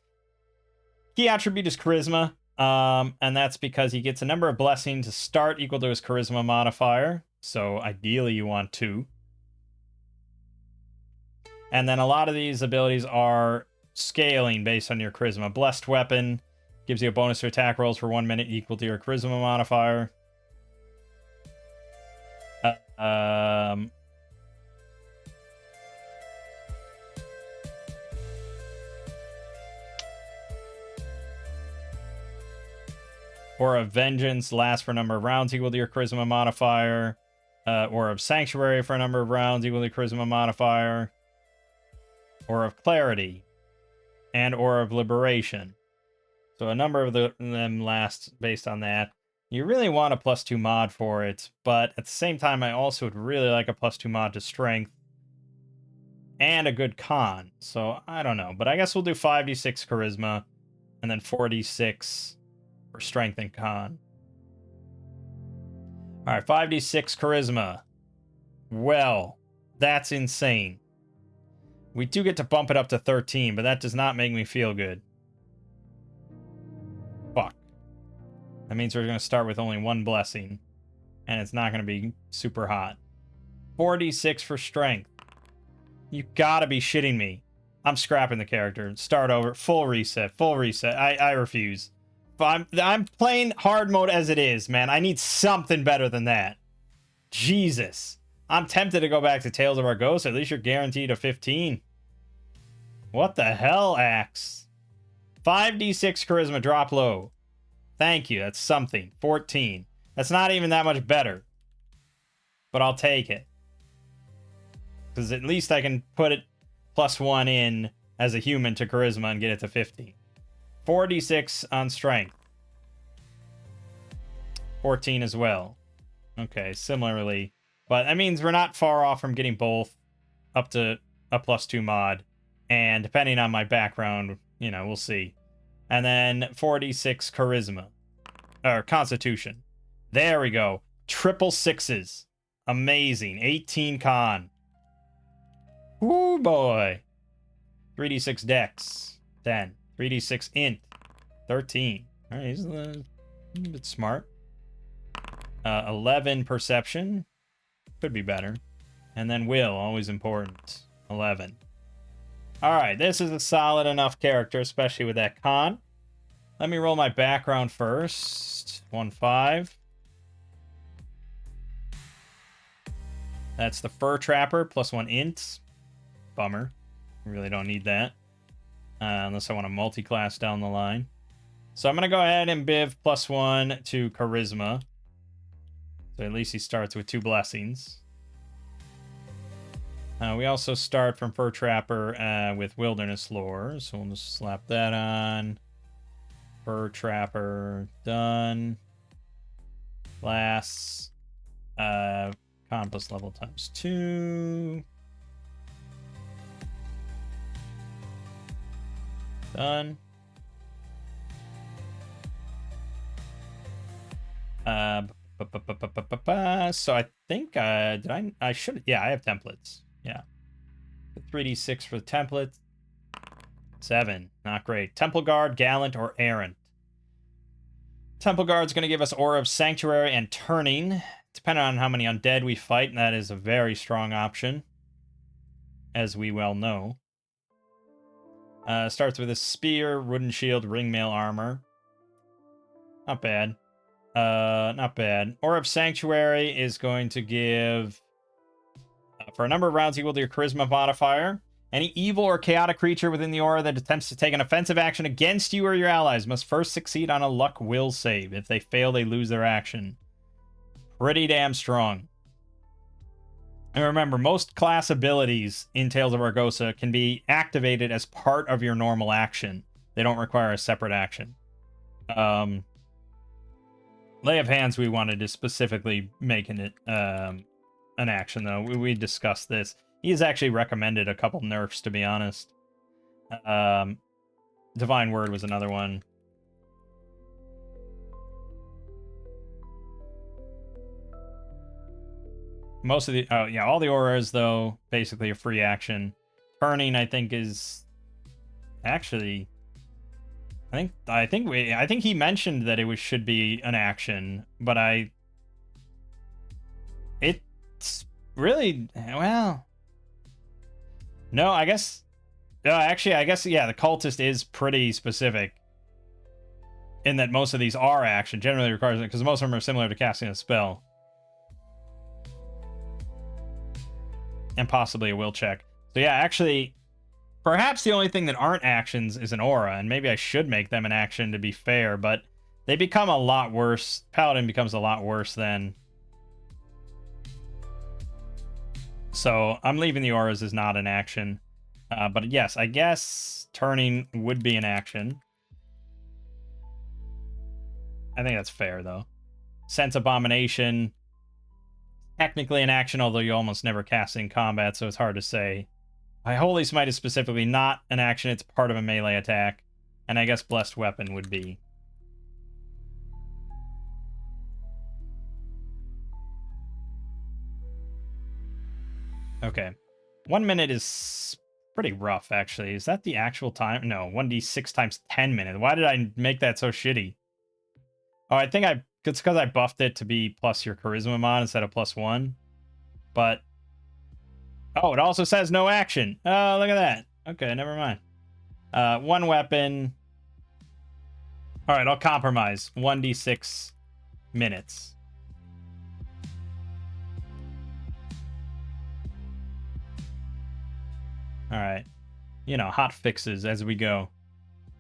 Key attribute is charisma, and that's because he gets a number of blessings to start equal to his charisma modifier. So ideally you want 2. And then a lot of these abilities are scaling based on your charisma. Blessed weapon gives you a bonus to attack rolls for 1 minute equal to your charisma modifier. Or of Vengeance lasts for a number of rounds equal to your charisma modifier. Or of Sanctuary for a number of rounds equal to your charisma modifier. Or of Clarity. And or of Liberation. So a number of them last based on that. You really want a +2 mod for it, but at the same time, I also would really like a +2 mod to Strength. And a good con. So, I don't know. But I guess we'll do 5d6 Charisma, and then 4d6 for Strength and Con. Alright, 5d6 Charisma. Well, that's insane. We do get to bump it up to 13, but that does not make me feel good. Fuck. That means we're going to start with only 1 blessing. And it's not going to be super hot. 4d6 for strength. You gotta be shitting me. I'm scrapping the character. Start over. Full reset. Full reset. I refuse. I'm playing hard mode as it is, man. I need something better than that. Jesus. I'm tempted to go back to Tales of Argosa. At least you're guaranteed a 15. What the hell, Axe? 5d6 charisma, drop low. Thank you, that's something. 14. That's not even that much better. But I'll take it. Because at least I can put it +1 in as a human to charisma and get it to 15. 4d6 on strength. 14 as well. Okay, similarly. But that means we're not far off from getting both up to a +2 mod. And depending on my background, you know, we'll see. And then 4d6 charisma. Or constitution. There we go. Triple sixes. Amazing. 18 con. Woo boy. 3d6 dex. 10. 3d6 int. 13. Alright, he's a bit smart. 11 perception. Could be better. And then will, always important. 11. Alright, this is a solid enough character, especially with that con. Let me roll my background first. 1-5. That's the Fur Trapper, +1 int. Bummer. Really don't need that. Unless I want to multi-class down the line. So I'm going to go ahead and biv +1 to Charisma. So at least he starts with 2 blessings. We also start from Fur Trapper with Wilderness Lore. So we'll just slap that on. Fur Trapper, done. Class. Con plus level ×2. Done. So I think, did I should, yeah, I have templates. Yeah. 3d6 for the template. 7, not great. Temple Guard, Gallant, or Errant. Temple Guard's going to give us Aura of Sanctuary and Turning. Depending on how many undead we fight, that is a very strong option, as we well know. Starts with a spear, wooden shield, ringmail armor. Not bad. Not bad. Aura of Sanctuary is going to give, for a number of rounds equal to your charisma modifier, any evil or chaotic creature within the aura that attempts to take an offensive action against you or your allies must first succeed on a luck will save. If they fail, they lose their action. Pretty damn strong. And remember, most class abilities in Tales of Argosa can be activated as part of your normal action. They don't require a separate action. Lay of Hands, we wanted to specifically making it an action, though. We discussed this. He's actually recommended a couple nerfs, to be honest. Divine Word was another one. Most of the, oh yeah, all the auras though, basically a free action. Turning, I think, is actually, I think he mentioned that it should be an action, but it's really, well, no, I guess, actually, I guess, yeah, the cultist is pretty specific in that most of these are action, generally requires it, because most of them are similar to casting a spell. And possibly a will check. So yeah, actually, perhaps the only thing that aren't actions is an aura, and maybe I should make them an action to be fair, but they become a lot worse. Paladin becomes a lot worse then. So I'm leaving the auras as not an action. But yes, I guess turning would be an action. I think that's fair, though. Sense Abomination, technically an action, although you almost never cast in combat, so it's hard to say. Holy Smite is specifically not an action, it's part of a melee attack. And I guess Blessed Weapon would be. Okay. 1 minute is pretty rough, actually. Is that the actual time? No, 1d6 times 10 minutes. Why did I make that so shitty? Oh, I think it's because I buffed it to be plus your charisma mod instead of +1. But, oh, it also says no action. Oh, look at that. Okay, never mind. 1 weapon. All right, I'll compromise. 1d6 minutes. All right. You know, hot fixes as we go.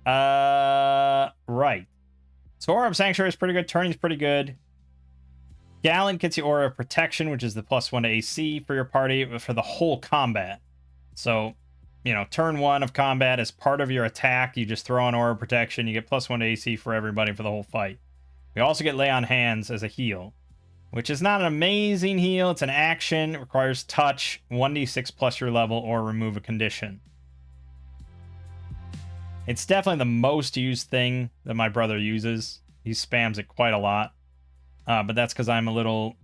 Right. So Aura of Sanctuary is pretty good. Turning's pretty good. Gallant gets you Aura of Protection, which is the +1 to AC for your party for the whole combat. So, you know, turn 1 of combat as part of your attack, you just throw on Aura of Protection. You get +1 to AC for everybody for the whole fight. We also get Lay on Hands as a heal, which is not an amazing heal. It's an action. It requires touch, 1d6 plus your level, or remove a condition. It's definitely the most used thing that my brother uses. He spams it quite a lot. But that's because I'm a little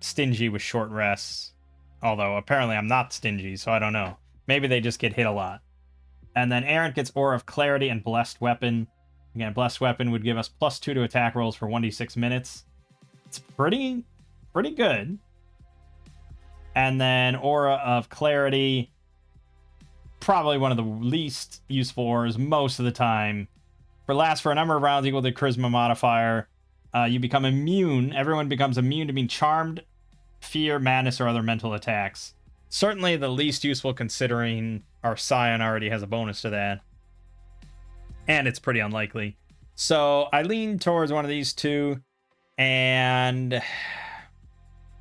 stingy with short rests. Although, apparently I'm not stingy, so I don't know. Maybe they just get hit a lot. And then Errant gets Aura of Clarity and Blessed Weapon. Again, Blessed Weapon would give us +2 to attack rolls for 1d6 minutes. It's pretty good. And then Aura of Clarity, probably one of the least useful auras most of the time. Lasts for a number of rounds equal to charisma modifier. You become immune. Everyone becomes immune to being charmed, fear, madness, or other mental attacks. Certainly the least useful, considering our Scion already has a bonus to that. And it's pretty unlikely. So I lean towards one of these two. And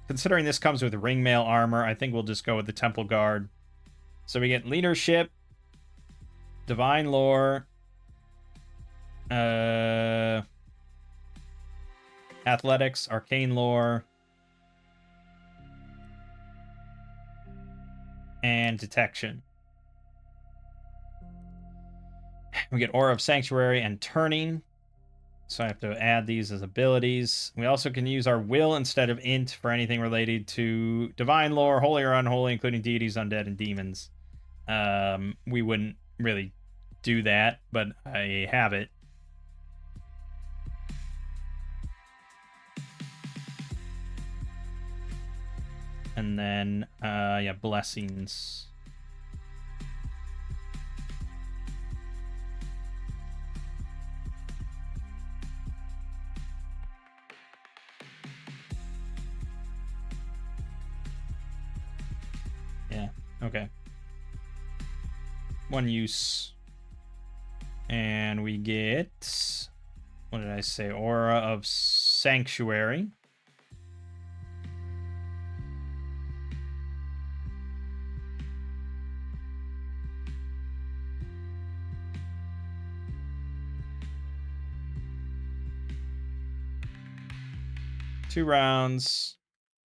considering this comes with ringmail armor, I think we'll just go with the Temple Guard. So we get Leadership, Divine Lore, Athletics, Arcane Lore, and Detection. We get Aura of Sanctuary and Turning. So I have to add these as abilities. We also can use our will instead of int for anything related to divine lore, holy or unholy, including deities, undead, and demons. We wouldn't really do that, but I have it. And then, yeah, blessings. Yeah, okay. One use. And we get, what did I say? Aura of Sanctuary. Two rounds,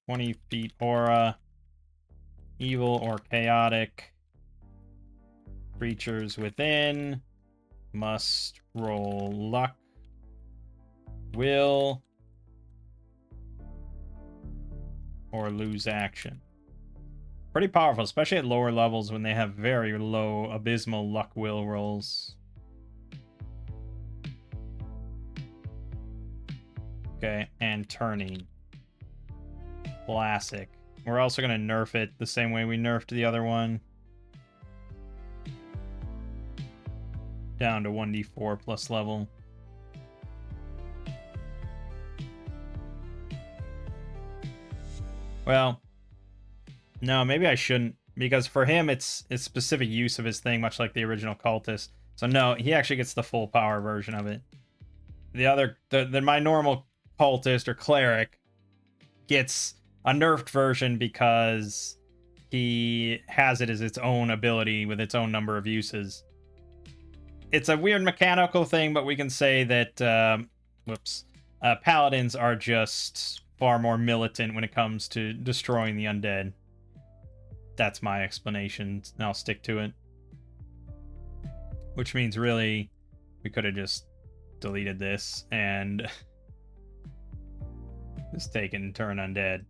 20 feet aura, evil or chaotic. Creatures within must roll luck, will, or lose action. Pretty powerful, especially at lower levels when they have very low abysmal luck will rolls. Okay, and turning. Classic. We're also going to nerf it the same way we nerfed the other one. Down to 1d4 plus level. Well, no, maybe I shouldn't, because for him it's specific use of his thing, much like the original cultist. So no, he actually gets the full power version of it. The other, my normal cultist or cleric gets a nerfed version because he has it as its own ability with its own number of uses. It's a weird mechanical thing, but we can say that paladins are just far more militant when it comes to destroying the undead. That's my explanation, and I'll stick to it. Which means, really, we could have just deleted this and just taken turn undead.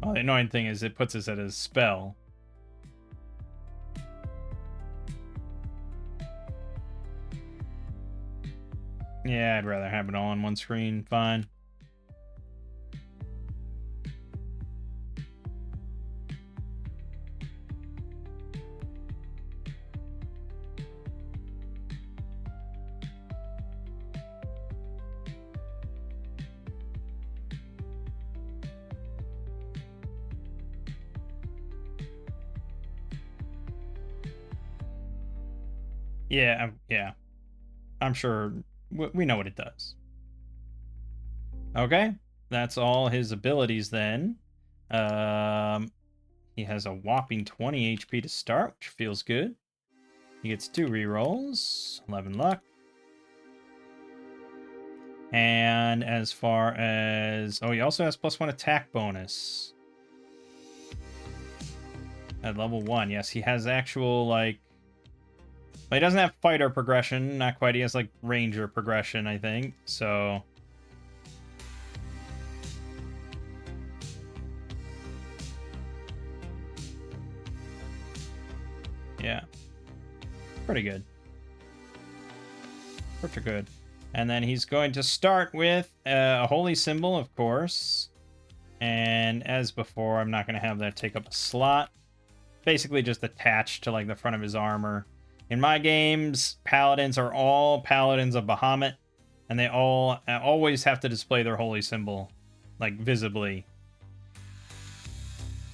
Well, the annoying thing is it puts us at a spell. Yeah, I'd rather have it all on one screen. Fine. Yeah. I'm sure we know what it does. Okay, that's all his abilities then. He has a whopping 20 HP to start, which feels good. He gets 2 rerolls, 11 luck. And as far as... Oh, he also has +1 attack bonus. At level 1, yes, he has actual, like... Well, he doesn't have fighter progression, not quite. He has, like, ranger progression, I think, so... Yeah. Pretty good. Pretty good. And then he's going to start with a holy symbol, of course. And as before, I'm not going to have that take up a slot. Basically just attached to like the front of his armor. In my games, paladins are all paladins of Bahamut. And they all always have to display their holy symbol, like visibly.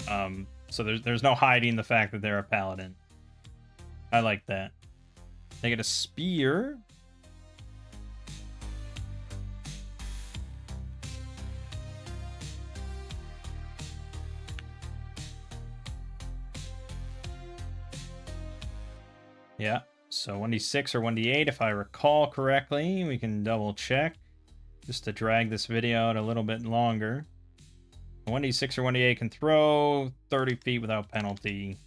So there's no hiding the fact that they're a paladin. I like that. They get a spear. Yeah, so 1d6 or 1d8 if I recall correctly. We can double check just to drag this video out a little bit longer. 1d6 or 1d8 can throw 30 feet without penalty.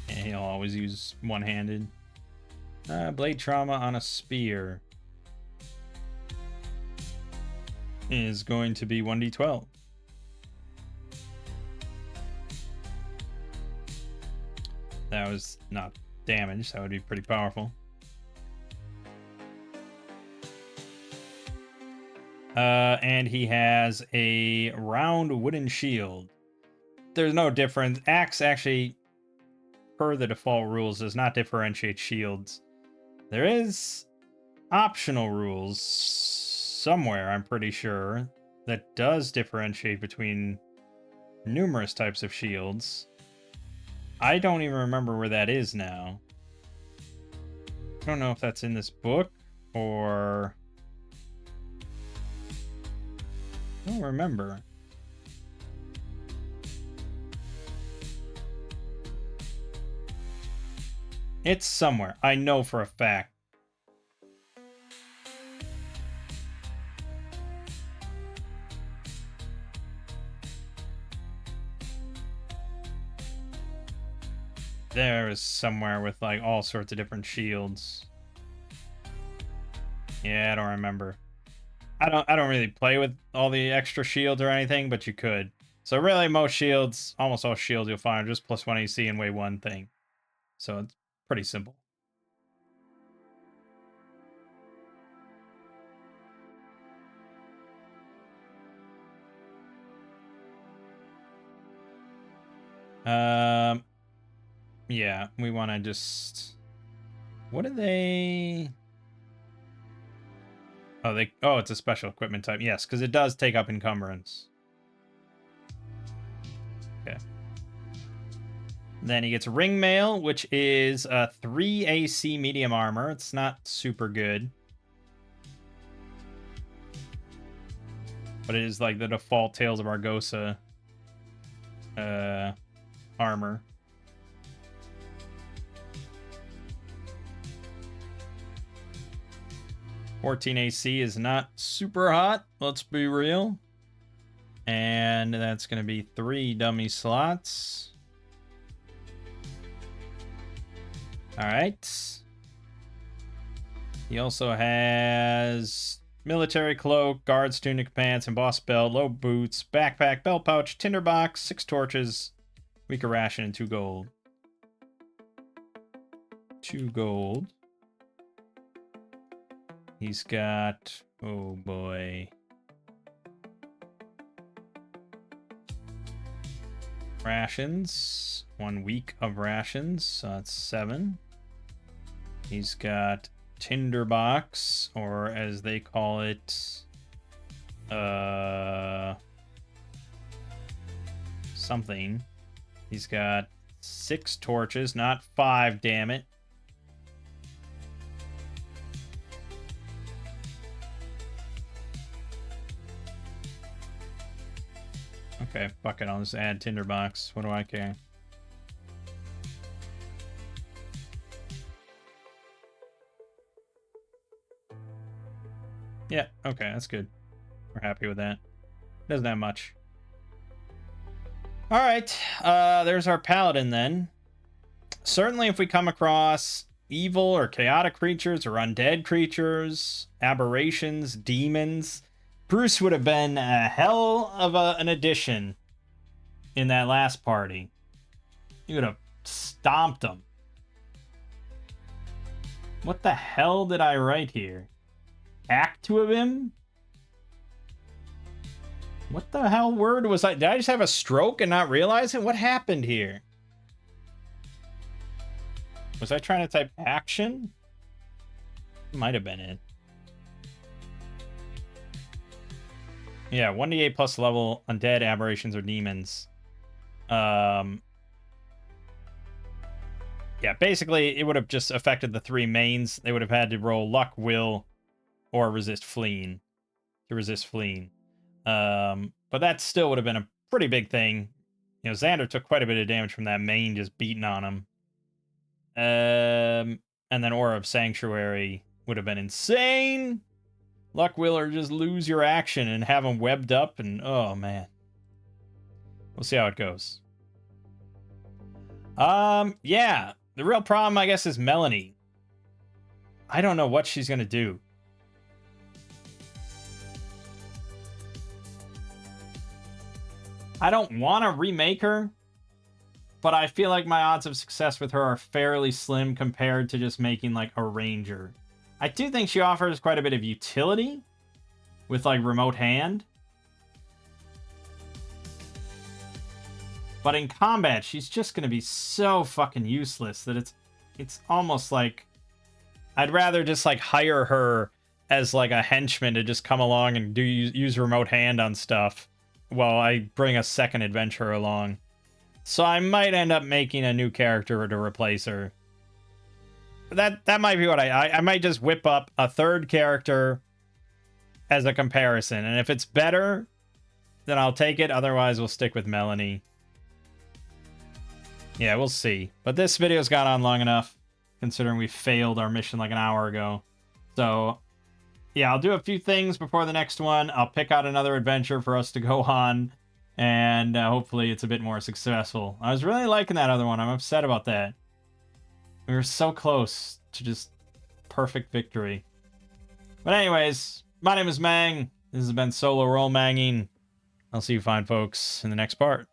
And he'll always use one-handed. Blade trauma on a spear is going to be 1d12. That was not damage. That would be pretty powerful. And he has a round wooden shield. There's no difference. Axe actually, per the default rules, does not differentiate shields. There is optional rules somewhere, I'm pretty sure, that does differentiate between numerous types of shields. I don't even remember where that is now. I don't know if that's in this book or... I don't remember. It's somewhere. I know for a fact. There is somewhere with like all sorts of different shields. Yeah, I don't remember. I don't really play with all the extra shields or anything, but you could. So really most shields, almost all shields you'll find are just +1 AC and weigh 1 thing. So it's pretty simple. Yeah, we want to just... What are they... Oh, it's a special equipment type. Yes, because it does take up encumbrance. Okay. Then he gets ring mail, which is 3 AC medium armor. It's not super good. But it is like the default Tales of Argosa armor. (14 AC is not super hot, let's be real. And that's going to be 3 dummy slots. Alright. He also has military cloak, guard's tunic, pants, embossed belt, low boots, backpack, belt pouch, tinderbox, 6 torches, weaker ration, and 2 gold. 2 gold. He's got... Oh boy. Rations. 1 week of rations, so that's 7. He's got tinderbox, or as they call it, something. He's got 6 torches, not 5, damn it. Okay, fuck it, I'll just add tinderbox. What do I care? Yeah, okay, that's good. We're happy with that. Doesn't have much. Alright, there's our paladin then. Certainly if we come across evil or chaotic creatures or undead creatures, aberrations, demons, Bruce would have been a hell of an addition in that last party. He would have stomped them. What the hell did I write here? Act 2 of him? What the hell word was I? Did I just have a stroke and not realize it? What happened here? Was I trying to type action? Might have been it. Yeah, 1d8 plus level, undead, aberrations, or demons. Yeah, basically, it would have just affected the 3 mains. They would have had to roll luck, will, or resist fleeing. To resist fleeing. But that still would have been a pretty big thing. You know, Xander took quite a bit of damage from that main just beating on him. And then Aura of Sanctuary would have been insane. Luck Willer, just lose your action and have him webbed up, and oh man. We'll see how it goes. Yeah. The real problem, I guess, is Melanie. I don't know what she's gonna do. I don't want to remake her, but I feel like my odds of success with her are fairly slim compared to just making like a ranger. I do think she offers quite a bit of utility with like remote hand. But in combat, she's just going to be so fucking useless that it's almost like I'd rather just like hire her as like a henchman to just come along and use remote hand on stuff while I bring a second adventurer along. So I might end up making a new character to replace her. That might be what I might just whip up a third character as a comparison, and if it's better, then I'll take it. Otherwise, we'll stick with Melanie. Yeah, we'll see. But this video's gone on long enough, considering we failed our mission like an hour ago. So, yeah, I'll do a few things before the next one. I'll pick out another adventure for us to go on, and hopefully it's a bit more successful. I was really liking that other one. I'm upset about that. We were so close to just perfect victory. But anyways, my name is Mang. This has been Solo Roll Manging. I'll see you fine folks in the next part.